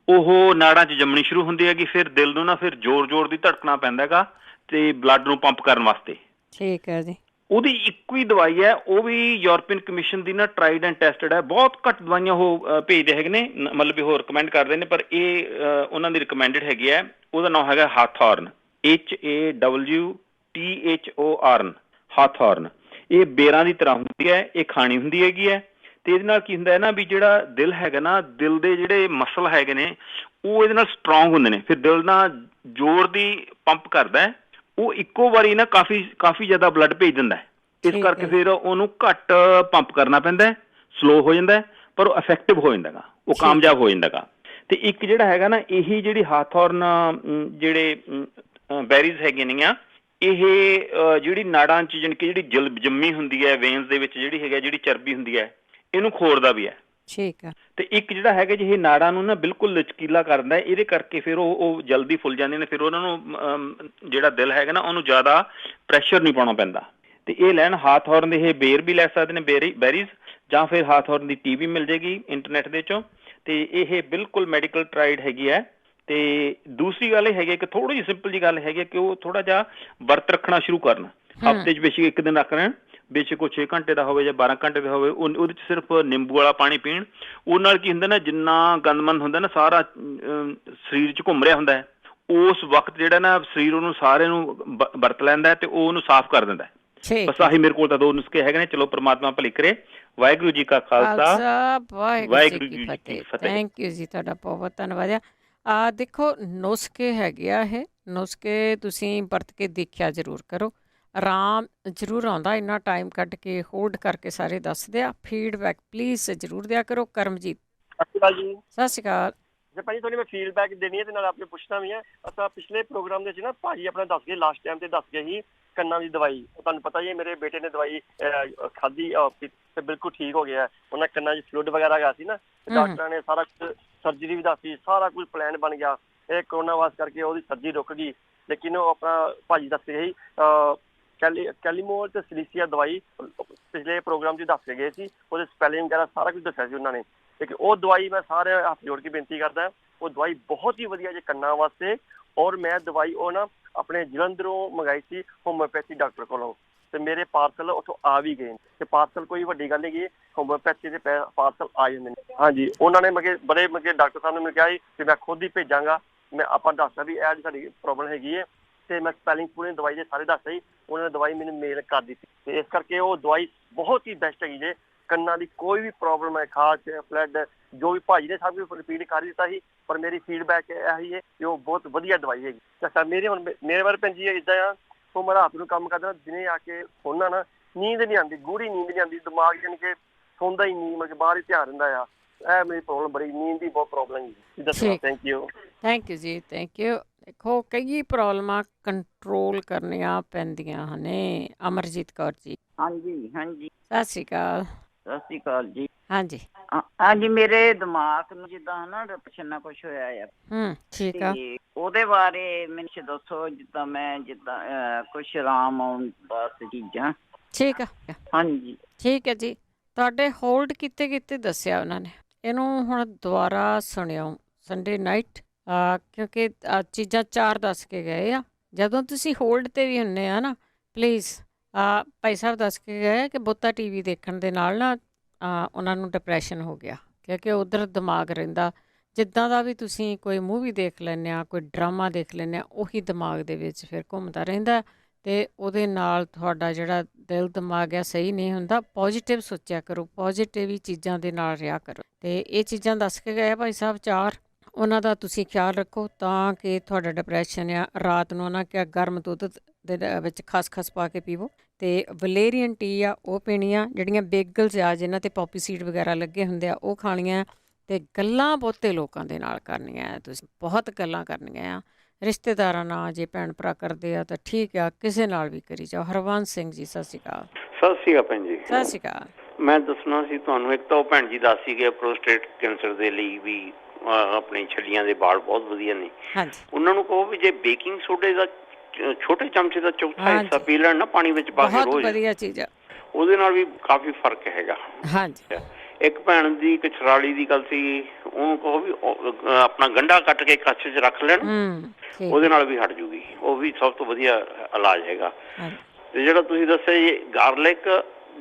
ਉਹ ਨਾੜਾਂ 'ਚ ਜੰਮਣੀ ਸ਼ੁਰੂ ਹੁੰਦੀ ਹੈਗੀ, ਫਿਰ ਦਿਲ ਨੂੰ ਨਾ ਫਿਰ ਜ਼ੋਰ ਦੀ ਧੜਕਣਾ ਪੈਂਦਾ ਹੈਗਾ ਤੇ ਬਲੱਡ ਨੂੰ ਪੰਪ ਕਰਨ ਵਾਸਤੇ। ਠੀਕ ਹੈ ਜੀ। ਉਹਦੀ ਇੱਕੋ ਹੀ ਦਵਾਈ ਹੈ, ਉਹ ਵੀ ਯੂਰਪੀਅਨ ਕਮਿਸ਼ਨ ਦੀ ਨਾ ਟਰਾਈਡ ਐਂਡ ਟੈਸਟਡ ਹੈ। ਬਹੁਤ ਘੱਟ ਦਵਾਈਆਂ ਉਹ ਭੇਜਦੇ ਹੈਗੇ ਨੇ, ਮਤਲਬ ਉਹ ਰਿਕਮੈਂਡ ਕਰਦੇ ਨੇ, ਪਰ ਇਹ ਉਹਨਾਂ ਦੀ ਰਿਕਮੈਂਡਡ ਹੈਗੀ ਹੈ। ਉਹਦਾ ਨਾਮ ਹੈਗਾ ਹਾਥੋਰਨ, HAWTHORN, ਹਾਥੋਰਨ। ਇਹ ਬੇਰਾਂ ਦੀ ਤਰ੍ਹਾਂ ਹੁੰਦੀ ਹੈ, ਇਹ ਖਾਣੀ ਹੁੰਦੀ ਹੈਗੀ ਹੈ। ਤੇ ਇਹਦੇ ਨਾਲ ਕੀ ਹੁੰਦਾ ਹੈ ਨਾ ਵੀ ਜਿਹੜਾ ਦਿਲ ਹੈਗਾ ਨਾ, ਦਿਲ ਦੇ ਜਿਹੜੇ ਮਸਲ ਹੈਗੇ ਨੇ ਉਹ ਇਹਦੇ ਨਾਲ ਸਟਰੋਂਗ ਹੁੰਦੇ ਨੇ, ਫਿਰ ਦਿਲ ਨਾਲ ਜ਼ੋਰ ਦੀ ਪੰਪ ਕਰਦਾ, ਉਹ ਇੱਕੋ ਵਾਰੀ ਨਾ ਕਾਫੀ ਜ਼ਿਆਦਾ ਬਲੱਡ ਭੇਜ ਦਿੰਦਾ। ਇਸ ਕਰਕੇ ਫਿਰ ਉਹਨੂੰ ਘੱਟ ਪੰਪ ਕਰਨਾ ਪੈਂਦਾ, ਸਲੋ ਹੋ ਜਾਂਦਾ, ਪਰ ਉਹ ਇਫੈਕਟਿਵ ਹੋ ਜਾਂਦਾ ਗਾ, ਉਹ ਕਾਮਯਾਬ ਹੋ ਜਾਂਦਾ ਗਾ। ਤੇ ਇੱਕ ਜਿਹੜਾ ਹੈਗਾ ਨਾ, ਇਹੀ ਜਿਹੜੀ ਹਾਥੋਰਨ ਜਿਹੜੇ ਬੈਰੀਜ਼ ਹੈਗੀਆਂ ਨੇਗੀਆਂ, ਇਹ ਜਿਹੜੀ ਨਾੜਾਂ 'ਚ ਜਾਣੀ ਕਿ ਜਿਹੜੀ ਜੰਮੀ ਹੁੰਦੀ ਹੈ ਵੇਨਸ ਦੇ ਵਿੱਚ, ਜਿਹੜੀ ਹੈਗਾ ਜਿਹੜੀ ਚਰਬੀ ਹੁੰਦੀ ਹੈ, ਇਹਨੂੰ ਖੋਰਦਾ ਵੀ ਹੈ। ਠੀਕ ਹੈ। ਤੇ ਇੱਕ ਜਿਹੜਾ ਹੈਗਾ ਜੀ, ਇਹ ਨਾੜਾਂ ਨੂੰ ਨਾ ਬਿਲਕੁਲ ਲਚਕੀਲਾ ਕਰਦਾ, ਇਹਦੇ ਕਰਕੇ ਫਿਰ ਉਹ ਜਲਦੀ ਫੁੱਲ ਜਾਂਦੇ ਨੇ, ਫਿਰ ਉਹਨਾਂ ਨੂੰ ਜਿਹੜਾ ਦਿਲ ਹੈਗਾ ਨਾ ਉਹਨੂੰ ਜ਼ਿਆਦਾ ਪ੍ਰੈਸ਼ਰ ਨਹੀਂ ਪਾਉਣਾ ਪੈਂਦਾ। ਤੇ ਇਹ ਲੈਣ ਹਾਥੋਰਨ ਦੇ, ਇਹ ਬੇਰ ਵੀ ਲੈ ਸਕਦੇ ਨੇ, ਬੈਰੀਜ਼, ਜਾਂ ਫਿਰ ਹਾਥੋਰਨ ਦੀ ਟੀ ਵੀ ਮਿਲ ਜੇਗੀ ਇੰਟਰਨੈਟ ਦੇ ਚੋਂ। ਤੇ ਇਹ ਬਿਲਕੁਲ ਮੈਡੀਕਲ ਟਰਾਈਡ ਹੈਗੀ ਹੈ। ਤੇ ਦੂਸਰੀ ਗੱਲ ਇਹ ਹੈਗੀ ਕਿ ਥੋੜੀ ਜਿਹੀ ਸਿੰਪਲ ਜੀ ਗੱਲ ਹੈਗੀ ਕਿ ਉਹ ਥੋੜਾ ਜਿਹਾ ਵਰਤ ਰੱਖਣਾ ਸ਼ੁਰੂ ਕਰਨ, ਹਫ਼ਤੇ 'ਚ ਬੇਸ਼ੱਕ ਇੱਕ ਦਿਨ ਰੱਖ ਲੈਣ, ਬੇਸ਼ੱਕ ਉਹ 6 ਘੰਟੇ ਦਾ ਹੋਵੇ ਜਾਂ 12 ਘੰਟੇ ਦਾ ਹੋਵੇ, ਉਹਦੇ 'ਚ ਸਿਰਫ ਨਿੰਬੂ ਵਾਲਾ ਪਾਣੀ ਪੀਣ। ਉਹਦੇ ਨਾਲ ਕੀ ਹੁੰਦਾ ਨਾ, ਜਿੰਨਾ ਗੰਦਮੰਦ ਹੁੰਦਾ ਨਾ ਸਾਰਾ ਸਰੀਰ 'ਚ ਘੁੰਮ ਰਿਹਾ ਹੁੰਦਾ ਹੈ, ਉਸ ਵਕਤ ਜਿਹੜਾ ਨਾ ਸਰੀਰ ਉਹਨੂੰ ਸਾਰੇ ਨੂੰ ਵਰਤ ਲੈਂਦਾ ਤੇ ਉਹ ਉਹਨੂੰ ਸਾਫ਼ ਕਰ ਦਿੰਦਾ। ਬਸ ਆਹੀ ਮੇਰੇ ਕੋਲ ਤਾਂ 2 ਨੁਸਖੇ ਹੈਗੇ ਨੇ। ਚਲੋ ਪ੍ਰਮਾਤਮਾ ਭਲੀ ਕਰੇ। ਵਾਹਿਗੁਰੂ ਜੀ ਕਾ ਖਾਲਸਾ, ਵਾਹਿਗੁਰੂ ਜੀ ਕੀ ਫਤਿਹ। ਥੈਂਕ ਯੂ ਜੀ, ਤੁਹਾਡਾ ਬਹੁਤ ਧੰਨਵਾਦ ਆ। ਦੇਖੋ ਨੁਸਖੇ ਹੈਗੇ ਆ, ਇਹ ਨੁਸਖੇ ਤੁਸੀਂ ਵਰਤ ਕੇ ਦੇਖਿਆ ਜ਼ਰੂਰ ਕਰੋ, ਆਰਾਮ ਜ਼ਰੂਰ ਆਉਂਦਾ। ਇੰਨਾ ਟਾਈਮ ਕੱਢ ਕੇ ਹੋਲਡ ਕਰਕੇ ਸਾਰੇ ਦੱਸਦੇ ਆ। ਫੀਡਬੈਕ ਪਲੀਜ਼ ਜ਼ਰੂਰ ਦਿਆ ਕਰੋ। ਕਰਮਜੀਤ, ਸਤਿ ਸ਼੍ਰੀ ਅਕਾਲ ਜੀ। ਸਤਿ ਸ਼੍ਰੀ ਅਕਾਲ ਜੀ। ਭਾਜੀ ਤੁਹਾਨੂੰ ਮੈਂ ਫੀਡਬੈਕ ਦੇਣੀ ਹੈ ਤੇ ਨਾਲ ਆਪਣੇ ਪੁੱਛਣਾ ਵੀ ਹੈ। ਅਸਾਂ ਪਿਛਲੇ ਪ੍ਰੋਗਰਾਮ ਦੇ ਵਿੱਚ ਨਾ ਭਾਜੀ ਆਪਣਾ ਦੱਸ ਗਏ, ਲਾਸਟ ਟਾਈਮ ਤੇ ਦੱਸ ਗਏ ਸੀ ਕੰਨਾਂ ਦੀ ਦਵਾਈ। ਤੁਹਾਨੂੰ ਪਤਾ ਹੀ ਹੈ, ਮੇਰੇ ਬੇਟੇ ਨੇ ਦਵਾਈ ਖਾਧੀ ਤੇ ਬਿਲਕੁਲ ਠੀਕ ਹੋ ਗਿਆ। ਉਹਨਾਂ ਕੰਨਾਂ 'ਚ ਫਲੂਇਡ ਵਗੈਰਾ ਗਿਆ ਸੀ ਨਾ, ਡਾਕਟਰਾਂ ਨੇ ਸਾਰਾ ਕੁਝ, ਸਰਜਰੀ ਵੀ ਦੱਸੀ, ਸਾਰਾ ਕੁਝ ਪਲਾਨ ਬਣ ਗਿਆ। ਇਹ ਕਰੋਨਾ ਵਾਇਰਸ ਕਰਕੇ ਉਹਦੀ ਸਰਜਰੀ ਰੁਕ ਗਈ, ਲੇਕਿਨ ਉਹ ਆਪਣਾ ਭਾਜੀ ਦੱਸੇ ਸੀ ਕੈਲੀਮੋਲ ਤੇ ਸਿਲੀਸੀਆ ਦਵਾਈ ਪਿਛਲੇ ਪ੍ਰੋਗਰਾਮ 'ਚ ਦੱਸ ਕੇ ਗਏ ਸੀ। ਉਹਦੇ ਸਪੈਲਿੰਗ ਵਗੈਰਾ ਸਾਰਾ ਕੁਝ ਦੱਸਿਆ ਸੀ ਉਹਨਾਂ ਨੇ। ਲੇਕਿਨ ਉਹ ਦਵਾਈ ਮੈਂ ਸਾਰੇ ਹੱਥ ਜੋੜ ਕੇ ਬੇਨਤੀ ਕਰਦਾ, ਉਹ ਦਵਾਈ ਬਹੁਤ ਹੀ ਵਧੀਆ ਜੇ ਕੰਨਾਂ ਵਾਸਤੇ। ਔਰ ਮੈਂ ਦਵਾਈ ਉਹ ਨਾ ਆਪਣੇ ਜਲੰਧਰੋਂ ਮੰਗਾਈ ਸੀ ਹੋਮਿਓਪੈਥੀ ਡਾਕਟਰ ਕੋਲੋਂ, ਤੇ ਮੇਰੇ ਪਾਰਸਲ ਉੱਥੋਂ ਆ ਵੀ ਗਏ। ਤੇ ਪਾਰਸਲ ਕੋਈ ਵੱਡੀ ਗੱਲ ਨਹੀਂ, ਹੋਮਿਓਪੈਥੀ ਦੇ ਪਾਰਸਲ ਆ ਜਾਂਦੇ ਨੇ। ਹਾਂਜੀ, ਉਹਨਾਂ ਨੇ ਬੜੇ ਡਾਕਟਰ ਸਾਹਿਬ ਨੇ ਮੈਨੂੰ ਕਿਹਾ ਕਿ ਮੈਂ ਖੁਦ ਹੀ ਭੇਜਾਂਗਾ। ਮੈਂ ਆਪਾਂ ਦੱਸਦਾ ਵੀ ਇਹ ਸਾਡੀ ਪ੍ਰੋਬਲਮ ਹੈਗੀ ਹੈ, ਤੇ ਮੈਂ ਸਪੈਲਿੰਗ ਪੂਰੀ ਦਵਾਈ ਦੇ ਸਾਰੇ ਦੱਸਦਾ ਜੀ। ਉਹਨਾਂ ਨੇ ਦਵਾਈ ਮੈਨੂੰ ਮੇਲ ਕਰ ਦਿੱਤੀ, ਤੇ ਇਸ ਕਰਕੇ ਉਹ ਦਵਾਈ ਬਹੁਤ ਹੀ ਬੈਸਟ ਹੈਗੀ ਜੇ। ਕੰਨਾਂ ਦੀ ਕੋਈ ਵੀ ਪ੍ਰੋਬਲਮ ਹੈ, ਖਾਜ, ਫਲੱਡ, ਜੋ ਵੀ ਭਾਜੀ ਨੇ ਸਭ ਕੁਝ ਰਿਪੀਟ ਕਰ ਦਿੱਤਾ ਸੀ, ਪਰ ਮੇਰੀ ਫੀਡਬੈਕ ਇਹੀ ਹੈ ਕਿ ਉਹ ਬਹੁਤ ਵਧੀਆ ਦਵਾਈ ਹੈਗੀ। ਅੱਛਾ, ਮੇਰੇ ਬਾਰੇ ਭੈਣ ਜੀ ਇੱਦਾਂ ਆ, ਉਹ ਮੈਂ ਰਾਤ ਨੂੰ ਕੰਮ ਕਰਦਾ, ਦਿਨੇ ਆ ਕੇ ਸੌਂਦਾ ਨਾ, ਨੀਂਦ ਨਹੀਂ ਆਉਂਦੀ, ਗੂੜੀ ਨੀਂਦ ਨਹੀਂ ਆਉਂਦੀ, ਦਿਮਾਗ ਜਾਣੀ ਕਿ ਸੌਂਦਾ ਹੀ ਨਹੀਂ, ਮਤਲਬ ਬਾਹਰ ਹੀ ਧਿਆਨ ਰਹਿੰਦਾ ਆ। ਇਹ ਮੇਰੀ ਪ੍ਰੋਬਲਮ ਬੜੀ, ਨੀਂਦ ਦੀ ਬਹੁਤ ਪ੍ਰੋਬਲਮ ਹੈ। ਦੱਸੋ। ਥੈਂਕ ਯੂ ਜੀ, ਥੈਂਕ ਯੂ। ਦੇਖੋ ਕਈ ਪ੍ਰੋਬਲਮਾਂ ਕੰਟਰੋਲ ਕਰਨੀਆਂ ਪੈਂਦੀਆਂ ਹਨ। ਅਮਰਜੀਤ ਕੌਰ ਜੀ। ਹਾਂਜੀ ਹਾਂਜੀ, ਸਤਿ ਸ਼੍ਰੀ ਅਕਾਲ। ਸਤਿ ਸ਼੍ਰੀ ਅਕਾਲ ਜੀ। ਹਾਂਜੀ ਹਾਂਜੀ, ਮੇਰੇ ਦਿਮਾਗ ਨੂੰ ਜਿੱਦਾਂ ਨਾ ਡਿਪਰੈਸ਼ਨ ਕੁਛ ਹੋਇਆ ਆ। ਠੀਕ ਆ। ਉਹਦੇ ਬਾਰੇ ਮੈਨੂੰ ਦੱਸੋ, ਜਿੱਦਾਂ ਕੁਛ ਆਰਾਮ ਆਉਣ ਵਾਸਤੇ ਚੀਜ਼ਾਂ। ਠੀਕ ਆ। ਹਾਂਜੀ ਠੀਕ ਹੈ ਜੀ। ਤੁਹਾਡੇ ਹੋਲਡ ਕੀਤੇ ਦੱਸਿਆ ਉਹਨਾਂ ਨੇ। ਇਹਨੂੰ ਹੁਣ ਦੁਬਾਰਾ ਸੁਣਿਓ, ਸੰਡੇ ਨਾਈਟ, ਕਿਉਂਕਿ ਚੀਜ਼ਾਂ 4 ਦੱਸ ਕੇ ਗਏ ਆ। ਜਦੋਂ ਤੁਸੀਂ ਹੋਲਡ 'ਤੇ ਵੀ ਹੁੰਦੇ ਆ ਨਾ, ਪਲੀਜ਼ ਭਾਈ ਸਾਹਿਬ ਦੱਸ ਕੇ ਗਏ ਕਿ ਬਹੁਤਾ TV ਦੇਖਣ ਦੇ ਨਾਲ ਨਾ ਉਹਨਾਂ ਨੂੰ ਡਿਪਰੈਸ਼ਨ ਹੋ ਗਿਆ, ਕਿਉਂਕਿ ਉੱਧਰ ਦਿਮਾਗ ਰਹਿੰਦਾ। ਜਿੱਦਾਂ ਦਾ ਵੀ ਤੁਸੀਂ ਕੋਈ ਮੂਵੀ ਦੇਖ ਲੈਂਦੇ ਆ, ਕੋਈ ਡਰਾਮਾ ਦੇਖ ਲੈਂਦੇ ਆ, ਉਹੀ ਦਿਮਾਗ ਦੇ ਵਿੱਚ ਫਿਰ ਘੁੰਮਦਾ ਰਹਿੰਦਾ ਅਤੇ ਉਹਦੇ ਨਾਲ ਤੁਹਾਡਾ ਜਿਹੜਾ ਦਿਲ ਦਿਮਾਗ ਆ ਸਹੀ ਨਹੀਂ ਹੁੰਦਾ। ਪੋਜ਼ੀਟਿਵ ਸੋਚਿਆ ਕਰੋ, ਪੋਜ਼ੀਟਿਵ ਹੀ ਚੀਜ਼ਾਂ ਦੇ ਨਾਲ ਰਿਹਾ ਕਰੋ। ਅਤੇ ਇਹ ਚੀਜ਼ਾਂ ਦੱਸ ਕੇ ਗਏ ਭਾਈ ਸਾਹਿਬ 4, ਉਹਨਾਂ ਦਾ ਤੁਸੀਂ ਖਿਆਲ ਰੱਖੋ ਤਾਂ ਕਿ ਤੁਹਾਡਾ ਡਿਪਰੈਸ਼ਨ ਆ। ਰਾਤ ਨੂੰ ਉਹਨਾਂ ਕਿਹਾ ਗਰਮ ਦੁੱਧ ਦੇ ਵਿੱਚ ਖਸਖਸ ਪਾ ਕੇ ਪੀਵੋ, ਅਤੇ ਵਲੇਰੀਅਨ ਟੀ ਆ ਉਹ ਪੀਣੀ ਆ। ਜਿਹੜੀਆਂ ਬੇਗਲਸ ਆ ਜਿਨ੍ਹਾਂ 'ਤੇ ਪੋਪੀ ਸੀਡ ਵਗੈਰਾ ਲੱਗੇ ਹੁੰਦੇ ਆ ਉਹ ਖਾਣੀਆਂ। ਅਤੇ ਗੱਲਾਂ ਬਹੁਤੇ ਲੋਕਾਂ ਦੇ ਨਾਲ ਕਰਨੀਆਂ, ਤੁਸੀਂ ਬਹੁਤ ਗੱਲਾਂ ਕਰਨੀਆਂ ਆ। ਰਿਸ਼ਤੇਦਾਰਾਂ ਨਾਲ ਜੇ ਭੈਣ ਭਰਾ ਕਰਦੇ ਆ ਤਾਂ ਠੀਕ ਆ, ਕਿਸੇ ਨਾਲ ਵੀ ਕਰੀ ਜਾਓ। ਹਰਵੰਸ ਸਿੰਘ ਜੀ ਸਤਿ ਸ਼੍ਰੀ ਅਕਾਲ। ਸਤਿ ਸ਼੍ਰੀ ਅਕਾਲ ਭੈਣ ਜੀ। ਸਤਿ ਸ਼੍ਰੀ ਅਕਾਲ। ਮੈਂ ਦੱਸਣਾ ਸੀ ਤੁਹਾਨੂੰ, ਇੱਕ ਤਾਂ ਉਹ ਭੈਣ ਜੀ ਦੱਸ ਸੀਗੇ ਪ੍ਰੋਸਟੇਟ ਕੈਂਸਰ ਦੇ ਲਈ ਵੀ ਆਪਣੀ ਛੱਲੀਆਂ ਦੇ ਵਾਲ ਬਹੁਤ ਵਧੀਆ ਨੇ। ਹਾਂਜੀ, ਉਹਨਾਂ ਨੂੰ ਕਹੋ ਵੀ ਜੇ ਬੇਕਿੰਗ ਸੋਡੇ ਦਾ ਛੋਟੇ ਚਮਚੇ ਦਾ ਚੌਥਾ ਹਿੱਸਾ ਪੀ ਲੈਣ ਨਾ ਪਾਣੀ ਵਿੱਚ ਪਾ ਕੇ ਰੋਜ਼, ਬਹੁਤ ਵਧੀਆ ਚੀਜ਼ ਆ, ਉਹਦੇ ਨਾਲ ਵੀ ਕਾਫੀ ਫਰਕ ਹੈਗਾ। ਹਾਂਜੀ। ਇੱਕ ਭੈਣ ਦੀ ਇੱਕ ਛਰਾਲੀ ਦੀ ਗੱਲ ਸੀ, ਉਹਨੂੰ ਕਹੋ ਵੀ ਆਪਣਾ ਗੰਢਾ ਕੱਟ ਕੇ ਕੱਚ 'ਚ ਰੱਖ ਲੈਣ, ਉਹਦੇ ਨਾਲ ਵੀ ਹਟ ਜੂਗੀ। ਉਹ ਵੀ ਸਭ ਤੋਂ ਵਧੀਆ ਇਲਾਜ ਹੈਗਾ। ਤੇ ਜਿਹੜਾ ਤੁਸੀਂ ਦੱਸਿਆ ਜੀ garlic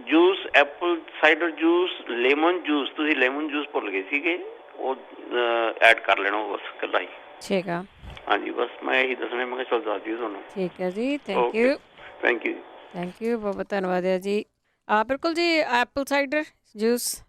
juice, Apple cider juice, lemon juice, ਤੁਸੀਂ ਲੈਮਨ ਜੂਸ ਭੁੱਲ ਗਏ ਸੀਗੇ, ਉਹ ਐਡ ਕਰ ਲੈਣਾ ਬਸ ਇਕੱਲਾ ਹੀ। ਠੀਕ ਆ। ਹਾਂਜੀ, ਬਸ ਮੈਂ ਇਹੀ ਦੱਸਣਾ। ਮੈਂ ਕਿਹਾ ਚਲ ਦੱਸ ਦਿਓ ਤੁਹਾਨੂੰ। ਠੀਕ ਹੈ ਜੀ, thank you. Thank you, thank you, ਬਹੁਤ ਧੰਨਵਾਦ ਹੈ ਜੀ। ਬਿਲਕੁਲ ਜੀ, ਐਪਲ ਸਾਈਡਰ ਜੂਸ,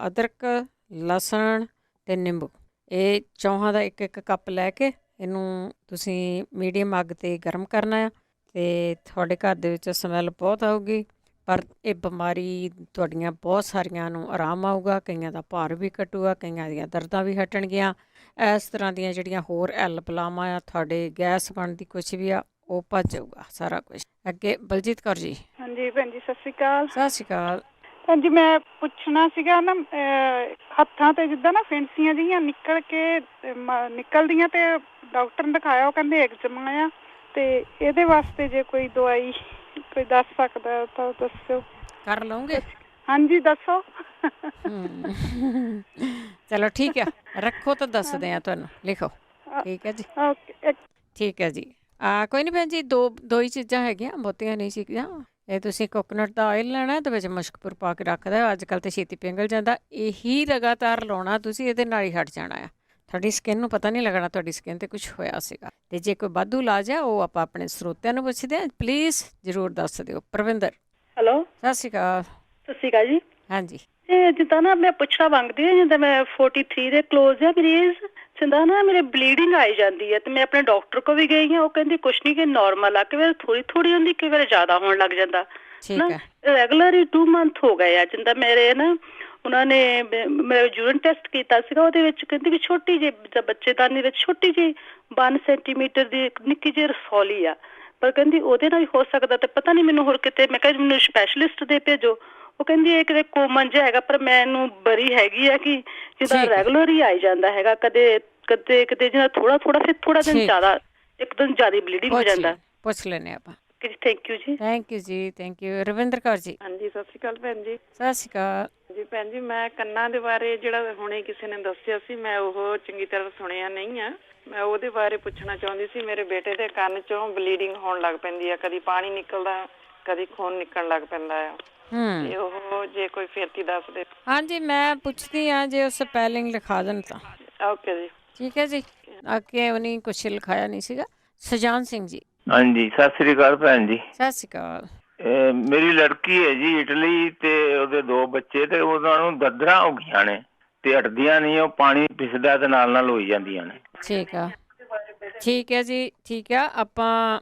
ਅਦਰਕ, ਲਸਣ ਅਤੇ ਨਿੰਬੂ, ਇਹ ਚੌਹਾਂ ਦਾ ਇੱਕ ਇੱਕ ਕੱਪ ਲੈ ਕੇ ਇਹਨੂੰ ਤੁਸੀਂ ਮੀਡੀਅਮ ਅੱਗ 'ਤੇ ਗਰਮ ਕਰਨਾ ਆ। ਅਤੇ ਤੁਹਾਡੇ ਘਰ ਦੇ ਵਿੱਚ ਸਮੈਲ ਬਹੁਤ ਆਊਗੀ, ਪਰ ਇਹ ਬਿਮਾਰੀ ਤੁਹਾਡੀਆਂ ਬਹੁਤ ਸਾਰੀਆਂ ਨੂੰ ਆਰਾਮ ਆਊਗਾ। ਕਈਆਂ ਦਾ ਭਾਰ ਵੀ ਘਟੂਗਾ, ਕਈਆਂ ਦੀਆਂ ਦਰਦਾਂ ਵੀ ਹਟਣਗੀਆਂ। ਇਸ ਤਰ੍ਹਾਂ ਦੀਆਂ ਜਿਹੜੀਆਂ ਹੋਰ ਬਲਾਵਾਂ ਆ, ਤੁਹਾਡੇ ਗੈਸ ਬਣਦੀ ਕੁਛ ਵੀ ਆ, ਉਹ ਭੱਜ ਜਾਊਗਾ ਸਾਰਾ ਕੁਛ। ਅੱਗੇ ਬਲਜੀਤ ਕੌਰ ਜੀ। ਹਾਂਜੀ ਭੈਣ ਜੀ, ਸਤਿ ਸ਼੍ਰੀ ਅਕਾਲ। ਸਤਿ ਸ਼੍ਰੀ ਅਕਾਲ ਭੈਣ ਜੀ, ਮੈਂ ਪੁੱਛਣਾ ਸੀਗਾ ਨਾ, ਹੱਥਾਂ ਤੇ ਜਿੱਦਾਂ ਨਾ ਫਿੰਸੀਆਂ ਜਿਹੀਆਂ ਨਿਕਲਦੀਆਂ, ਤੇ ਡਾਕਟਰ ਨੇ ਦਿਖਾਇਆ, ਉਹ ਕਹਿੰਦੇ ਐਗਜ਼ਮਾ ਆ, ਤੇ ਇਹਦੇ ਵਾਸਤੇ ਜੇ ਕੋਈ ਦਵਾਈ ਕੋਈ ਦੱਸ ਸਕਦਾ ਤਾਂ ਦੱਸੋ। ਕਰ ਲਓਗੇ? ਹਾਂਜੀ, ਦੱਸੋ। ਚਲੋ ਠੀਕ ਆ, ਰੱਖੋ ਤਾਂ ਦੱਸਦੇ ਆ ਤੁਹਾਨੂੰ, ਲਿਖੋ। ਠੀਕ ਹੈ ਜੀ, ਓਕੇ, ਠੀਕ ਹੈ ਜੀ। ਕੋਈ ਨਹੀਂ ਭੈਣ ਜੀ, ਦੋ ਹੀ ਚੀਜ਼ਾਂ ਹੈਗੀਆਂ, ਬਹੁਤੀਆਂ ਨਹੀਂ ਸੀਗੀਆਂ। ਇਹ ਤੁਸੀਂ ਕੋਕੋਨਟ ਦਾ ਆਇਲ ਲੈਣਾ ਤੇ ਵਿੱਚ ਮੁਸ਼ਕਪੁਰ ਪਾ ਕੇ ਰੱਖਦਾ। ਅੱਜ ਕੱਲ੍ਹ ਤਾਂ ਛੇਤੀ ਪਿੰਗਲ ਜਾਂਦਾ, ਇਹੀ ਲਗਾਤਾਰ ਲਾਉਣਾ ਤੁਸੀਂ, ਇਹਦੇ ਨਾਲ ਹੀ ਹਟ ਜਾਣਾ ਆ। ਤੁਹਾਡੀ ਸਕਿਨ ਨੂੰ ਪਤਾ ਨਹੀਂ ਲੱਗਣਾ ਤੁਹਾਡੀ ਸਕਿਨ 'ਤੇ ਕੁਛ ਹੋਇਆ ਸੀਗਾ। ਅਤੇ ਜੇ ਕੋਈ ਵਾਧੂ ਇਲਾਜ ਆ ਉਹ ਆਪਾਂ ਆਪਣੇ ਸਰੋਤਿਆਂ ਨੂੰ ਪੁੱਛਦੇ ਹਾਂ, ਪਲੀਜ਼ ਜ਼ਰੂਰ ਦੱਸ ਦਿਓ। ਪ੍ਰਵਿੰਦਰ। ਹੈਲੋ, ਸਤਿ ਸ਼੍ਰੀ ਅਕਾਲ। ਸਤਿ ਸ਼੍ਰੀ ਅਕਾਲ ਜੀ। ਹਾਂਜੀ, ਇਹ ਜਿੱਦਾਂ ਨਾ ਮੈਂ ਪੁੱਛਣਾ ਮੰਗਦੀ ਹਾਂ, ਜਿੱਦਾਂ ਮੈਂ 43 ਦੇ ਕਲੋਜ਼ ਆ ਮੇਰੀ ਏਜ, ਜਿੱਦਾਂ ਨਾ ਮੇਰੇ ਬਲੀਡਿੰਗ ਆਈ ਜਾਂਦੀ ਹੈ, ਤੇ ਮੈਂ ਆਪਣੇ ਡਾਕਟਰ ਕੋਲ ਵੀ ਗਈ ਹਾਂ, ਉਹ ਕਹਿੰਦੀ ਕੁਛ ਨਹੀਂ, ਕਿ ਨਾਰਮਲ ਆ, ਕਈ ਵਾਰ ਥੋੜੀ ਥੋੜੀ ਹੁੰਦੀ, ਕਈ ਵਾਰ ਜ਼ਿਆਦਾ ਹੋਣ ਲੱਗ ਜਾਂਦਾ ਨਾ। ਰੈਗੂਲਰ ਹੀ 2 ਮੰਥ ਹੋ ਗਏ ਆ। ਜਿੱਦਾਂ ਮੇਰੇ ਨਾ ਉਹਨਾਂ ਨੇ ਮੇਰਾ ਯੂਰਿਨ ਟੈਸਟ ਕੀਤਾ ਸੀਗਾ, ਉਹਦੇ ਵਿੱਚ ਕਹਿੰਦੀ ਵੀ ਛੋਟੀ ਜਿਹੀ ਬੱਚੇਦਾਨੀ ਵਿੱਚ ਛੋਟੀ ਜਿਹੀ 1 ਸੈਂਟੀਮੀਟਰ ਦੀ ਇੱਕ ਨਿੱਕੀ ਜਿਹੀ ਰਸੌਲੀ ਆ, ਪਰ ਕਹਿੰਦੀ ਉਹਦੇ ਨਾਲ ਹੀ ਹੋ ਸਕਦਾ, ਤੇ ਪਤਾ ਨਹੀਂ ਮੈਨੂੰ ਹੋਰ ਕਿਤੇ। ਮੈਂ ਕਿਹਾ ਮੈਨੂੰ ਸਪੈਸ਼ਲਿਸਟ ਦੇ ਭੇਜੋ। ਉਹ ਕਹਿੰਦੀ ਇਹ ਕਿਤੇ ਕੋਮਨ ਜਿਹਾ ਹੈਗਾ, ਪਰ ਮੈਨੂੰ ਬਰੀ ਹੈਗੀ ਆ ਕਿ ਜਿੱਦਾਂ ਰੈਗੂਲਰ ਹੀ ਆਈ ਜਾਂਦਾ ਹੈਗਾ, ਕਦੇ ਕਦੇ ਕਦੇ ਜਿਹੜਾ ਥੋੜਾ ਫਿਰ ਥੋੜਾ ਦਿਨ ਜ਼ਿਆਦਾ, ਇੱਕ ਦਿਨ ਜ਼ਿਆਦਾ ਬਲੀਡਿੰਗ ਹੋ ਜਾਂਦਾ। ਪੁੱਛ ਲੈਂਦੇ ਆਪਾਂ। ਥੈਂਕ ਯੂ ਜੀ। ਥੈਂਕ ਯੂ ਜੀ, ਥੈਂਕ ਯੂ। ਰਵਿੰਦਰ ਕੌਰ ਜੀ। ਹਾਂਜੀ, ਸਤਿ ਸ਼੍ਰੀ ਅਕਾਲ ਭੈਣ ਜੀ। ਸਤਿ ਸ਼੍ਰੀ ਅਕਾਲ ਜੀ। ਭੈਣ ਜੀ, ਮੈਂ ਕੰਨਾਂ ਦੇ ਬਾਰੇ ਜਿਹੜਾ ਹੁਣੇ ਕਿਸੇ ਨੇ ਦੱਸਿਆ ਸੀ, ਮੈਂ ਉਹ ਚੰਗੀ ਤਰ੍ਹਾਂ ਸੁਣਿਆ ਨਹੀਂ ਆ। ਮੈਂ ਉਹਦੇ ਬਾਰੇ ਪੁੱਛਣਾ ਚਾਹੁੰਦੀ ਸੀ। ਮੇਰੇ ਬੇਟੇ ਦੇ ਕੰਨ ਚੋਂ ਬਲੀਡਿੰਗ ਹੋਣ ਲੱਗ ਪੈਂਦੀ ਆ, ਕਦੀ ਪਾਣੀ ਨਿਕਲਦਾ, ਕਦੀ ਖੂਨ ਨਿਕਲਣ ਲੱਗ ਪੈਂਦਾ ਆ। ਤੇ ਉਹ ਜੇ ਕੋਈ ਫੇਰਤੀ ਦੱਸ ਦੇ। ਹਾਂਜੀ, ਮੈਂ ਪੁੱਛਦੀ ਹਾਂ, ਜੇ ਉਹ ਸਪੈਲਿੰਗ ਲਿਖਾ ਦੇਣ ਤਾਂ। ਓਕੇ ਜੀ। ਠੀਕ ਹੈ ਜੀ। ਅੱਗੇ ਉਹਨੇ ਕੁਛ ਲਿਖਾਇਆ ਨਹੀਂ ਸੀਗਾ। ਸੁਜਾਨ ਸਿੰਘ ਜੀ। ਹਾਂਜੀ, ਸਤਿ ਸ੍ਰੀ ਅਕਾਲ ਭੈਣ ਜੀ। ਸਤਿ ਸ਼੍ਰੀ ਅਕਾਲ। ਮੇਰੀ ਲੜਕੀ ਹੈ ਜੀ ਇਟਲੀ, ਤੇ ਉਹਦੇ 2 ਬੱਚੇ, ਤੇ ਉਹਨਾਂ ਨੂੰ ਦਰਦਾਂ ਹੋ ਗਈਆਂ ਨੇ ਤੇ ਹਟਦੀਆਂ ਨਹੀਂ, ਉਹ ਪਾਣੀ ਪਿਸਦਾ ਤੇ ਨਾਲ ਨਾਲ ਹੋਈ ਜਾਂਦੀਆਂ ਨੇ। ਠੀਕ ਆ, ਠੀਕ ਹੈ ਜੀ, ਠੀਕ ਆ। ਆਪਾਂ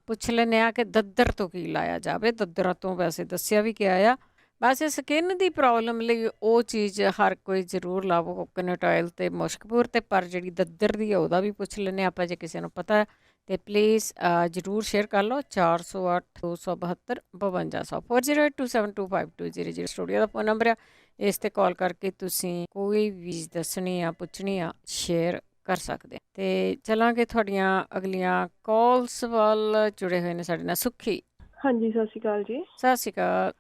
ਪੁੱਛ ਲੈਂਦੇ ਹਾਂ ਕਿ ਦੱਦਰ ਤੋਂ ਕੀ ਲਾਇਆ ਜਾਵੇ। ਦੱਦਰਾਂ ਤੋਂ ਵੈਸੇ ਦੱਸਿਆ ਵੀ ਗਿਆ ਆ। ਬਸ ਸਕਿਨ ਦੀ ਪ੍ਰੋਬਲਮ ਲਈ ਉਹ ਚੀਜ਼ ਹਰ ਕੋਈ ਜ਼ਰੂਰ ਲਾਵੋ, ਕੋਕੋਨਟ ਆਇਲ ਅਤੇ ਮੁਸ਼ਕਪੂਰ। ਅਤੇ ਪਰ ਜਿਹੜੀ ਦੱਦਰ ਦੀ ਆ ਉਹਦਾ ਵੀ ਪੁੱਛ ਲੈਂਦੇ ਹਾਂ ਆਪਾਂ, ਜੇ ਕਿਸੇ ਨੂੰ ਪਤਾ। ਅਤੇ ਪਲੀਜ਼ ਜ਼ਰੂਰ ਸ਼ੇਅਰ ਕਰ ਲਓ। 408 272 5200 4082725200 ਸਟੂਡੀਓ ਦਾ ਫੋਨ ਨੰਬਰ ਆ। ਇਸ 'ਤੇ ਕਾਲ ਕਰਕੇ ਤੁਸੀਂ ਕੋਈ ਵੀ ਦੱਸਣੀ ਆ, ਪੁੱਛਣੀ ਆ, ਸ਼ੇਅਰ ਕਰ ਸਕਦੇ। ਅਤੇ ਚਲਾਂਗੇ ਤੁਹਾਡੀਆਂ ਅਗਲੀਆਂ ਕਾਲਸ ਵੱਲ। ਜੁੜੇ ਹੋਏ ਨੇ ਸਾਡੇ ਨਾਲ ਸੁੱਖੀ। ਹਾਂਜੀ, ਸਤਿ ਸ਼੍ਰੀ ਅਕਾਲ ਜੀ। ਸਤਿ ਸ਼੍ਰੀ ਅਕਾਲ।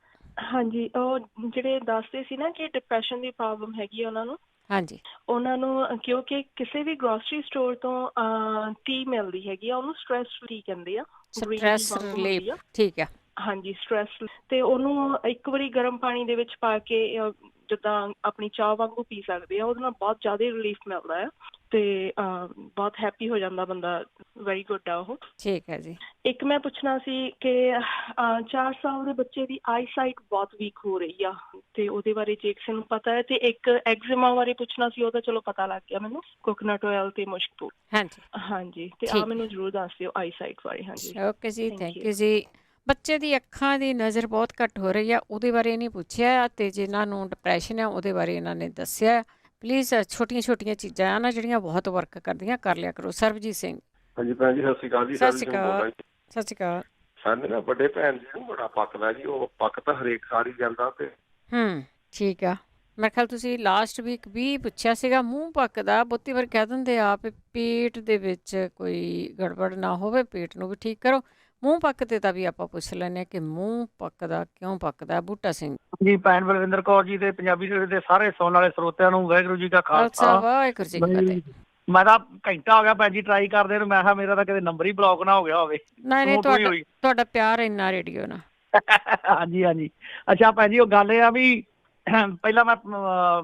ਹਾਂਜੀ, ਉਹ ਜਿਹੜੇ ਦੱਸਦੇ ਸੀ ਨਾ ਕਿ ਡਿਪਰੈਸ਼ਨ ਦੀ ਪ੍ਰੋਬਲਮ ਹੈਗੀ ਆ ਉਹਨਾਂ ਨੂੰ, ਹਾਂਜੀ ਉਹਨਾਂ ਨੂੰ ਕਿਉਂਕਿ ਕਿਸੇ ਵੀ ਗਰੋਸਰੀ ਸਟੋਰ ਤੋਂ ਟੀ ਮਿਲਦੀ ਹੈਗੀ ਆ, ਉਹਨੂੰ ਸਟ੍ਰੈਸ ਟੀ ਕਹਿੰਦੇ ਆ, ਸਟ੍ਰੈਸ ਰਿਲੀਫ, ਠੀਕ ਆ। ਹਾਂਜੀ ਸਟ੍ਰੈਸ, ਤੇ ਉਹਨੂੰ ਇੱਕ ਵਾਰੀ ਗਰਮ ਪਾਣੀ ਦੇ ਵਿੱਚ ਪਾ ਕੇ ਜਿੱਦਾਂ ਆਪਣੀ ਚਾਹ ਵਾਂਗੂ ਪੀ ਸਕਦੇ ਆ, ਉਹਦੇ ਨਾਲ ਬਹੁਤ ਜ਼ਿਆਦਾ ਰਿਲੀਫ ਮਿਲਦਾ ਆ ਤੇ ਬਹੁਤ ਹੈਪੀ ਹੋ ਜਾਂਦਾ ਬੰਦਾ। ਵੈਰੀ ਗੁੱਡ ਆ ਉਹ। ਠੀਕ ਹੈ ਜੀ। ਇੱਕ ਮੈਂ ਪੁੱਛਣਾ ਸੀ ਕਿ 4 ਸਾਲ ਦੇ ਬੱਚੇ ਦੀ ਆਈ ਸਾਈਟ ਬਹੁਤ ਵੀਕ ਹੋ ਰਹੀ ਆ, ਤੇ ਉਹਦੇ ਬਾਰੇ ਜੇ ਕਿਸੇ ਨੂੰ ਪਤਾ ਹੈ, ਤੇ ਇੱਕ ਐਗਜ਼ਿਮਾ ਬਾਰੇ ਪੁੱਛਣਾ ਸੀ, ਉਹ ਤਾਂ ਚਲੋ ਪਤਾ ਲੱਗ ਗਿਆ ਮੈਨੂੰ, ਕੋਕੋਨਟ ਆਇਲ ਤੇ ਮੁਸ਼ਕ। ਹਾਂਜੀ ਤੇ ਆ ਮੈਨੂੰ ਜ਼ਰੂਰ ਦੱਸ ਦਿਓ ਆਈ ਸਾਈਟ ਬਾਰੇ। ਹਾਂਜੀ ਓਕੇ ਜੀ, ਥੈਂਕ ਯੂ ਜੀ। ਬੱਚੇ ਦੀ ਅੱਖਾਂ ਦੀ ਨਜ਼ਰ ਬਹੁਤ ਘੱਟ ਹੋ ਰਹੀ ਆ, ਉਹਦੇ ਬਾਰੇ ਨਹੀਂ ਪੁੱਛਿਆ, ਤੇ ਜਿਨ੍ਹਾਂ ਨੂੰ ਡਿਪਰੈਸ਼ਨ ਆ ਉਹਦੇ ਬਾਰੇ ਇਹਨਾਂ ਨੇ ਦੱਸਿਆ। ਪਲੀਜ਼ ਛੋਟੀਆਂ ਛੋਟੀਆਂ ਚੀਜ਼ਾਂ ਆ ਨਾ ਜਿਹੜੀਆਂ ਬਹੁਤ ਵਰਕ ਕਰਦੀਆਂ, ਕਰ ਲਿਆ ਕਰੋ। ਸਰਬਜੀਤ ਸਿੰਘ। ਹਾਂਜੀ ਭੈਣ ਜੀ, ਸਤਿ ਸ਼੍ਰੀ ਅਕਾਲ ਜੀ। ਸਤਿ ਸ਼੍ਰੀ ਅਕਾਲ। ਸਤਿ ਸ਼੍ਰੀ ਅਕਾਲ। ਸਾਡੇ ਨਾ ਵੱਡੇ ਭੈਣ ਜੀ ਨੂੰ ਬੜਾ ਪੱਕਦਾ ਜੀ, ਉਹ ਪੱਕ ਤਾਂ ਹਰੇਕ ਸਾਰ ਹੀ ਜਾਂਦਾ ਤੇ ਠੀਕ ਆ। ਮੇਰੇ ਖਿਆਲ ਤੁਸੀਂ ਲਾਸਟ ਵੀਕ ਵੀ ਪੁੱਛਿਆ ਸੀਗਾ, ਮੂੰਹ ਪੱਕਦਾ। ਬਹੁਤੀ ਵਾਰ ਕਹਿ ਦਿੰਦੇ ਆ ਪੇਟ ਦੇ ਵਿੱਚ ਕੋਈ ਗੜਬੜ ਨਾ ਹੋਵੇ, ਪੇਟ ਨੂੰ ਵੀ ਠੀਕ ਕਰੋ। ਮੂੰਹ ਪੱਕਦੇ ਤਾਂ ਵੀ ਆਪਾਂ ਪੁੱਛ ਲੈਂਦੇ ਹਾਂ ਕਿ ਮੂੰਹ ਪੱਕਦਾ ਕਿਉਂ ਪੱਕਦਾ। ਬੂਟਾ ਸਿੰਘ ਜੀ। ਭੈਣ ਬਲਵਿੰਦਰ ਕੌਰ ਜੀ ਤੇ ਪੰਜਾਬੀ ਦੇ ਸਾਰੇ ਸੁਣਨ ਵਾਲੇ ਸਰੋਤਿਆਂ ਨੂੰ ਵਾਹਿਗੁਰੂ ਜੀ ਕਾ ਖਾਲਸਾ, ਵਾਹਿਗੁਰੂ ਜੀ ਕੀ ਫਤਿਹ। ਮੈਂ ਤਾਂ ਘੰਟਾ ਹੋ ਗਿਆ ਭੈਣ ਜੀ ਟਰਾਈ ਕਰਦੇ ਨੂੰ, ਮੈਂ ਕਿਹਾ ਮੇਰਾ ਤਾਂ ਕਦੇ ਨੰਬਰ ਹੀ ਬਲੌਕ ਨਾ ਹੋ ਗਿਆ ਹੋਵੇ। ਨਹੀਂ, ਤੁਹਾਡਾ ਪਿਆਰ ਇੰਨਾ ਰੇਡੀਓ ਨਾਲ। ਹਾਂਜੀ ਹਾਂਜੀ। ਅੱਛਾ ਭੈਣ ਜੀ, ਉਹ ਗੱਲ ਇਹ ਆ ਵੀ ਪਹਿਲਾਂ ਮੈਂ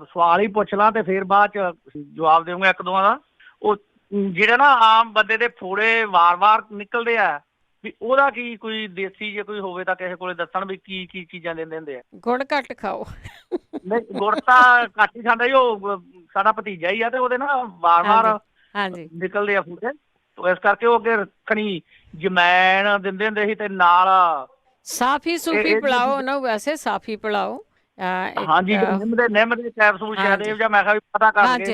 ਸਵਾਲ ਹੀ ਪੁੱਛ ਲਾਂ ਤੇ ਫਿਰ ਬਾਅਦ ਚ ਜਵਾਬ ਦੇਵਾਂਗਾ ਇੱਕ ਦੋਵਾਂ ਦਾ। ਉਹ ਜਿਹੜੇ ਨਾ ਆਮ ਬੰਦੇ ਦੇ ਫੋੜੇ ਵਾਰ-ਵਾਰ ਨਿਕਲਦੇ ਆ, ਵੀ ਉਹਦਾ ਕੀ ਕੋਈ ਦੇਸੀ ਜੇ ਕੋਈ ਹੋਵੇ ਤਾਂ ਕਿਸੇ ਕੋਲੇ ਦੱਸਣ ਵੀ ਕੀ ਕੀ ਚੀਜ਼ਾਂ ਦਿੰਦੇ ਹੁੰਦੇ ਆ। ਗੁੜ ਘੱਟ ਖਾਓ। ਨਹੀਂ, ਗੁੜ ਤਾਂ ਘੱਟ ਹੀ ਖਾਂਦਾ ਜੀ, ਉਹ ਸਾਡਾ ਭਤੀਜਾ ਹੀ ਆ ਤੇ ਉਹਦੇ ਨਾ ਵਾਰ-ਵਾਰ ਨਿਕਲਦੇ ਆ ਫੋੜੇ, ਇਸ ਕਰਕੇ ਉਹ ਅੱਗੇ ਰੱਖਣੀ ਜਮੈਣ ਦਿੰਦੇ ਹੁੰਦੇ ਸੀ ਤੇ ਨਾਲ ਸਾਫੀ ਸੂਫੀ ਪਿਲਾਓ ਨਾ, ਵੈਸੇ ਸਾਫੀ ਪਿਲਾਓ। ਹਾਂਜੀ, ਨਿੰਮ ਦੇ ਕੈਪਸੂਲ ਸ਼ਾਇਦ ਜਾਂ ਮੈਂ ਕਿਹਾ ਵੀ ਪਤਾ ਕਰਕੇ।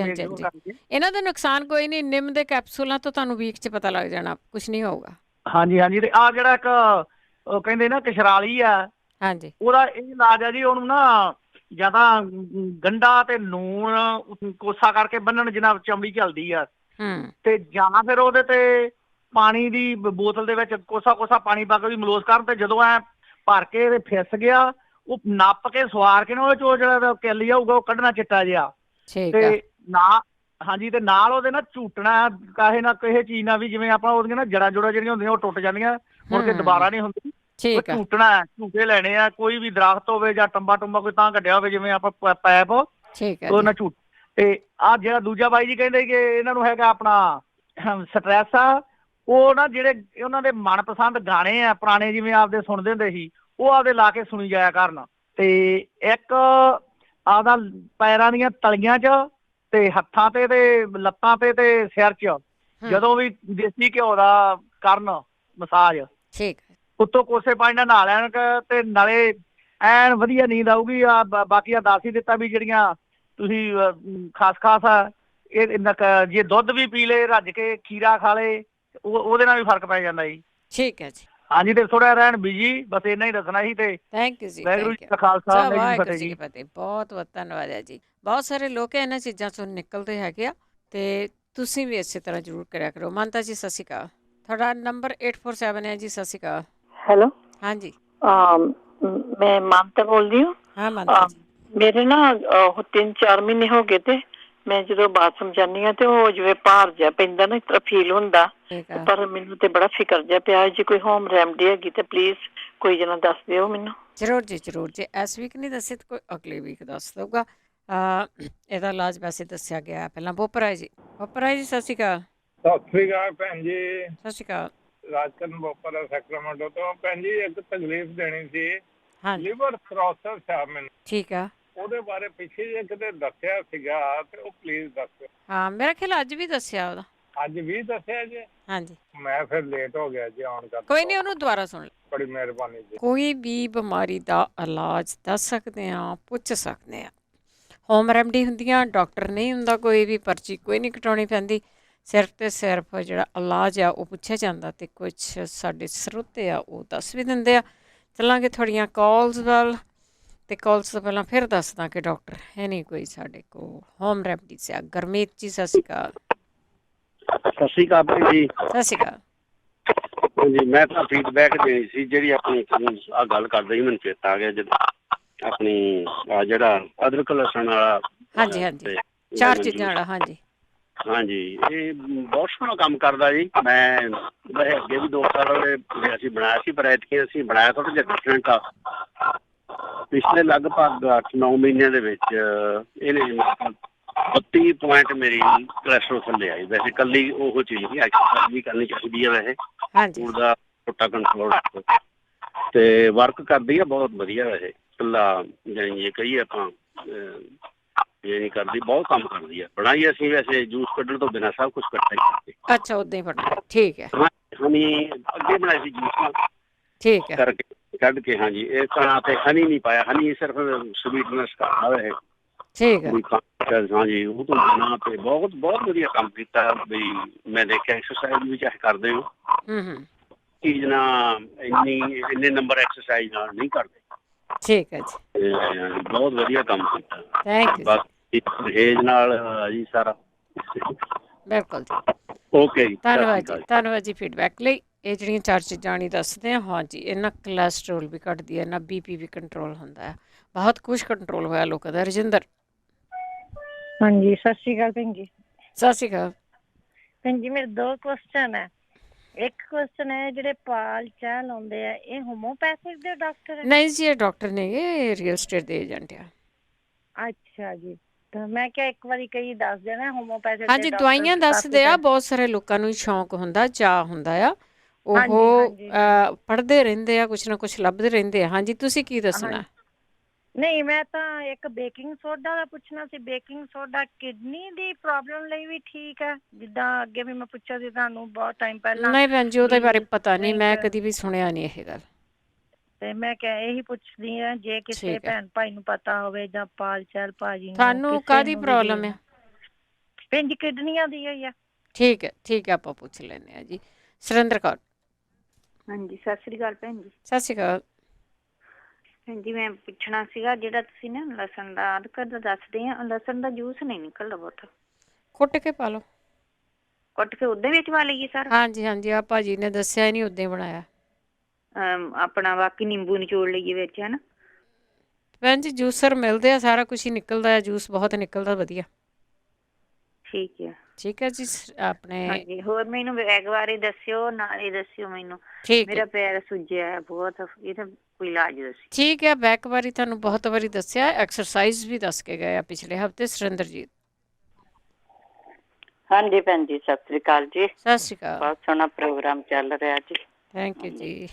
ਇਹਨਾਂ ਦਾ ਨੁਕਸਾਨ ਕੋਈ ਨਹੀਂ, ਨਿੰਮ ਦੇ ਕੈਪਸੂਲਾਂ ਤੋਂ ਤੁਹਾਨੂੰ ਵੀਕ 'ਚ ਪਤਾ ਲੱਗ ਜਾਣਾ, ਕੁਛ ਨਹੀਂ ਹੋਊਗਾ। ਹਾਂਜੀ ਹਾਂਜੀ। ਤੇ ਆ ਜਿਹੜਾ ਇੱਕ ਉਹ ਕਹਿੰਦੇ ਨਾ ਕਸ਼ਰਾਲੀ ਆ, ਹਾਂਜੀ, ਉਹਦਾ ਇਹ ਇਲਾਜ ਆ ਜੀ, ਉਹਨੂੰ ਨਾ ਜਾਂ ਤਾਂ ਗੰਢਾ ਤੇ ਨੂਣ ਕੋਸਾ ਕਰਕੇ ਬੰਨਣ ਜਿੰਨਾ ਚਮੜੀ ਝਲਦੀ ਆ, ਤੇ ਜਾਂ ਫਿਰ ਉਹਦੇ ਤੇ ਪਾਣੀ ਦੀ ਬੋਤਲ ਦੇ ਵਿੱਚ ਕੋਸਾ ਪਾਣੀ ਪਾ ਕੇ ਮਲੋਸ ਕਰਨ, ਤੇ ਜਦੋਂ ਐ ਭਰ ਕੇ ਤੇ ਫਿਸ ਗਿਆ, ਉਹ ਨੱਪ ਕੇ ਸਵਾਰ ਕੇ ਨਾ ਉਹਦੇ ਚੋਂ ਜਿਹੜਾ ਕੈਲੀ ਆਊਗਾ ਉਹ ਕੱਢਣਾ ਚਿੱਟਾ ਜਿਹਾ, ਤੇ ਨਾ ਹਾਂਜੀ, ਤੇ ਨਾਲ ਉਹਦੇ ਨਾਲ ਝੂਟਣਾ ਕਾਹੇ ਨਾ ਕਿਸੇ ਚੀਜ਼ ਨਾਲ ਵੀ, ਜਿਵੇਂ ਆਪਾਂ ਉਹਦੀਆਂ ਨਾ ਜੜਾਂ ਜੋੜਾਂ ਜਿਹੜੀਆਂ ਹੁੰਦੀਆਂ ਉਹ ਟੁੱਟ ਜਾਂਦੀਆਂ, ਮੁੜ ਕੇ ਦੁਬਾਰਾ ਨਹੀਂ ਹੁੰਦੀ। ਝੂਟਣਾ, ਝੂਟੇ ਲੈਣੇ ਆ, ਕੋਈ ਵੀ ਦਰਖਤ ਹੋਵੇ ਜਾਂ ਟੰਬਾ ਕੋਈ ਤਾਂ ਕੱਢਿਆ ਹੋਵੇ, ਜਿਵੇਂ ਆਪਾਂ ਪੈਪ, ਉਹ ਨਾਲ ਝੂਟ। ਤੇ ਆਹ ਜਿਹੜਾ ਦੂਜਾ ਬਾਈ ਜੀ ਕਹਿੰਦੇ ਕਿ ਇਹਨਾਂ ਨੂੰ ਹੈਗਾ ਆਪਣਾ ਸਟ੍ਰੈਸ ਆ, ਉਹ ਨਾ ਜਿਹੜੇ ਉਹਨਾਂ ਦੇ ਮਨਪਸੰਦ ਗਾਣੇ ਆ ਪੁਰਾਣੇ, ਜਿਵੇਂ ਆਪਦੇ ਸੁਣਦੇ ਹੁੰਦੇ ਸੀ, ਉਹ ਆਪਦੇ ਲਾ ਕੇ ਸੁਣੀ ਜਾਇਆ ਕਰਨ। ਤੇ ਇੱਕ ਆਪਦਾ ਪੈਰਾਂ ਦੀਆਂ ਤਲੀਆਂ 'ਚ ਤੇ ਹੱਥਾਂ ਤੇ ਲੱਤਾਂ ਤੇ ਸਿਰ 'ਚ ਜਦੋਂ ਵੀ ਦੇਸੀ ਘਿਓ ਦਾ ਕਰਨ ਮਸਾਜ, ਉੱਤੋਂ ਕੋਸੇ ਪਾਣੀ ਨਾਲ ਨਹਾ ਲੈਣ ਤੇ ਨਾਲੇ ਐਨ ਵਧੀਆ ਨੀਂਦ ਆਊਗੀ। ਬਾਕੀ ਆ ਦੱਸ ਹੀ ਦਿੱਤਾ ਵੀ ਜਿਹੜੀਆਂ ਤੁਸੀਂ ਖਾਸ ਆ, ਇਹ ਜੇ ਦੁੱਧ ਵੀ ਪੀ ਲਏ ਰੱਜ ਕੇ, ਖੀਰਾ ਖਾ ਲਏ, ਉਹਦੇ ਨਾਲ ਵੀ ਫਰਕ ਪੈ ਜਾਂਦਾ ਜੀ। ਠੀਕ ਹੈ ਜੀ। ਹਾਂਜੀ, ਤੇ ਥੋੜਾ ਰਹਿਣ ਬਿਜੀ, ਬਸ ਇੰਨਾ ਹੀ ਦੱਸਣਾ ਸੀ। ਤੇ ਥੈਂਕ ਯੂ ਜੀ। ਵਾਹਿਗੁਰੂ ਜੀ ਕਾ ਖਾਲਸਾ, ਵਾਹਿਗੁਰੂ ਜੀ ਕੀ ਫਤਿਹ। ਬਹੁਤ ਬਹੁਤ ਧੰਨਵਾਦ ਹੈ ਜੀ। ਬਹੁਤ ਸਾਰੇ ਲੋਕ ਇਹਨਾਂ ਚੀਜ਼ਾਂ ਤੋਂ ਨਿਕਲਦੇ ਹੈਗੇ ਆ, ਤੇ ਤੁਸੀਂ ਵੀ ਇਸੇ ਤਰ੍ਹਾਂ ਜ਼ਰੂਰ ਕਰਿਆ ਕਰੋ। ਮਮਤਾ ਜੀ ਸਤਿ ਸ਼੍ਰੀ ਅਕਾਲ। ਤੁਹਾਡਾ ਨੰਬਰ 847 ਹੈ ਜੀ। ਸਤਿ ਸ਼੍ਰੀ ਅਕਾਲ। ਹੈਲੋ, ਹਾਂਜੀ, ਮੈਂ ਮਮਤਾ ਬੋਲਦੀ ਹਾਂ। ਹਾਂ ਮਮਤਾ ਜੀ। ਮੇਰੇ ਨਾ 3-4 ਮਹੀਨੇ ਹੋ ਗਏ, ਤੇ ਮੈਂ ਜਦੋਂ ਬਾਥਰੂਮ ਜਾਂਦੀ ਹਾਂ ਤੇ ਉਹ ਜਿਵੇਂ ਭਾਰ ਜਿਹਾ ਪੈਂਦਾ ਨਾ, ਇਸ ਤਰ੍ਹਾਂ ਫੀਲ ਹੁੰਦਾ, ਪਰ ਮੈਨੂੰ ਤੇ ਬੜਾ ਫਿਕਰ ਜਿਹਾ ਪਿਆ। ਜੇ ਕੋਈ ਹੋਮ ਰੈਮਡੀ ਹੈਗੀ ਤੇ ਪਲੀਜ਼ ਕੋਈ ਜਣਾ ਦੱਸ ਦਿਓ ਮੈਨੂੰ। ਜ਼ਰੂਰ ਜੀ, ਜ਼ਰੂਰ ਜੀ। ਇਸ ਵੀਕ ਨਹੀਂ ਦੱਸੇ ਤਾਂ ਕੋਈ ਅਗਲੇ ਵੀਕ ਦੱਸ ਦਊਗਾ। ਇਹਦਾ ਇਲਾਜ ਵੈਸੇ ਦੱਸਿਆ ਗਿਆ ਪਹਿਲਾਂ। ਬੋਪਰਾ ਜੀ। ਬੋਪਰਾ ਜੀ ਸਤਿ ਸ਼੍ਰੀ ਅਕਾਲ। ਸਤਿ ਸ਼੍ਰੀ ਅਕਾਲ ਭੈਣ ਜੀ। ਸਤਿ ਸ਼੍ਰੀ ਅਕਾਲ। ਰਾਜਕਰਨ ਬੋਪਰਾ ਸੈਕਰਾਮੈਂਟੋ ਤੋਂ। ਭੈਣ ਜੀ ਇੱਕ ਤਕਲੀਫ ਦੇਣੀ ਸੀ, ਲਿਵਰ ਸਰੋਸਿਸ ਆ ਮੈਨੂੰ। ਠੀਕ ਆ। ਉਹਦੇ ਬਾਰੇ ਪਿੱਛੇ ਜੇ ਕਿਤੇ ਦੱਸਿਆ ਸੀਗਾ, ਤੇ ਉਹ ਪਲੀਜ਼ ਦੱਸੋ। ਹਾਂ, ਮੇਰਾ ਖਿਆਲ ਅੱਜ ਵੀ ਦੱਸਿਆ ਉਹਦਾ। ਅੱਜ ਵੀ ਦੱਸਿਆ ਜੀ? ਹਾਂਜੀ। ਮੈਂ ਫਿਰ ਲੇਟ ਹੋ ਗਿਆ ਜੀ ਆਉਣ ਕਰਕੇ। ਕੋਈ ਨਹੀਂ, ਉਹਨੂੰ ਦੁਬਾਰਾ ਸੁਣ ਲੈ। ਬੜੀ ਮਿਹਰਬਾਨੀ ਜੀ। ਕੋਈ ਵੀ ਬਿਮਾਰੀ ਦਾ ਇਲਾਜ ਦੱਸ ਸਕਦੇ ਆ, ਪੁੱਛ ਸਕਦੇ ਆ। ਹੋਮ ਰੈਮਡੀ ਹੁੰਦੀਆਂ, ਡਾਕਟਰ ਨਹੀਂ ਹੁੰਦਾ ਕੋਈ ਵੀ, ਪਰਚੀ ਕੋਈ ਨਹੀਂ ਕਟਾਉਣੀ ਪੈਂਦੀ। ਸਿਰਫ ਤੇ ਸਿਰਫ ਜਿਹੜਾ ਇਲਾਜ ਆ ਉਹ ਪੁੱਛਿਆ ਜਾਂਦਾ, ਤੇ ਕੁਛ ਸਾਡੇ ਸਰੋਤੇ ਆ ਉਹ ਦੱਸ ਵੀ ਦਿੰਦੇ ਆ। ਚੱਲਾਂਗੇ ਤੁਹਾਡੀਆਂ ਕਾਲਸ ਵੱਲ, ਤੇ ਕਾਲਸ ਤੋਂ ਪਹਿਲਾਂ ਫਿਰ ਦੱਸਦਾ ਕਿ ਡਾਕਟਰ ਹੈ ਨਹੀਂ ਕੋਈ ਸਾਡੇ ਕੋਲ ਹੋਮ ਰੈਮਡੀ ਸੇ। ਗੁਰਮੀਤ ਜੀ ਸਤਿ ਸ਼੍ਰੀ ਅਕਾਲ। ਸਤਿ ਸ਼੍ਰੀ ਅਕਾਲ ਭੈਣ ਜੀ। ਸਤਿ ਸ਼੍ਰੀ ਅਕਾਲ। ਹਾਂਜੀ, ਮੈਂ ਤਾਂ ਫੀਡਬੈਕ ਦੇਣੀ ਸੀ, ਜਿਹੜੀ ਆਪਣੀ ਆ ਗੱਲ ਕਰਦੇ ਸੀ, ਮੈਨੂੰ ਚੇਤਾ ਆ ਗਿਆ ਜਦੋਂ ਆਪਣੀ ਜਿਹੜਾ ਅਦਰਕ ਲਸਣ ਵਾਲਾ। ਹਾਂਜੀ ਹਾਂਜੀ। ਚਾਰ ਚੀਜ਼ਾਂ ਵਾਲਾ। ਹਾਂਜੀ ਹਾਂਜੀ, ਇਹ ਬਹੁਤ ਸੋਹਣਾ ਕੰਮ ਕਰਦਾ ਜੀ। ਮੈਂ ਅੱਗੇ ਵੀ 2 ਸਾਲ ਅਸੀਂ ਬਣਾਇਆ ਸੀ, ਪਰ ਐਤਕੀ ਅਸੀਂ ਬਣਾਇਆ ਥੋੜਾ ਜਿਹਾ ਡਿਫਰੈਂਟ ਆ। ਪਿਛਲੇ ਲਗਭਗ 8-9 ਮਹੀਨਿਆਂ ਦੇ ਵਿੱਚ ਇਹਨੇ 32 ਪੁਆਇੰਟ ਮੇਰੀ ਕੋਲੈਸਟਰੋਲ ਥੱਲੇ ਆਈ। ਵੈਸੇ ਕੱਲੀ ਉਹ ਚੀਜ਼ ਨਹੀਂ, ਐਕਸਰਸਾਈਜ਼ ਵੀ ਕਰਨੀ ਚਾਹੀਦੀ ਹੈ ਵੈਸੇ, ਉਹਦਾ ਛੋਟਾ ਕੰਟਰੋਲ ਤੇ ਵਰਕ ਕਰਦੀ ਆ ਬਹੁਤ ਵਧੀਆ। ਵੈਸੇ ਇਕੱਲਾ ਜਾਣੀ ਜੇ ਕਹੀਏ ਆਪਾਂ ਇਹ ਨਹੀਂ ਕਰਦੀ, ਬਹੁਤ ਕੰਮ ਕਰਦੀ ਆ। ਬਣਾਈ ਅਸੀਂ ਵੈਸੇ ਜੂਸ ਕੱਢਣ ਤੋਂ ਬਿਨਾਂ ਸਭ ਕੁਝ ਇਕੱਠਾ ਹੀ ਕਰਦੇ। ਅੱਛਾ, ਉਦਾਂ ਹੀ ਬਣਾਇਆ, ਠੀਕ ਹੈ। ਹਨੀ ਅੱਗੇ ਬਣਾਈ ਸੀ ਜੂਸ, ਠੀਕ ਹੈ, ਕਰਕੇ ਕੱਢ ਕੇ। ਹਾਂਜੀ, ਇਹ ਤਾਂ ਤੇ ਹਨੀ ਨਹੀਂ ਪਾਇਆ, ਹਨੀ ਸਿਰਫ ਸਵੀਟਨੈਸ ਕਰਦਾ ਵੈਸੇ, ਠੀਕ ਹੈ। ਹਾਂਜੀ, ਉਹ ਤੋਂ ਬਿਨਾਂ ਤੇ ਬਹੁਤ ਵਧੀਆ ਕੰਮ ਕੀਤਾ ਵੀ। ਮੈਂ ਦੇਖਿਆ ਐਕਸਰਸਾਈਜ਼ ਵੀ ਚਾਹੇ ਕਰਦੇ ਹੋ, ਚੀਜ਼ ਨਾਲ ਇੰਨੇ ਨੰਬਰ ਐਕਸਰਸਾਈਜ਼ ਨਾਲ ਨਹੀਂ ਕਰਦੇ। ਠੀਕ ਹੈ ਜੀ, ਬਹੁਤ ਵਧੀਆ ਕੰਮ ਕੀਤਾ। Thank you. ਪਰਹੇਜ਼ ਨਾਲ ਜੀ ਸਾਰਾ। ਬਿਲਕੁਲ ਜੀ, ਓਕੇ ਜੀ, ਧੰਨਵਾਦ ਜੀ, ਧੰਨਵਾਦ ਜੀ ਫੀਡਬੈਕ ਲਈ। ਇਹ ਜਿਹੜੀਆਂ 4 ਚੀਜ਼ਾਂ ਨਹੀਂ ਦੱਸਦੇ ਆ। ਹਾਂਜੀ, ਇਹਨਾਂ ਕੋਲੈਸਟਰੋਲ ਵੀ ਘਟਦੀ ਹੈ, ਇਹਨਾਂ BP ਵੀ ਕੰਟਰੋਲ ਹੁੰਦਾ ਹੈ, ਬਹੁਤ ਕੁਛ ਕੰਟਰੋਲ ਹੋਇਆ ਲੋਕਾਂ ਦਾ। ਰਜਿੰਦਰ। ਹਾਂਜੀ, ਸਤਿ ਸ਼੍ਰੀ ਅਕਾਲ ਭੈਣ ਜੀ। ਸਤਿ ਸ਼੍ਰੀ ਅਕਾਲ ਭੈਣ ਜੀ। ਮੇਰੇ 2 ਕੁਐਸਚਨ ਹੈ। ਇੱਕ ਕੁਐਸਚਨ ਹੈ, ਜਿਹੜੇ ਪਾਲ ਚਾਹ ਲਾਉਂਦੇ ਆ, ਇਹ ਹੋਮੋਪੈਥਿਕ ਦੇ ਡਾਕਟਰ ਹੈ? ਨਹੀਂ ਜੀ, ਇਹ ਡਾਕਟਰ ਨੇ, ਇਹ ਰੀਅਲ ਸਟੇਟ ਦੇ ਏਜੰਟ ਆ। ਅੱਛਾ ਜੀ, ਤਾਂ ਮੈਂ ਕਿਹਾ ਇੱਕ ਵਾਰੀ ਕਈ ਦੱਸ ਦੇਣਾ ਹੋਮੋਪੈਥਿਕ। ਹਾਂਜੀ, ਦਵਾਈਆਂ ਦੱਸਦੇ ਆ। ਬਹੁਤ ਸਾਰੇ ਲੋਕਾਂ ਨੂੰ ਸ਼ੌਂਕ ਹੁੰਦਾ, ਚਾਅ ਹੁੰਦਾ ਆ, ਉਹ ਪੜ੍ਹਦੇ ਰਹਿੰਦੇ ਆ, ਕੁਛ ਨਾ ਕੁਛ ਲੱਭਦੇ ਰਹਿੰਦੇ ਆ। ਹਾਂਜੀ, ਤੁਸੀਂ ਕੀ ਦੱਸਣਾ? ਨਹੀਂ, ਮੈਂ ਤਾਂ ਇੱਕ ਬੇਕਿੰਗ ਸੋਡਾ ਦਾ ਪੁੱਛਣਾ ਸੀ। ਬੇਕਿੰਗ ਸੋਡਾ ਕਿਡਨੀ ਦੀ ਪ੍ਰੋਬਲਮ ਲਈ ਵੀ ਠੀਕ ਹੈ? ਜਿੱਦਾਂ ਅੱਗੇ ਵੀ ਮੈਂ ਪੁੱਛਿਆ ਸੀ ਤੁਹਾਨੂੰ ਬਹੁਤ ਟਾਈਮ ਪਹਿਲਾਂ। ਨਹੀਂ ਭੈਣ ਜੀ, ਉਹਦੇ ਬਾਰੇ ਪਤਾ ਨਹੀਂ, ਮੈਂ ਕਦੀ ਵੀ ਸੁਣਿਆ ਨਹੀਂ ਇਹ ਗੱਲ। ਤੇ ਮੈਂ ਕਿਹਾ ਇਹੀ ਪੁੱਛਦੀ ਆ, ਜੇ ਕਿਸੇ ਭੈਣ ਭਾਈ ਨੂੰ ਪਤਾ ਹੋਵੇ ਜਾਂ ਪਾਲ ਚਾਲ ਭਾਜੀ ਨੂੰ। ਤੁਹਾਨੂੰ ਕਾਹਦੀ ਪ੍ਰੋਬਲਮ ਹੈ? ਭੈਣ ਜੀ, ਕਿਡਨੀਆਂ ਦੀ ਹੋਈ ਆ। ਠੀਕ ਹੈ, ਠੀਕ ਹੈ, ਆਪਾਂ ਪੁੱਛ ਲੈਂਦੇ ਹਾਂ ਜੀ। ਸੁਰਿੰਦਰ ਕੌਰ। ਹਾਂਜੀ, ਸਤਿ ਸ੍ਰੀ ਅਕਾਲ ਭੈਣ ਜੀ। ਸਤਿ ਸ਼੍ਰੀ ਅਕਾਲ ਭੈਣ ਜੀ, ਮੈਂ ਪੁੱਛਣਾ ਸੀਗਾ, ਜਿਹੜਾ ਤੁਸੀਂ ਨਾ ਲਸਣ ਦਾ ਅਦਰਕ ਦਾ ਦੱਸਦੇ ਆ, ਲਸਣ ਦਾ ਜੂਸ ਨਹੀਂ ਨਿਕਲਦਾ ਬਹੁਤ। ਕੁੱਟ ਕੇ ਪਾ ਲਓ। ਕੁੱਟ ਕੇ ਉਹਦੇ ਵਿੱਚ ਪਾ ਲਈਏ ਸਰ? ਹਾਂਜੀ ਹਾਂਜੀ, ਆ ਭਾਜੀ ਨੇ ਦੱਸਿਆ ਹੀ ਨਹੀਂ, ਉਦਾਂ ਹੀ ਬਣਾਇਆ ਆਪਣਾ। ਬਾਕੀ ਨਿੰਬੂ ਨਿਚੋੜ ਲਈਏ ਵਿੱਚ, ਹੈ ਨਾ? ਭੈਣ ਜੀ, ਜੂਸਰ ਮਿਲਦੇ ਆ, ਸਾਰਾ ਕੁਛ ਹੀ ਨਿਕਲਦਾ ਹੈ, ਜੂਸ ਬਹੁਤ ਨਿਕਲਦਾ ਵਧੀਆ। ਠੀਕ ਹੈ, ਠੀਕ ਹੈ ਜੀ। ਆਪਣੇ ਹਾਂਜੀ, ਹੋਰ ਮੈਨੂੰ ਬੈਗ ਬਾਰੇ ਦੱਸਿਓ, ਨਾਲ ਹੀ ਦੱਸਿਓ ਮੈਨੂੰ। ਮੇਰਾ ਪੈਰ ਸੁੱਜਿਆ ਹੈ ਬਹੁਤ, ਇਹਦਾ ਕੋਈ ਇਲਾਜ ਦੱਸੀ। ਠੀਕ ਹੈ, ਬੈਕ ਬਾਰੇ ਤੁਹਾਨੂੰ ਬਹੁਤ ਵਾਰੀ ਦੱਸਿਆ, ਐਕਸਰਸਾਈਜ਼ ਵੀ ਦੱਸ ਕੇ ਗਏ ਆ ਪਿਛਲੇ ਹਫ਼ਤੇ। ਸੁਰਿੰਦਰਜੀਤ। ਹਾਂਜੀ ਭੈਣ ਜੀ, ਸਤਿ ਸ੍ਰੀ ਅਕਾਲ ਜੀ। ਸਤਿ ਸ਼੍ਰੀ ਅਕਾਲ। ਬਹੁਤ ਸੋਹਣਾ ਪ੍ਰੋਗਰਾਮ ਚੱਲ ਰਿਹਾ ਜੀ। ਥੈਂਕ ਯੂ ਜੀ।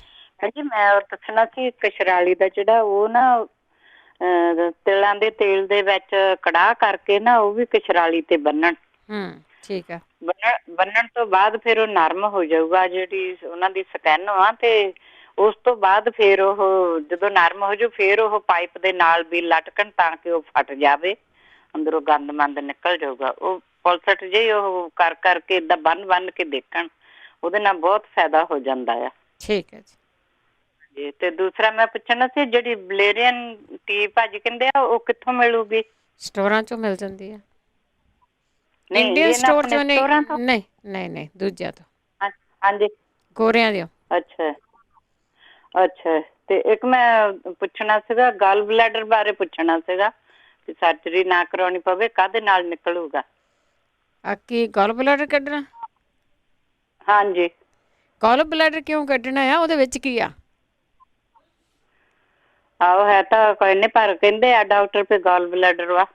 ਜੀ, ਮੈਂ ਦੱਸਣਾ ਸੀ, ਕਸ਼ਰਾਲੀ ਦਾ ਜਿਹੜਾ ਉਹ ਨਾ ਤਿਲਾਂ ਦੇ ਤੇਲ ਦੇ ਵਿੱਚ ਕੜਾਹ ਕਰਕੇ ਨਾ, ਉਹ ਵੀ ਕਸ਼ਰਾਲੀ ਤੇ ਬੰਨਣ। ਠੀਕ ਹੈ। ਬੰਨਣ ਤੋਂ ਬਾਅਦ ਫਿਰ ਉਹ ਨਰਮ ਹੋ ਜਾਊਗਾ, ਜਿਹੜੀ ਉਹਨਾਂ ਦੀ ਸਕਿਨ ਆ। ਤੇ ਉਸ ਤੋਂ ਬਾਅਦ ਫਿਰ ਉਹ ਜਦੋਂ ਨਰਮ ਹੋ ਜਾਊ, ਫਿਰ ਉਹ ਪਾਈਪ ਦੇ ਨਾਲ ਵੀ ਲਟਕਣ, ਤਾਂ ਕਿ ਉਹ ਫਟ ਜਾਵੇ, ਅੰਦਰੋਂ ਗੰਦ ਮੰਦ ਨਿਕਲ ਜਾਊਗਾ। ਉਹ ਪੁਲਸਟ ਜਿਹੀ ਉਹ ਕਰ ਕਰਕੇ ਏਦਾਂ ਬੰਨ ਕੇ ਦੇਖਣ, ਉਹਦੇ ਨਾਲ ਬਹੁਤ ਫਾਇਦਾ ਹੋ ਜਾਂਦਾ ਆ। ਠੀਕ ਹੈ ਜੀ। ਤੇ ਦੂਸਰਾ ਮੈਂ ਪੁੱਛਣਾ ਸੀ, ਜਿਹੜੀ ਬਲੇਰੀਅਨ ਟੀ ਭਾਜੀ ਕਹਿੰਦੇ ਆ, ਉਹ ਕਿੱਥੋਂ ਮਿਲੂਗੀ? ਸਟੋਰਾਂ ਚੋਂ ਮਿਲ ਜਾਂਦੀ ਹੈ। ਨਹੀਂ, ਇੰਡੀਅਨ ਸਟੋਰ ਚੋਂ ਨਹੀਂ, ਨਹੀਂ ਦੂਜਿਆਂ ਤੋਂ। ਹਾਂਜੀ, ਗੋਰਿਆਂ ਦਿਓ। ਅੱਛਾ ਅੱਛਾ। ਤੇ ਇੱਕ ਮੈਂ ਪੁੱਛਣਾ ਸੀਗਾ, ਗਲ ਬਲੈਡਰ ਬਾਰੇ ਪੁੱਛਣਾ ਸੀਗਾ, ਕਿ ਸਰਜਰੀ ਨਾ ਕਰਾਉਣੀ ਪਵੇ, ਕਾਹਦੇ ਨਾਲ ਨਿਕਲੂਗਾ? ਕੀ ਗਲ ਬਲੈਡਰ ਕੱਢਣਾ? ਹਾਂਜੀ। ਗਲ ਬਲੈਡਰ ਕਿਉਂ ਕੱਢਣਾ ਆ? ਉਹਦੇ ਵਿੱਚ ਕੀ ਆ? ਆਹੋ, ਹੈ ਤਾਂ ਕੋਈ ਨਹੀਂ, ਪਰ ਕਹਿੰਦੇ ਆ ਡਾਕਟਰ ਵੀ ਗਲ ਬਲੈਡਰ ਵਾ,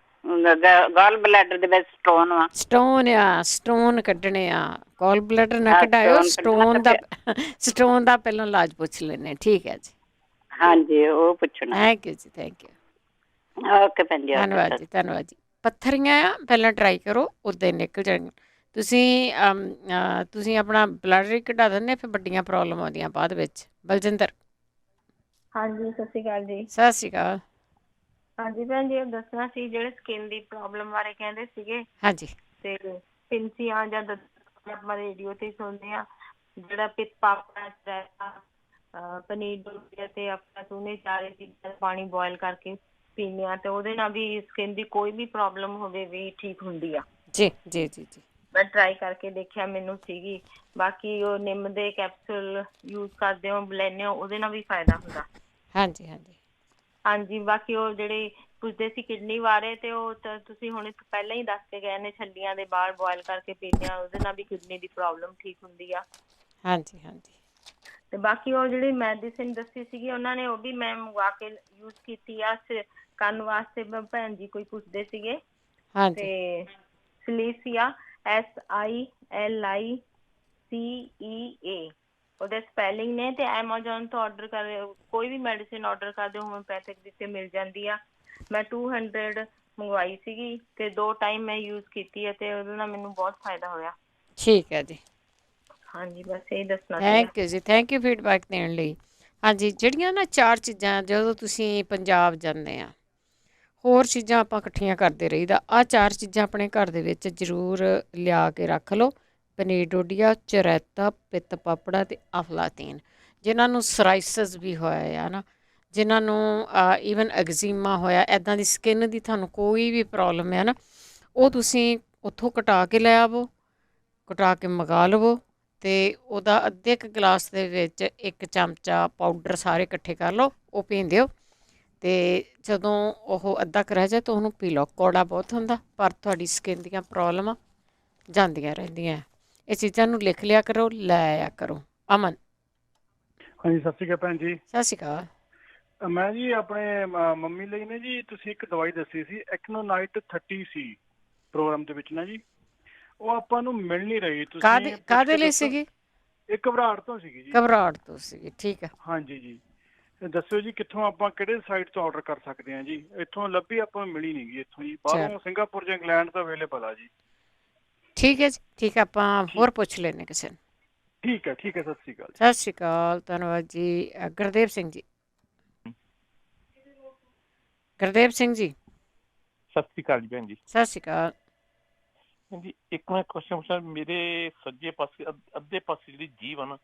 ਗਲ ਬਲੈਡਰ ਦੇ ਵਿੱਚ ਸਟੋਨ ਵਾ। ਸਟੋਨ ਕੱਢਣੇ ਆ। ਗਲ ਬਲੈਡਰ ਨਾ ਕਢਾਇਓ, ਸਟੋਨ ਦਾ ਪਹਿਲਾਂ ਇਲਾਜ ਪੁੱਛ ਲੈਣੇ। ਠੀਕ ਹੈ ਜੀ। ਹਾਂਜੀ, ਉਹ ਪੁੱਛਣਾ। ਥੈਂਕ ਯੂ ਜੀ, ਥੈਂਕ ਯੂ। ਓਕੇ ਭੈਣ ਜੀ, ਧੰਨਵਾਦ ਜੀ, ਧੰਨਵਾਦ ਜੀ। ਪੱਥਰੀਆਂ ਆ, ਪਹਿਲਾਂ ਟਰਾਈ ਕਰੋ, ਉੱਦਾਂ ਹੀ ਨਿਕਲ ਜਾਣ। ਤੁਸੀਂ ਆਪਣਾ ਬਲੈਡਰ ਹੀ ਕਢਾ ਦਿੰਦੇ, ਫਿਰ ਵੱਡੀਆਂ ਪ੍ਰੋਬਲਮ ਆਉਂਦੀਆਂ ਬਾਅਦ ਵਿੱਚ। ਬਲਜਿੰਦਰ। ਹਾਂਜੀ, ਸਤਿ ਸ਼੍ਰੀ ਅਕਾਲ ਜੀ। ਸਤਿ ਸ਼੍ਰੀ ਅਕਾਲ। ਹਾਂਜੀ ਭੈਣ ਜੀ, ਦੱਸਣਾ ਸੀ, ਜਿਹੜੇ ਸਕਿਨ ਦੀ ਪ੍ਰੋਬਲਮ ਬਾਰੇ ਕਹਿੰਦੇ ਸੀਗੇ। ਹਾਂਜੀ। ਤੇ ਪਿੰਸੀਆਂ ਜਾਂ ਆਪਾਂ ਰੇਡੀਓ ਤੇ ਸੁਣਦੇ ਆ, ਜਿਹੜਾ ਪਿੱਤ ਪਾਪੜਾ ਪਨੀਰ ਡੋਲ੍ਹ ਤੇ ਆਪਣਾ ਸੂਨੇ ਚਾਰੇ ਚੀਜ਼ਾਂ ਪਾਣੀ ਬੋਇਲ ਕਰਕੇ ਪੀਂਦੇ ਆ, ਤੇ ਉਹਦੇ ਨਾਲ ਵੀ ਸਕਿਨ ਦੀ ਕੋਈ ਵੀ ਪ੍ਰੋਬਲਮ ਹੋਵੇ ਵੀ ਠੀਕ ਹੁੰਦੀ ਆ। ਜੀ ਜੀ ਜੀ ਜੀ। ਮੈਂ ਟਰਾਈ ਕਰਕੇ ਦੇਖਿਆ, ਮੈਨੂੰ ਸੀਗੀ। ਬਾਕੀ ਉਹ ਨਿੰਮ ਦੇ ਕੈਪਸੂਲ ਯੂਜ਼ ਕਰਦੇ ਹੋ, ਲੈਂਦੇ ਹੋ, ਉਹਦੇ ਨਾਲ ਵੀ ਫਾਇਦਾ ਹੁੰਦਾ। ਹਾਂਜੀ ਹਾਂਜੀ। ਹਾਂਜੀ, ਬਾਕੀ ਉਹ ਜਿਹੜੇ ਪੁੱਛਦੇ ਸੀ ਕਿਡਨੀ ਬਾਰੇ, ਤੇ ਉਹ ਤਾਂ ਤੁਸੀਂ ਹੁਣ ਪਹਿਲਾਂ ਹੀ ਦੱਸ ਕੇ ਗਏ ਨੇ, ਛੱਲੀਆਂ ਦੇ ਬਾਲ ਬੋਇਲ ਕਰਕੇ ਪੀਂਦੇ ਆ, ਉਹਦੇ ਨਾਲ ਵੀ ਕਿਡਨੀ ਦੀ ਪ੍ਰੋਬਲਮ ਠੀਕ ਹੁੰਦੀ ਆ। ਹਾਂਜੀ ਹਾਂਜੀ। ਤੇ ਬਾਕੀ ਉਹ ਜਿਹੜੀ ਮੈਡੀਸਿਨ ਦੱਸੀ ਸੀਗੀ ਉਹਨਾਂ ਨੇ, ਉਹ ਵੀ ਮੈਂ ਮੰਗਵਾ ਕੇ ਯੂਜ਼ ਕੀਤੀ ਆ ਕੰਨ ਵਾਸਤੇ। ਭੈਣ ਜੀ ਕੋਈ ਪੁੱਛਦੇ ਸੀਗੇ, ਤੇ ਸਲੀਸੀਆ SILICEA ਉਹਦੇ ਸਪੈਲਿੰਗ ਨੇ, ਤੇ ਐਮਾਜ਼ੋਨ ਤੋਂ ਆਰਡਰ ਕਰ, ਕੋਈ ਵੀ ਮੈਡੀਸਿਨ ਆਰਡਰ ਕਰਦੇ ਹੋਮਿਓਪੈਥਿਕ ਦੀ ਤੇ ਮਿਲ ਜਾਂਦੀ ਆ। ਮੈਂ 200 ਮੰਗਵਾਈ ਸੀਗੀ ਤੇ 2 ਟਾਈਮ ਮੈਂ ਯੂਜ਼ ਕੀਤੀ ਹੈ, ਤੇ ਉਹਦੇ ਨਾਲ ਮੈਨੂੰ ਬਹੁਤ ਫਾਇਦਾ ਹੋਇਆ। ਠੀਕ ਹੈ ਜੀ। ਹਾਂਜੀ, ਬਸ ਇਹ ਦੱਸਣਾ ਥੈਂਕ ਯੂ ਜੀ, ਥੈਂਕ ਯੂ ਫੀਡਬੈਕ ਦੇਣ ਲਈ। ਹਾਂਜੀ, ਜਿਹੜੀਆਂ ਨਾ 4 ਚੀਜ਼ਾਂ ਜਦੋਂ ਤੁਸੀਂ ਪੰਜਾਬ ਜਾਂਦੇ ਆ, ਹੋਰ ਚੀਜ਼ਾਂ ਆਪਾਂ ਇਕੱਠੀਆਂ ਕਰਦੇ ਰਹੀਦਾ, ਆਹ 4 ਚੀਜ਼ਾਂ ਆਪਣੇ ਘਰ ਦੇ ਵਿੱਚ ਜ਼ਰੂਰ ਲਿਆ ਕੇ ਰੱਖ ਲਓ। ਪਨੀਰ ਡੋਡੀਆ, ਚਰੈਤਾ, ਪਿੱਤ ਪਾਪੜਾ ਅਤੇ ਅਫਲਾਤੀਨ। ਜਿਨ੍ਹਾਂ ਨੂੰ ਸਰਾਈਸਿਸ ਵੀ ਹੋਇਆ ਆ ਨਾ, ਜਿਨ੍ਹਾਂ ਨੂੰ ਈਵਨ ਐਗਜ਼ੀਮਾ ਹੋਇਆ, ਇੱਦਾਂ ਦੀ ਸਕਿਨ ਦੀ ਤੁਹਾਨੂੰ ਕੋਈ ਵੀ ਪ੍ਰੋਬਲਮ ਹੈ ਨਾ, ਉਹ ਤੁਸੀਂ ਉੱਥੋਂ ਕਟਾ ਕੇ ਲੈ ਆਵੋ, ਕਟਾ ਕੇ ਮੰਗਾ ਲਵੋ, ਅਤੇ ਉਹਦਾ ਅੱਧੇ ਕੁ ਗਲਾਸ ਦੇ ਵਿੱਚ 1 ਚਮਚਾ ਪਾਊਡਰ ਸਾਰੇ ਇਕੱਠੇ ਕਰ ਲਓ, ਉਹ ਪੀਂ ਦਿਓ, ਅਤੇ ਜਦੋਂ ਉਹ ਅੱਧਾ ਕੁ ਰਹਿ ਜਾਏ ਤਾਂ ਉਹਨੂੰ ਪੀ ਲਓ। ਕੌੜਾ ਬਹੁਤ ਹੁੰਦਾ, ਪਰ ਤੁਹਾਡੀ ਸਕਿਨ ਦੀਆਂ ਪ੍ਰੋਬਲਮਾਂ ਜਾਂਦੀਆਂ ਰਹਿੰਦੀਆਂ। ਇਹ ਚੀਜ਼ਾਂ ਨੂੰ ਲਿਖ ਲਿਆ ਕਰੋ, ਲੈ ਆਇਆ ਕਰੋ। ਅਮਨ। ਹਾਂਜੀ, ਸਤਿ ਸ਼੍ਰੀ ਅਕਾਲ ਭੈਣ ਜੀ। ਸਤਿ ਸ਼੍ਰੀ ਅਕਾਲ। ਮੈਂ ਜੀ ਆਪਣੇ ਮੰਮੀ ਲਈ ਨੇ ਜੀ, ਤੁਸੀਂ ਇੱਕ ਦਵਾਈ ਦੱਸੀ ਸੀ ਐਕਨੋਨਾਈਟ 30C ਪ੍ਰੋਗਰਾਮ ਦੇ ਵਿੱਚ ਨਾ ਜੀ, ਉਹ ਆਪਾਂ ਨੂੰ ਮਿਲ ਨਹੀਂ ਰਹੀ। ਤੁਸੀਂ ਕਾਹਦੇ ਲਈ ਸੀਗੀ? ਇਹ ਘਬਰਾਹਟ ਤੋਂ ਸੀਗੀ ਜੀ। ਘਬਰਾਹਟ ਤੋਂ ਸੀਗੀ, ਠੀਕ ਹੈ। ਹਾਂਜੀ ਜੀ, ਦੱਸਿਓ ਜੀ ਕਿੱਥੋਂ ਆਪਾਂ ਕਿਹੜੇ ਸਾਈਟ ਤੋਂ ਆਰਡਰ ਕਰ ਸਕਦੇ ਹਾਂ ਜੀ? ਇੱਥੋਂ ਲੱਭੀ ਆਪਾਂ ਨੂੰ ਮਿਲੀ ਨਹੀਂ ਗਈ ਇੱਥੋਂ ਜੀ, ਬਾਹਰੋਂ ਸਿੰਗਾਪੁਰ ਜਾਂ ਇੰਗਲੈਂਡ ਤੋਂ ਅਵੇਲੇਬਲ ਆ ਜੀ। ਠੀਕ ਹੈ ਜੀ, ਠੀਕ ਹੈ, ਆਪਾਂ ਹੋਰ ਪੁੱਛ ਲੈਂਦੇ ਕਿਸੇ ਨੂੰ। ਠੀਕ ਹੈ, ਠੀਕ ਹੈ, ਸਤਿ ਸ਼੍ਰੀ ਅਕਾਲ। ਸਤਿ ਸ਼੍ਰੀ ਅਕਾਲ, ਧੰਨਵਾਦ ਜੀ। ਗੁਰਦੇਵ ਸਿੰਘ ਜੀ। ਗੁਰਦੇਵ ਸਿੰਘ ਜੀ। ਸਤਿ ਸ਼੍ਰੀ ਅਕਾਲ ਜੀ ਭੈਣ ਜੀ। ਸਤਿ ਸ਼੍ਰੀ ਅਕਾਲ। ਹਾਂਜੀ, ਇੱਕ ਮੈਂ ਕੁਐਸਚਨ ਪੁੱਛਣਾ। ਮੇਰੇ ਸੱਜੇ ਪਾਸੇ ਅੱਧੇ ਪਾਸੇ ਜਿਹੜੀ ਜੀਭ ਆ ਨਾ,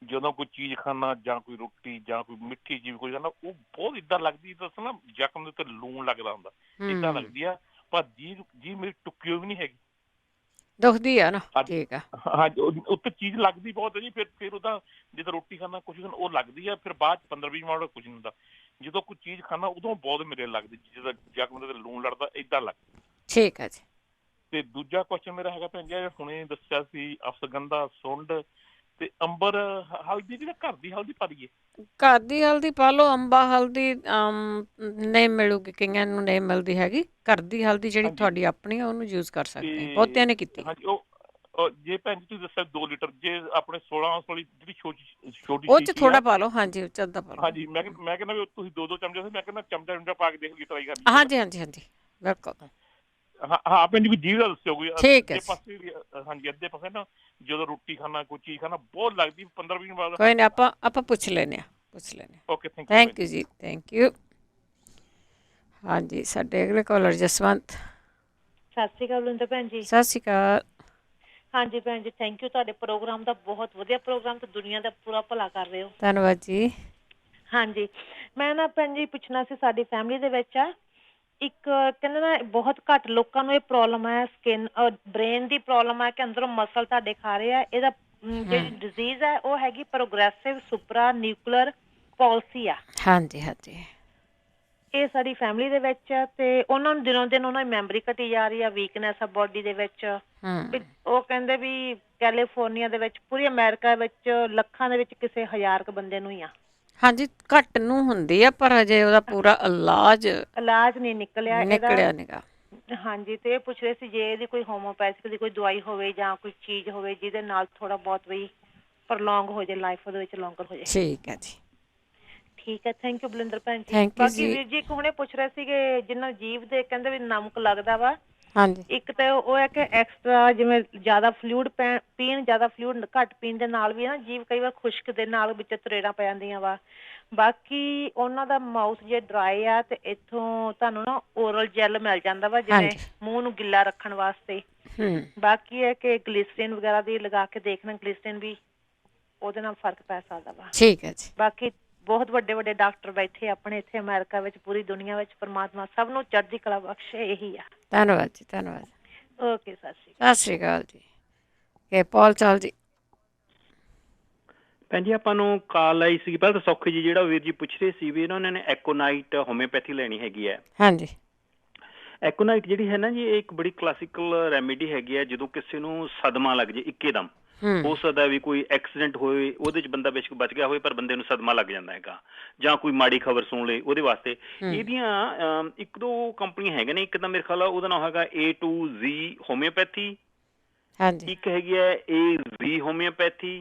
ਜਦੋਂ ਕੋਈ ਚੀਜ਼ ਖਾਣਾ ਜਾਂ ਕੋਈ ਰੋਟੀ ਜਾਂ ਕੋਈ ਮਿੱਠੀ ਚੀਜ਼ ਕੋਈ ਖਾਣਾ, ਉਹ ਬਹੁਤ ਇੱਦਾਂ ਲੱਗਦੀ ਦੱਸ ਨਾ, ਜ਼ਖਮ ਦੇ ਉੱਤੇ ਲੂਣ ਲੱਗਦਾ ਹੁੰਦਾ, ਇੱਦਾਂ ਲੱਗਦੀ ਆ, ਪਰ ਜੀਭ ਮੇਰੀ ਟੁੱਕੀ ਹੋਈ ਵੀ ਨਹੀਂ ਹੈਗੀ, ਦੁਖਦੀ ਆ ਨਾ। ਠੀਕ ਆ। ਹਾਂਜੀ, ਉੱਤੇ ਚੀਜ਼ ਲੱਗਦੀ ਬਹੁਤ ਹੈ ਜੀ। ਫਿਰ ਉਹਦਾ ਜਦੋਂ ਰੋਟੀ ਖਾਣਾ ਕੁਛ ਉਹ ਲੱਗਦੀ ਆ, ਫਿਰ ਬਾਅਦ 15-20 ਮਿੰਟ ਕੁਛ ਨਹੀਂ ਹੁੰਦਾ। ਜਦੋਂ ਕੋਈ ਚੀਜ਼ ਖਾਣਾ ਉਦੋਂ ਬਹੁਤ ਮੇਰੇ ਲੱਗਦੀ, ਜਦੋਂ ਜ਼ਖਮ ਦੇ ਉੱਤੇ ਲੂਣ ਲੜਦਾ ਇੱਦਾਂ ਲੱਗਦਾ। ਠੀਕ ਹੈ ਜੀ। ਤੇ ਦੂਜਾ ਕੁਐਸਚਨ ਮੇਰਾ ਹੈਗਾ ਭੈਣ ਜੀ, ਹੁਣੇ ਦੱਸਿਆ ਸੀ ਅਫਸਗੰਧਾ, ਸੁੰਡ ਤੇ ਅੰਬਰ ਹਲਦੀ, ਜਿਹੜਾ ਘਰ ਦੀ ਹਲਦੀ ਪਾ ਲਈਏ? ਘਰ ਦੀ ਹਲਦੀ ਪਾ ਲਓ। ਅੰਬਾ ਹਲਦੀ ਨਹੀਂ ਮਿਲੂਗੀ, ਕਈਆਂ ਨੂੰ ਨਹੀਂ ਮਿਲਦੀ ਹੈਗੀ। ਘਰ ਦੀ ਹਲਦੀ ਜਿਹੜੀ ਤੁਹਾਡੀ ਆਪਣੀ ਆ, ਉਹਨੂੰ ਯੂਜ਼ ਕਰ ਸਕਦੇ ਆ, ਬਹੁਤਿਆਂ ਨੇ ਕੀਤੀ। ਹਾਂਜੀ, ਉਹ ਜੇ ਭੈਣ ਜੀ ਤੁਸੀਂ ਦੱਸਿਆ 2 ਲੀਟਰ, ਜੇ ਆਪਣੇ 16 ਵਾਲੀ ਜਿਹੜੀ ਛੋਟੀ ਉਹ 'ਚ ਥੋੜਾ ਪਾ ਲਓ। ਹਾਂਜੀ, ਉਹ 'ਚ ਅੱਧਾ ਪਾ ਲਓ। ਹਾਂਜੀ, ਮੈਂ ਕਹਿੰਦਾ ਵੀ ਤੁਸੀਂ 2-2 ਚਮਚੇ, ਮੈਂ ਕਹਿੰਦਾ ਚਮਚਾ ਪਾ ਕੇ ਦੇਖ ਲਈ, ਟਰਾਈ ਕਰ ਲਈ। ਹਾਂਜੀ ਹਾਂਜੀ ਹਾਂਜੀ, ਬਿਲਕੁਲ। ਹਾਂ ਭੈਣ ਜੀ, ਕੋਈ ਜੀਭ ਦਾ ਦੱਸਿਓ ਕੋਈ ਅੱਧੇ ਪਾਸੇ। ਹਾਂਜੀ, ਅੱਧੇ ਪਾਸੇ ਨਾ ਜਦੋਂ ਰੋਟੀ ਖਾਣਾ ਕੋਈ ਚੀਜ਼ ਖਾਣਾ ਬਹੁਤ ਲੱਗਦੀ, 15-20 ਮਿੰਟ ਬਾਅਦ। ਕੋਈ ਨਹੀਂ, ਆਪਾਂ ਪੁੱਛ ਲੈਂਦੇ ਹਾਂ, ਪੁੱਛ ਲੈਂਦੇ ਹਾਂ। ਓਕੇ, ਥੈਂਕ ਯੂ ਜੀ, ਥੈਂਕ ਯੂ। ਹਾਂਜੀ, ਸਾਡੇ ਅਗਲੇ ਕਾਲਰ ਜਸਵੰਤ। ਸਤਿ ਸ਼੍ਰੀ ਅਕਾਲ ਬਲਿੰਦਰ ਭੈਣ ਜੀ। ਸਤਿ ਸ਼੍ਰੀ ਅਕਾਲ। ਹਾਂਜੀ ਭੈਣ ਜੀ, ਥੈਂਕ ਯੂ ਤੁਹਾਡੇ ਪ੍ਰੋਗਰਾਮ ਦਾ, ਬਹੁਤ ਵਧੀਆ ਪ੍ਰੋਗਰਾਮ, ਤੇ ਦੁਨੀਆ ਦਾ ਪੂਰਾ ਭਲਾ ਕਰ ਰਹੇ ਹੋ। ਧੰਨਵਾਦ ਜੀ। ਹਾਂਜੀ, ਮੈਂ ਨਾ ਭੈਣ ਜੀ ਪੁੱਛਣਾ ਸੀ, ਸਾਡੀ ਫੈਮਿਲੀ ਦੇ ਵਿੱਚ ਆ ਇੱਕ, ਕਹਿੰਦੇ ਨਾ ਬਹੁਤ ਘੱਟ ਲੋਕਾਂ ਨੂੰ ਇਹ ਪ੍ਰੋਬਲਮ ਹੈ, ਸਕਿਨ ਬ੍ਰੇਨ ਦੀ ਪ੍ਰੋਬਲਮ ਹੈ, ਕਿ ਅੰਦਰੋਂ ਮਸਲ ਤੁਹਾਡੇ ਖਾ ਰਹੇ ਆ। ਇਹਦਾ ਜਿਹੜੀ ਡਿਜ਼ੀਜ਼ ਹੈ ਉਹ ਹੈਗੀ ਪ੍ਰੋਗਰੈਸਿਵ ਸੁਪਰਾ ਨਿਊਕਲੀਅਰ ਪਾਲਿਸੀ ਆ। ਹਾਂਜੀ ਹਾਂਜੀ। ਇਹ ਸਾਡੀ ਫੈਮਿਲੀ ਦੇ ਵਿੱਚ ਆ, ਤੇ ਉਹਨਾਂ ਨੂੰ ਦਿਨੋਂ ਦਿਨ ਉਹਨਾਂ ਦੀ ਮੈਮਰੀ ਘਟੀ ਜਾ ਰਹੀ ਆ, ਵੀਕਨੈਸ ਆ ਬੋਡੀ ਦੇ ਵਿੱਚ। ਉਹ ਕਹਿੰਦੇ ਵੀ ਕੈਲੀਫੋਰਨੀਆ ਦੇ ਵਿੱਚ, ਪੂਰੀ ਅਮਰੀਕਾ ਵਿੱਚ ਲੱਖਾਂ ਦੇ ਵਿੱਚ ਕਿਸੇ 1000 ਕੁ ਬੰਦੇ ਨੂੰ ਹੀ ਆ। ਹਾਂਜੀ, ਘੱਟ ਨੂੰ ਹੁੰਦੀ ਆ, ਪਰ ਹਜੇ ਉਹਦਾ ਪੂਰਾ ਇਲਾਜ ਨਹੀਂ ਨਿਕਲਿਆ ਨੀਗਾ। ਹਾਂਜੀ, ਤੇ ਇਹ ਪੁੱਛ ਰਹੇ ਸੀ ਜੇ ਇਹਦੀ ਕੋਈ ਹੋਮੋਪੈਥਿਕ ਦੀ ਕੋਈ ਦਵਾਈ ਹੋਵੇ ਜਾਂ ਕੋਈ ਚੀਜ਼ ਹੋਵੇ ਜਿਹਦੇ ਨਾਲ ਥੋੜਾ ਬਹੁਤ ਵੀ ਪ੍ਰੋਲੋਂਗ ਹੋ ਜਾਏ, ਲਾਈਫ ਉਹਦੇ ਵਿੱਚ ਲੌਂਗਰ ਹੋ ਜਾਏ। ਠੀਕ ਹੈ ਜੀ। ਠੀਕ ਹੈ, ਥੈਂਕ ਯੂ ਬਲਿੰਦਰ ਭੈਣ ਜੀ। ਬਾਕੀ ਵੀਰ ਜੀ ਇੱਕ ਹੁਣੇ ਪੁੱਛ ਰਹੇ ਸੀਗੇ, ਜਿਹਨਾਂ ਜੀਭ ਦੇ ਕਹਿੰਦੇ ਵੀ ਨਮਕ ਲੱਗਦਾ ਵਾ। ਹਾਂਜੀ। ਇੱਕ ਤਾਂ ਉਹ ਹੈ ਕਿ ਐਕਸਟਰਾ ਜਿਵੇਂ ਜ਼ਿਆਦਾ ਫਲੂਇਡ ਪੀਣ, ਜ਼ਿਆਦਾ ਫਲੂਇਡ ਘੱਟ ਪੀਣ ਦੇ ਨਾਲ ਵੀ ਨਾ ਜੀਭ ਕਈ ਵਾਰ ਖੁਸ਼ਕ ਦੇ ਨਾਲ ਵਿੱਚ ਤਰੇੜਾਂ ਪੈ ਜਾਂਦੀਆਂ ਵਾ। ਬਾਕੀ ਉਹਨਾਂ ਦਾ ਮਾਊਥ ਜੇ ਡਰਾਈ ਆ, ਤੇ ਇੱਥੋਂ ਤੁਹਾਨੂੰ ਨਾ ਓਰਲ ਜੈਲ ਮਿਲ ਜਾਂਦਾ ਵਾ, ਜਿਵੇਂ ਮੂੰਹ ਨੂੰ ਗਿੱਲਾ ਰੱਖਣ ਵਾਸਤੇ। ਬਾਕੀ ਹੈ ਕਿ ਗਲਿਸਰੀਨ ਵਗੈਰਾ ਦੀ ਲਗਾ ਕੇ ਦੇਖਣਾ, ਗਲਿਸਰੀਨ ਵੀ ਉਹਦੇ ਨਾਲ ਫਰਕ ਪੈ ਸਕਦਾ ਵਾ। ਠੀਕ ਹੈ ਜੀ। ਬਾਕੀ ਬਹੁਤ ਵੱਡੇ ਵੱਡੇ ਡਾਕਟਰ ਬੈਠੇ ਆਪਣੇ ਇੱਥੇ ਅਮਰੀਕਾ ਵਿੱਚ, ਪੂਰੀ ਦੁਨੀਆ ਵਿੱਚ। ਪਰਮਾਤਮਾ ਸਭ ਨੂੰ ਚੜ੍ਹਦੀ ਕਲਾ ਬਖਸ਼ੇ, ਇਹੀ ਆ। ਧੰਨਵਾਦ ਜੀ, ਧੰਨਵਾਦ। ਓਕੇ, ਸਤਿ ਸ਼੍ਰੀ ਅਕਾਲ। ਸਤਿ ਸ਼੍ਰੀ ਅਕਾਲ ਜੀ। ਕੇ ਪੌਲ ਚਾਲ ਜੀ। ਭੈਣ ਜੀ ਆਪਾਂ ਨੂੰ ਕਾਲ ਆਈ ਸੀ ਪਹਿਲਾਂ ਤਾਂ ਸੌਖੀ ਜੀ ਜਿਹੜਾ ਵੀਰ ਜੀ ਪੁੱਛ ਰਹੇ ਸੀ ਵੀ ਇਹਨਾਂ ਨੇ ਐਕੋਨਾਈਟ ਹੋਮਿਓਪੈਥੀ ਲੈਣੀ ਹੈਗੀ ਹੈ। ਹਾਂਜੀ। ਐਕੋਨਾਈਟ ਜਿਹੜੀ ਹੈ ਨਾ ਜੀ ਇਹ ਇੱਕ ਬੜੀ ਕਲਾਸੀਕਲ ਰੈਮੇਡੀ ਹੈਗੀ ਹੈ। ਜਦੋਂ ਕਿਸੇ ਨੂੰ ਸਦਮਾ ਲੱਗ ਜੇ ਇੱਕਦਮ, ਹੋ ਸਕਦਾ ਵੀ ਕੋਈ ਐਕਸੀਡੈਂਟ ਹੋਏ ਉਹਦੇ ਚ ਬੰਦਾ ਬੇਸ਼ੱਕ ਬਚ ਗਿਆ ਹੋਵੇ ਪਰ ਬੰਦੇ ਨੂੰ ਸਦਮਾ ਲੱਗ ਜਾਂਦਾ ਹੈਗਾ, ਜਾਂ ਕੋਈ ਮਾੜੀ ਖਬਰ ਸੁਣ ਲੇ ਉਹਦੇ ਵਾਸਤੇ ਇਹਦੀਆਂ ਇੱਕ ਦੋ ਕੰਪਨੀਆਂ ਹੈਗੀਆਂ ਨੇ। ਇੱਕ ਤਾਂ ਮੇਰੇ ਖਿਆਲ ਉਹਦਾ ਨਾਮ ਹੈਗਾ A to Z ਹੋਮਿਓਪੈਥੀ, ਇੱਕ ਹੈਗੀ ਹੈ AZ ਹੋਮਿਓਪੈਥੀ,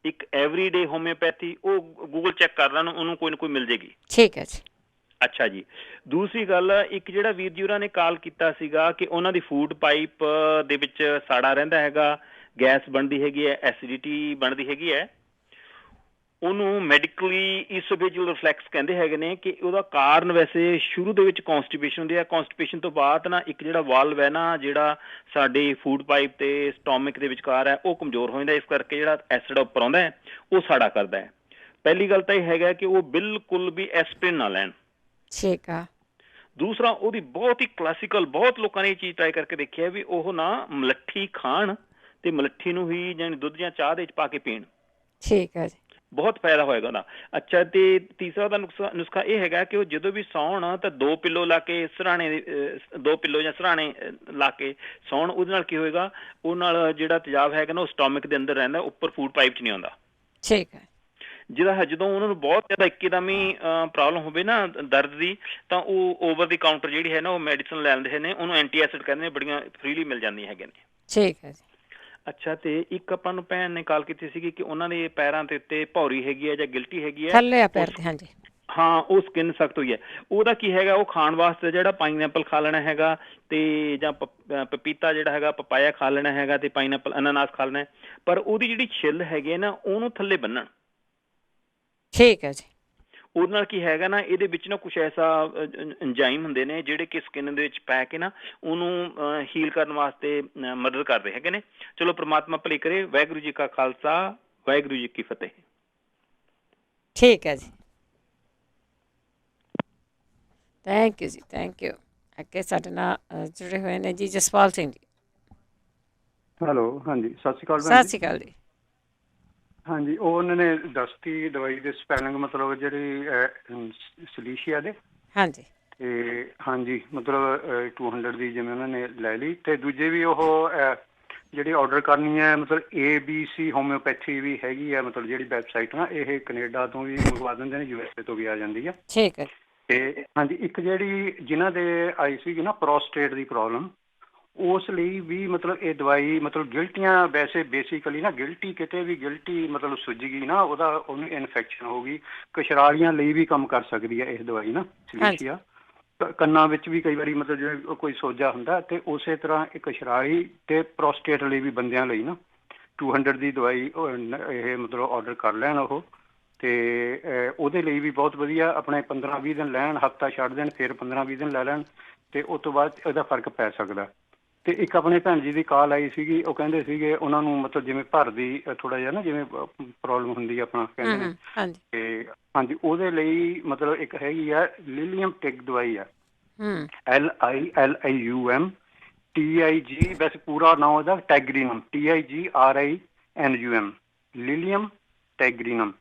ਇੱਕ ਐਵਰੀਡੇ ਹੋਮਿਓਪੈਥੀ। ਉਹ ਗੂਗਲ ਚੈੱਕ ਕਰ ਲੈਣ, ਉਹਨੂੰ ਕੋਈ ਨਾ ਕੋਈ ਮਿਲ ਜੇਗੀ। ਠੀਕ ਹੈ ਜੀ। ਅੱਛਾ ਜੀ। ਦੂਸਰੀ ਗੱਲ, ਇੱਕ ਜਿਹੜਾ ਵੀਰ ਜੀ ਉਹਨਾਂ ਨੇ ਕਾਲ ਕੀਤਾ ਸੀਗਾ ਕਿ ਉਹਨਾਂ ਦੀ ਫੂਡ ਪਾਈਪ ਦੇ ਵਿੱਚ ਸਾੜਾ ਰਹਿੰਦਾ ਹੈਗਾ, ਗੈਸ ਬਣਦੀ ਹੈਗੀ ਹੈ, ਐਸਿਡਿਟੀ ਬਣਦੀ ਹੈਗੀ ਹੈ। ਉਹਨੂੰ ਮੈਡੀਕਲੀ ਈਸੋਫੇਜਲ ਰਿਫਲੈਕਸ ਕਹਿੰਦੇ ਹੈਗੇ ਨੇ ਕਿ ਉਹਦਾ ਕਾਰਨ ਵੈਸੇ ਸ਼ੁਰੂ ਦੇ ਵਿੱਚ ਕੌਂਸਟੀਪੇਸ਼ਨ ਹੁੰਦੀ ਹੈ। ਕੌਂਸਟੀਪੇਸ਼ਨ ਤੋਂ ਬਾਅਦ ਨਾ ਇੱਕ ਜਿਹੜਾ ਵਾਲਵ ਹੈ ਨਾ ਜਿਹੜਾ ਸਾਡੇ ਫੂਡ ਪਾਈਪ ਤੇ ਸਟੋਮਿਕ ਦੇ ਵਿਚਕਾਰ ਹੈ ਉਹ ਕਮਜ਼ੋਰ ਹੋ ਜਾਂਦਾ। ਇਸ ਕਰਕੇ ਜਿਹੜਾ ਐਸਿਡ ਉੱਪਰ ਆਉਂਦਾ ਹੈ ਉਹ ਸਾੜਾ ਕਰਦਾ ਹੈ। ਪਹਿਲੀ ਗੱਲ ਤਾਂ ਇਹ ਹੈਗਾ ਕਿ ਉਹ ਬਿਲਕੁਲ ਵੀ ਐਸਪਿਰਿਨ ਨਾ ਲੈਣ। ਠੀਕ ਆ। ਦੂਸਰਾ, ਉਹਦੀ ਬਹੁਤ ਹੀ ਕਲਾਸੀਕਲ, ਬਹੁਤ ਲੋਕਾਂ ਨੇ ਇਹ ਚੀਜ਼ ਟਰਾਈ ਕਰਕੇ ਦੇਖਿਆ ਵੀ ਉਹ ਨਾ ਮਲੱਠੀ ਖਾਣ ਤੇ ਮਲੱਠੀ ਨੂੰ ਹੀ ਜਾਨੀ ਦੁੱਧ ਜਾਂ ਚਾਹ ਦੇ ਵਿੱਚ ਪਾ ਕੇ ਪੀਣ। ਠੀਕ ਹੈ ਜੀ। ਬਹੁਤ ਫਾਇਦਾ ਹੋਏਗਾ ਉਹਦਾ। ਅੱਛਾ, ਤੇ ਤੀਸਰਾ ਉਹਦਾ ਨੁਸਖਾ ਇਹ ਹੈਗਾ ਕਿ ਉਹ ਜਦੋਂ ਵੀ ਸੌਣ ਤਾਂ 2 ਪਿੱਲੋ ਲਾ ਕੇ ਸਰਾਣੇ, 2 ਪਿੱਲੋ ਜਾਂ ਸਰਾਣੇ ਲਾ ਕੇ ਸੌਣ। ਉਹਦੇ ਨਾਲ ਕੀ ਹੋਏਗਾ, ਉਹ ਨਾਲ ਜਿਹੜਾ ਤੇਜ਼ਾਬ ਹੈਗਾ ਨਾ ਉਹ ਸਟੋਮਿਕ ਦੇ ਅੰਦਰ ਰਹਿੰਦਾ, ਉੱਪਰ ਫੂਡ ਪਾਈਪ 'ਚ ਨਹੀਂ ਆਉਂਦਾ। ਠੀਕ ਹੈ। ਜਿਹੜਾ ਜਦੋਂ ਉਹਨਾਂ ਨੂੰ ਬਹੁਤ ਜ਼ਿਆਦਾ ਇੱਕਦਮ ਹੀ ਪ੍ਰੋਬਲਮ ਹੋਵੇ ਨਾ ਦਰਦ ਦੀ, ਤਾਂ ਉਹ ਓਵਰ ਦੀ ਕਾਊਂਟਰ ਜਿਹੜੀ ਹੈ ਨਾ ਉਹ ਮੈਡੀਸਨ ਲੈ ਲੈਂਦੇ ਨੇ, ਉਹਨੂੰ ਐਂਟੀ ਐਸਿਡ ਕਹਿੰਦੇ ਨੇ, ਬੜੀਆਂ ਫ੍ਰੀਲੀ ਮਿਲ ਜਾਂਦੀਆਂ ਹੈਗੀਆਂ ਨੇ। ਠੀਕ ਹੈ ਜੀ। ਅੱਛਾ, ਤੇ ਇੱਕ ਆਪਾਂ ਨੂੰ ਭੈਣ ਨੇ ਕਾਲ ਕੀਤੀ ਸੀਗੀ ਕਿ ਉਹਨਾਂ ਦੇ ਪੈਰਾਂ ਦੇ ਉੱਤੇ ਭੌਰੀ ਹੈਗੀ ਹੈ ਜਾਂ ਗਿਲਟੀ ਹੈਗੀ ਹੈ, ਥੱਲੇ ਆ ਪੈਰ ਤੇ। ਹਾਂਜੀ ਹਾਂ, ਉਹ ਸਕਿਨ ਸਖਤ ਹੋਈ ਹੈ। ਉਹਦਾ ਕੀ ਹੈਗਾ, ਉਹ ਖਾਣ ਵਾਸਤੇ ਜਿਹੜਾ ਪਾਈਨਐਪਲ ਖਾ ਲੈਣਾ ਹੈਗਾ, ਤੇ ਜਾਂ ਪਪੀਤਾ ਜਿਹੜਾ ਹੈਗਾ, ਪਪਾਇਆ ਖਾ ਲੈਣਾ ਹੈਗਾ, ਤੇ ਪਾਈਨਐਪਲ ਅਨਾਨਾਸ ਖਾ ਲੈਣਾ। ਪਰ ਉਹਦੀ ਜਿਹੜੀ ਛਿੱਲ ਹੈਗੀ ਨਾ ਉਹਨੂੰ ਥੱਲੇ ਬੰਨਣ। ਠੀਕ ਹੈ ਜੀ। ਉਹਦੇ ਨਾਲ ਕੀ ਹੈਗਾ ਨਾ, ਇਹਦੇ ਵਿੱਚ ਨਾ ਕੁਛ ਐਸਾ ਇੰਜ਼ਾਈਮ ਹੁੰਦੇ ਨੇ ਜਿਹੜੇ ਕਿ ਸਕਿਨ ਦੇ ਵਿੱਚ ਪੈ ਕੇ ਨਾ ਉਹਨੂੰ ਹੀਲ ਕਰਨ ਵਾਸਤੇ ਮਦਦ ਕਰਦੇ ਹੈਗੇ ਨੇ। ਚਲੋ ਪ੍ਰਮਾਤਮਾ ਭਲੇ ਕਰੇ। ਵਾਹਿਗੁਰੂ ਜੀ ਕਾ ਖਾਲਸਾ, ਵਾਹਿਗੁਰੂ ਜੀ ਕੀ ਫਤਿਹ। ਠੀਕ ਹੈ ਜੀ। ਥੈਂਕ ਯੂ ਜੀ, ਥੈਂਕ ਯੂ। ਅੱਗੇ ਸਾਡੇ ਨਾਲ ਜੁੜੇ ਹੋਏ ਨੇ ਜੀ ਜਸਪਾਲ ਸਿੰਘ ਜੀ। ਹੈਲੋ, ਹਾਂਜੀ, ਸਤਿ ਸ਼੍ਰੀ ਅਕਾਲ। ਸਤਿ ਸ਼੍ਰੀ ਅਕਾਲ ਜੀ। ਹਾਂਜੀ, ਉਹ ਉਹਨਾਂ ਨੇ ਦੱਸਤੀ ਦਵਾਈ ਦੇ ਸਪੈਲਿੰਗ, ਮਤਲਬ ਜਿਹੜੀ ਸਲੀਸ਼ੀਆ ਦੇ। ਹਾਂਜੀ। ਤੇ ਹਾਂਜੀ, ਮਤਲਬ 200 ਦੀ ਜਿਵੇਂ ਉਹਨਾਂ ਨੇ ਲੈ ਲਈ। ਤੇ ਦੂਜੇ ਵੀ ਉਹ ਜਿਹੜੀ ਆਰਡਰ ਕਰਨੀ ਹੈ, ਮਤਲਬ ABC ਹੋਮਿਓਪੈਥੀ ਵੀ ਹੈਗੀ ਹੈ, ਮਤਲਬ ਜਿਹੜੀ ਵੈਬਸਾਈਟ ਨਾ, ਇਹ ਕੈਨੇਡਾ ਤੋਂ ਵੀ ਮੰਗਵਾ ਦਿੰਦੇ ਨੇ, USA ਤੋਂ ਵੀ ਆ ਜਾਂਦੀ ਹੈ। ਠੀਕ ਹੈ। ਤੇ ਹਾਂਜੀ, ਇੱਕ ਜਿਹੜੀ ਜਿਨ੍ਹਾਂ ਦੇ ਆਈ ਸੀਗੀ ਨਾ ਪ੍ਰੋਸਟੇਟ ਦੀ ਪ੍ਰੋਬਲਮ, ਉਸ ਲਈ ਵੀ ਮਤਲਬ ਇਹ ਦਵਾਈ, ਮਤਲਬ ਗਿਲਟੀਆਂ, ਵੈਸੇ ਬੇਸਿਕਲੀ ਨਾ ਗਿਲਟੀ, ਕਿਤੇ ਵੀ ਗਿਲਟੀ ਮਤਲਬ ਸੁੱਜ ਗਈ ਨਾ, ਉਹਨੂੰ ਇਨਫੈਕਸ਼ਨ ਹੋ ਗਈ, ਕਸ਼ਰਾਲੀਆਂ ਲਈ ਵੀ ਕੰਮ ਕਰ ਸਕਦੀ ਹੈ ਇਹ ਦਵਾਈ ਨਾ, ਸਲੀਸ਼ੀਆ। ਕੰਨਾਂ ਵਿੱਚ ਵੀ ਕਈ ਵਾਰੀ ਮਤਲਬ ਜਿਵੇਂ ਕੋਈ ਸੋਜਾ ਹੁੰਦਾ, ਤੇ ਉਸੇ ਤਰ੍ਹਾਂ ਇੱਕ ਕਸ਼ਰਾਲੀ ਤੇ ਪ੍ਰੋਸਟੇਟ ਲਈ ਵੀ ਬੰਦਿਆਂ ਲਈ ਨਾ 200 ਦੀ ਦਵਾਈ ਇਹ ਮਤਲਬ ਆਰਡਰ ਕਰ ਲੈਣ ਉਹ। ਤੇ ਉਹਦੇ ਲਈ ਵੀ ਬਹੁਤ ਵਧੀਆ, ਆਪਣੇ 15-20 ਦਿਨ ਲੈਣ, ਹਫ਼ਤਾ ਛੱਡ ਦੇਣ, ਫਿਰ 15-20 ਦਿਨ ਲੈ ਲੈਣ, ਤੇ ਉਸ ਤੋਂ ਬਾਅਦ ਇਹਦਾ ਫਰਕ ਪੈ ਸਕਦਾ। ਤੇ ਇੱਕ ਆਪਣੇ ਭੈਣ ਜੀ ਦੀ ਕਾਲ ਆਈ ਸੀਗੀ, ਉਹ ਕਹਿੰਦੇ ਸੀਗੇ ਉਹਨਾਂ ਨੂੰ ਮਤਲਬ ਜਿਵੇਂ ਭਰ ਦੀ ਥੋੜਾ ਜਿਹਾ ਨਾ ਜਿਵੇਂ ਪ੍ਰੋਬਲਮ ਹੁੰਦੀ ਆ ਆਪਣਾ, ਕਹਿੰਦੇ ਨੇ। ਤੇ ਹਾਂਜੀ, ਉਹਦੇ ਲਈ ਮਤਲਬ ਇੱਕ ਹੈਗੀ ਆ ਲਿਲੀਅਮ ਟਿਗ ਦਵਾਈ ਆ, LILIUM TIG, ਵੈਸੇ ਪੂਰਾ ਨਾਮ ਉਹਦਾ ਟੈਗਰੀਨਮ, TIGRINUM, ਲਿਲੀਅਮ ਟੈਗਰੀਨਮ।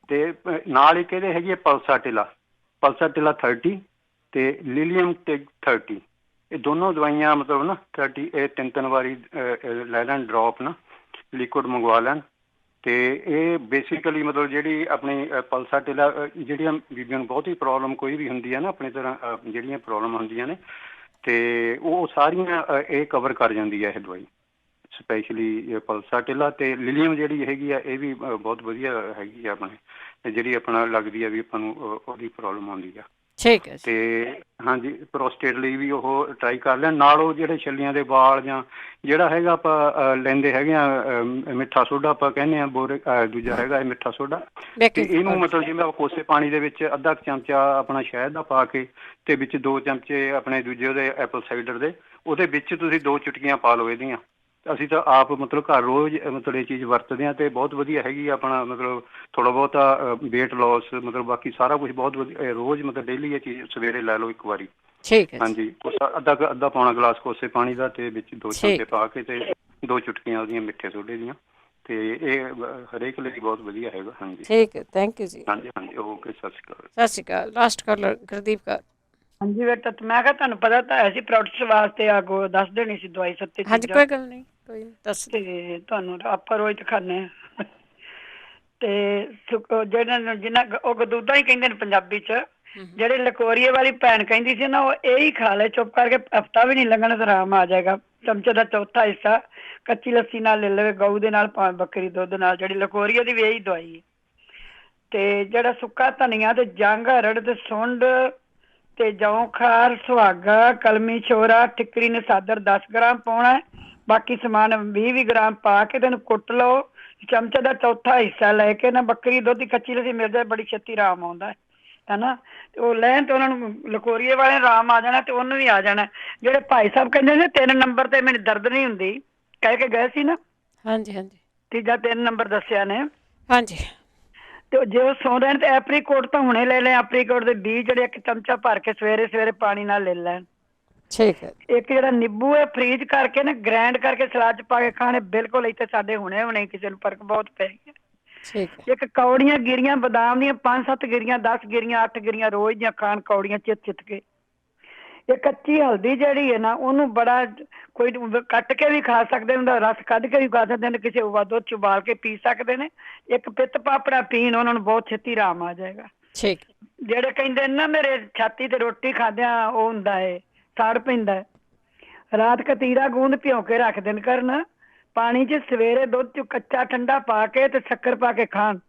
ਤੇ ਨਾਲ ਇੱਕ ਇਹਦੇ ਹੈਗੀ ਆ ਪਲਸਾਟਿਲਾ 30 ਤੇ ਲਿਲੀਅਮ ਟਿਗ 30। ਇਹ ਦੋਨੋਂ ਦਵਾਈਆਂ ਮਤਲਬ ਨਾ 30, ਇਹ 3 ਵਾਰੀ ਲੈ ਲੈਣ, ਡ੍ਰੌਪ ਨਾ ਲਿਕੁਇਡ ਮੰਗਵਾ ਲੈਣ। ਤੇ ਇਹ ਬੇਸਿਕਲੀ ਮਤਲਬ ਜਿਹੜੀ ਆਪਣੀ ਪਲਸਾਟਿਲਾ, ਜਿਹੜੀਆਂ ਬੀਬੀਆਂ ਨੂੰ ਬਹੁਤੀ ਪ੍ਰੋਬਲਮ ਕੋਈ ਵੀ ਹੁੰਦੀ ਹੈ ਨਾ, ਆਪਣੀ ਤਰ੍ਹਾਂ ਜਿਹੜੀਆਂ ਪ੍ਰੋਬਲਮ ਹੁੰਦੀਆਂ ਨੇ, ਤੇ ਉਹ ਸਾਰੀਆਂ ਇਹ ਕਵਰ ਕਰ ਜਾਂਦੀ ਹੈ ਇਹ ਦਵਾਈ, ਸਪੈਸ਼ਲੀ ਪਲਸਾਟਿਲਾ। ਤੇ ਲਿਲੀਅਮ ਜਿਹੜੀ ਹੈਗੀ ਆ ਇਹ ਵੀ ਬਹੁਤ ਵਧੀਆ ਹੈਗੀ ਆ, ਆਪਣੇ ਜਿਹੜੀ ਆਪਣਾ ਲੱਗਦੀ ਆ ਵੀ ਆਪਾਂ ਨੂੰ ਉਹਦੀ ਪ੍ਰੋਬਲਮ ਆਉਂਦੀ ਆ। ਠੀਕ ਹੈ। ਤੇ ਹਾਂਜੀ, ਪ੍ਰੋਸਟੇਟ ਲਈ ਵੀ ਉਹ ਟਰਾਈ ਕਰ ਲੈਣ। ਨਾਲ ਉਹ ਜਿਹੜੇ ਛੱਲੀਆਂ ਦੇ ਵਾਲ, ਜਾਂ ਜਿਹੜਾ ਹੈਗਾ ਆਪਾਂ ਲੈਂਦੇ ਹੈਗੇ ਆ ਮਿੱਠਾ ਸੋਡਾ, ਆਪਾਂ ਕਹਿੰਦੇ ਆ ਦੂਜਾ ਹੈਗਾ ਮਿੱਠਾ ਸੋਡਾ, ਤੇ ਇਹਨੂੰ ਮਤਲਬ ਜਿਵੇਂ ਆਪਾਂ ਕੋਸੇ ਪਾਣੀ ਦੇ ਵਿੱਚ ਅੱਧਾ ਚਮਚਾ ਆਪਣਾ ਸ਼ਹਿਦ ਦਾ ਪਾ ਕੇ, ਤੇ ਵਿੱਚ 2 ਚਮਚੇ ਆਪਣੇ ਦੂਜੇ ਉਹਦੇ ਐਪਲ ਸਾਈਡਰ ਦੇ, ਉਹਦੇ ਵਿੱਚ ਤੁਸੀਂ 2 ਚੁਟਕੀਆਂ ਪਾ ਲਓ ਇਹਦੀਆਂ। ਅਸੀਂ ਤਾਂ ਆਪ ਮਤਲਬ ਘਰ ਰੋਜ਼ ਮਤਲਬ ਇਹ ਚੀਜ਼ ਵਰਤਦੇ ਹਾਂ, ਤੇ ਬਹੁਤ ਵਧੀਆ ਹੈਗੀ ਆਪਣਾ, ਮਤਲਬ ਥੋੜਾ ਬਹੁਤਾ ਵੇਟ ਲਾਸ, ਮਤਲਬ ਬਾਕੀ ਸਾਰਾ ਕੁਝ ਬਹੁਤ ਵਧੀਆ। ਰੋਜ਼ ਮਤਲਬ ਡੇਲੀ ਇਹ ਚੀਜ਼ ਸਵੇਰੇ ਲੈ ਲਓ ਇੱਕ ਵਾਰੀ। ਠੀਕ ਹੈ। ਹਾਂਜੀ, ਅੱਧਾ ਪੌਣਾ ਗਲਾਸ ਕੋਸੇ ਪਾਣੀ ਦਾ, ਤੇ ਵਿੱਚ 2 ਚਮਚੇ ਪਾ ਕੇ, ਤੇ 2 ਚੁਟਕੀਆਂ ਉਹਦੀਆਂ ਮਿੱਠੇ ਸੋਡੇ ਦੀਆਂ, ਤੇ ਇਹ ਹਰੇਕ ਲਈ ਬਹੁਤ ਵਧੀਆ ਹੈਗਾ। ਹਾਂਜੀ ਠੀਕ ਹੈ, ਥੈਂਕ ਯੂ ਜੀ। ਹਾਂਜੀ ਹਾਂਜੀ ਓਕੇ, ਸਤਿ ਸ਼੍ਰੀ ਅਕਾਲ। ਸਤਿ ਸ਼੍ਰੀ ਅਕਾਲ। Last caller Gurdeep Kaur. ਹਾਂਜੀ ਬੇਟਾ, ਤੇ ਮੈਂ ਕਿਹਾ ਤੁਹਾਨੂੰ ਪਤਾ ਤਾਂ ਹੈ ਸੀ ਪ੍ਰੋਡਕਟਸ ਵਾਸਤੇ ਆਗੋ ਦੱਸ ਦੇਣੀ ਸੀ ਦਵਾਈ ਸੱਤੇ ਹਾਂਜੀ ਕੋਈ ਗੱਲ ਨਹੀਂ, ਕੋਈ ਦੱਸ। ਤੇ ਤੁਹਾਨੂੰ ਆਪਾਂ ਰੋਜ਼ ਖਾਂਦੇ ਆ ਤੇ ਜਿਹੜਾ ਜਿੰਨਾ ਉਹ ਗਦੂਦਾ ਹੀ ਕਹਿੰਦੇ ਨੇ ਪੰਜਾਬੀ ਚ, ਜਿਹੜੇ ਲਕੋਰੀਏ ਵਾਲੀ ਭੈਣ ਕਹਿੰਦੀ ਸੀ ਨਾ, ਉਹ ਇਹ ਹੀ ਖਾ ਲੈ ਚੁੱਪ ਕਰਕੇ, ਹਫਤਾ ਵੀ ਨਹੀਂ ਲੰਘਣਾ ਤਾਂ ਆਰਾਮ ਆ ਜਾਏਗਾ। ਚਮਚੇ ਦਾ ਚੌਥਾ ਹਿੱਸਾ ਕੱਚੀ ਲੱਸੀ ਨਾਲ ਲੈ ਲਵੇ, ਗਊ ਦੇ ਨਾਲ, ਭਾਵੇਂ ਬੱਕਰੀ ਦੁੱਧ ਨਾਲ। ਜਿਹੜੀ ਲਕੋਰੀਏ ਦੀ ਵੀ ਇਹੀ ਦਵਾਈ ਹੈ। ਤੇ ਜਿਹੜਾ ਸੁੱਕਾ ਧਨੀਆ ਤੇ ਜੰਗ, ਹਰੜ ਤੇ ਸੁੰਡ ਤੇ ਜੌਂ ਖਾਰ, ਸੁਹਾਗਾ, ਕਲਮੀ ਛੋਰਾ, ਠਿਕਰੀ ਨਸਾਦਰ 10 ਗ੍ਰਾਮ ਪਾਉਣਾ। ਬਾਕੀ ਸਮਾਨ 20 ਗ੍ਰਾਮ ਪਾ ਕੇ ਤੈਨੂੰ ਕੁੱਟ ਲਓ। ਚਮਚੇ ਦਾ ਚੌਥਾ ਹਿੱਸਾ ਲੈ ਕੇ ਨਾ, ਬੱਕਰੀ ਦੁੱਧ ਦੀ ਕੱਚੀ ਲੱਸੀ ਮਿਲ ਜਾਏ, ਬੜੀ ਛੇਤੀ ਆਰਾਮ ਆਉਂਦਾ ਹੈ ਨਾ। ਤੇ ਉਹ ਲੈਣ ਤੇ ਉਹਨਾਂ ਨੂੰ ਲਕੋਰੀਏ ਵਾਲੇ ਆਰਾਮ ਆ ਜਾਣਾ ਤੇ ਉਹਨੂੰ ਵੀ ਆ ਜਾਣਾ। ਜਿਹੜੇ ਭਾਈ ਸਾਹਿਬ ਕਹਿੰਦੇ ਨੇ 3 ਨੰਬਰ ਤੇ ਮੈਨੂੰ ਦਰਦ ਨਹੀਂ ਹੁੰਦੀ ਕਹਿ ਕੇ ਗਏ ਸੀ ਨਾ। ਹਾਂਜੀ ਹਾਂਜੀ, ਤੀਜਾ 3 ਨੰਬਰ ਦੱਸਿਆ ਨੇ। ਹਾਂਜੀ, ਤੇ ਜੇ ਉਹ ਸੌਂ ਰਹਿਣ ਤੇ ਐਪਰੀਕੋਟ ਤਾਂ ਹੁਣੇ ਲੈ ਲੈ। ਐਪਰੀਕੋਟ ਦੇ ਬੀਜ ਜਿਹੜੇ 1 ਚਮਚਾ ਭਰ ਕੇ ਸਵੇਰੇ ਸਵੇਰੇ ਪਾਣੀ ਨਾਲ ਲੈ ਲੈਣ। ਠੀਕ ਹੈ। ਇੱਕ ਜਿਹੜਾ ਨਿੰਬੂ ਹੈ ਫਰੀਜ ਕਰਕੇ ਨਾ, ਗ੍ਰਾਈਂਡ ਕਰਕੇ ਸਲਾਦ ਚ ਪਾ ਕੇ ਖਾਣੇ, ਬਿਲਕੁਲ ਇੱਥੇ ਸਾਡੇ ਹੁਣੇ ਕਿਸੇ ਨੂੰ ਫਰਕ ਬਹੁਤ ਪੈ ਗਿਆ। ਠੀਕ ਹੈ। ਇੱਕ ਕੌੜੀਆਂ ਗਿਰੀਆਂ ਬਦਾਮ ਦੀਆਂ 5-7 ਗਿਰੀਆਂ, 10 ਗਿਰੀਆਂ, 8 ਗਿਰੀਆਂ ਰੋਜ਼ ਦੀਆਂ ਖਾਣ, ਕੌੜੀਆਂ ਚਿੱਤ ਕੇ। ਇਹ ਕੱਚੀ ਹਲਦੀ ਜਿਹੜੀ ਹੈ ਨਾ, ਉਹਨੂੰ ਬੜਾ ਕੋਈ ਕੱਟ ਕੇ ਵੀ ਖਾ ਸਕਦੇ ਨੇ, ਉਹਦਾ ਰਸ ਕੱਢ ਕੇ ਵੀ ਖਾ ਸਕਦੇ ਨੇ, ਕਿਸੇ ਦੁੱਧ ਚ ਉਬਾਲ ਕੇ ਪੀ ਸਕਦੇ ਨੇ। ਇੱਕ ਪਿੱਤ ਪਾਪੜਾ ਪੀਣ, ਉਹਨਾਂ ਨੂੰ ਬਹੁਤ ਛੇਤੀ ਆਰਾਮ ਆ ਜਾਏਗਾ। ਠੀਕ। ਜਿਹੜੇ ਕਹਿੰਦੇ ਨੇ ਨਾ ਮੇਰੇ ਛਾਤੀ ਤੇ ਰੋਟੀ ਖਾਦਿਆਂ ਉਹ ਹੁੰਦਾ ਹੈ, ਸੜ ਪੈਂਦਾ, ਰਾਤ ਕਤੀਰਾ ਗੂੰਦ ਭਿਉਂ ਕੇ ਰੱਖ ਦੇਣ ਕਰਨ ਪਾਣੀ ਚ, ਸਵੇਰੇ ਦੁੱਧ ਚ ਕੱਚਾ ਠੰਡਾ ਪਾ ਕੇ ਤੇ ਸ਼ੱਕਰ ਪਾ ਕੇ ਖਾਣ,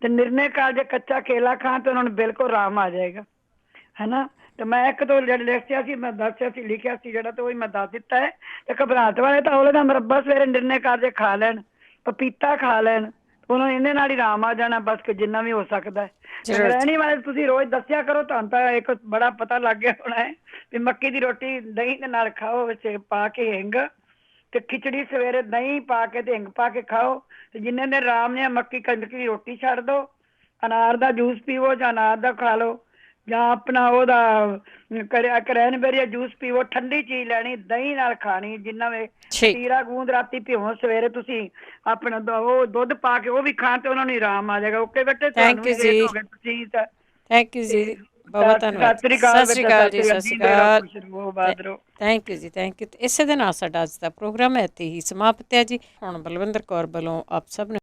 ਤੇ ਨਿਰਣੇ ਕਾਲ ਜੇ ਕੱਚਾ ਕੇਲਾ ਖਾਣ ਤੇ ਉਹਨਾਂ ਨੂੰ ਬਿਲਕੁਲ ਆਰਾਮ ਆ ਜਾਏਗਾ, ਹੈ ਨਾ। ਤੇ ਮੈਂ 1-2 ਜਿਹੜੇ ਲਿਖਿਆ ਸੀ, ਮੈਂ ਦੱਸਿਆ ਸੀ, ਲਿਖਿਆ ਸੀ ਜਿਹੜਾ, ਤੇ ਉਹੀ ਮੈਂ ਦੱਸ ਦਿੱਤਾ ਹੈ। ਤੇ ਘਬਰਾਹਟ ਵਾਲੇ ਤਾਂ ਉਹਲੇ ਦਾ ਮੁਰੱਬਾ ਸਵੇਰੇ ਨਿਰਣੇ ਕਾਲ ਜੇ ਖਾ ਲੈਣ, ਪਪੀਤਾ ਖਾ ਲੈਣ, ਉਹਨਾਂ ਨੂੰ ਇਹਦੇ ਨਾਲ ਹੀ ਆਰਾਮ ਆ ਜਾਣਾ, ਬਸ ਜਿੰਨਾ ਵੀ ਹੋ ਸਕਦਾ ਹੈ। ਗ੍ਰਹਿਣੀ ਵਾਲੇ ਤੁਸੀਂ ਰੋਜ਼ ਦੱਸਿਆ ਕਰੋ, ਤੁਹਾਨੂੰ ਤਾਂ ਇੱਕ ਬੜਾ ਪਤਾ ਲੱਗ ਗਿਆ ਹੋਣਾ ਹੈ ਵੀ ਮੱਕੀ ਦੀ ਰੋਟੀ ਦਹੀਂ ਦੇ ਨਾਲ ਖਾਓ, ਵਿੱਚ ਪਾ ਕੇ ਹਿੰਗ, ਤੇ ਖਿਚੜੀ ਸਵੇਰੇ ਦਹੀਂ ਪਾ ਕੇ ਤੇ ਹਿੰਗ ਪਾ ਕੇ ਖਾਓ। ਤੇ ਜਿੰਨੇ ਦਿਨ ਆਰਾਮ ਨੇ ਮੱਕੀ ਕਣਕ ਦੀ ਰੋਟੀ ਛੱਡ ਦਿਓ, ਅਨਾਰ ਦਾ ਜੂਸ ਪੀਵੋ ਜਾਂ ਅਨਾਰ ਦਾ ਖਾ ਲਓ, ਜਾਂ ਆਪਣਾ ਉਹਦਾ ਕਰੈਨਬੇਰੀ ਦਾ ਜੂਸ ਪੀਵੋ। ਠੰਡੀ ਚੀਜ਼ ਲੈਣੀ, ਦਹੀਂ ਨਾਲ ਖਾਣੀ, ਜਿੰਨਾ ਵੇ ਤੀਰਾ ਗੂੰਦ ਰਾਤੀ ਭਿਓ, ਸਵੇਰੇ ਤੁਸੀਂ ਆਪਣਾ ਉਹ ਦੁੱਧ ਪਾ ਕੇ ਉਹ ਵੀ ਖਾਣ ਤੇ ਉਹਨਾਂ ਨੂੰ ਆਰਾਮ ਆ ਜਾਏਗਾ। ਓਕੇ ਬੇਟੇ, ਥੈਂਕ ਯੂ ਜੀ, ਥੈਂਕ ਯੂ ਜੀ, ਬਹੁਤ ਧੰਨਵਾਦ। ਸਤਿ ਸ਼੍ਰੀ ਅਕਾਲ ਜੀ, ਸਤਿ ਸ਼੍ਰੀ ਅਕਾਲ। ਥੈਂਕ ਯੂ ਜੀ, ਥੈਂਕ ਯੂ। ਇਸੇ ਦੇ ਨਾਲ ਸਾਡਾ ਅੱਜ ਦਾ ਪ੍ਰੋਗਰਾਮ ਇੱਥੇ ਹੀ ਸਮਾਪਤ ਹੈ ਜੀ। ਹੁਣ ਬਲਵਿੰਦਰ ਕੌਰ ਵੱਲੋਂ ਆਪ ਸਭ ਨੂੰ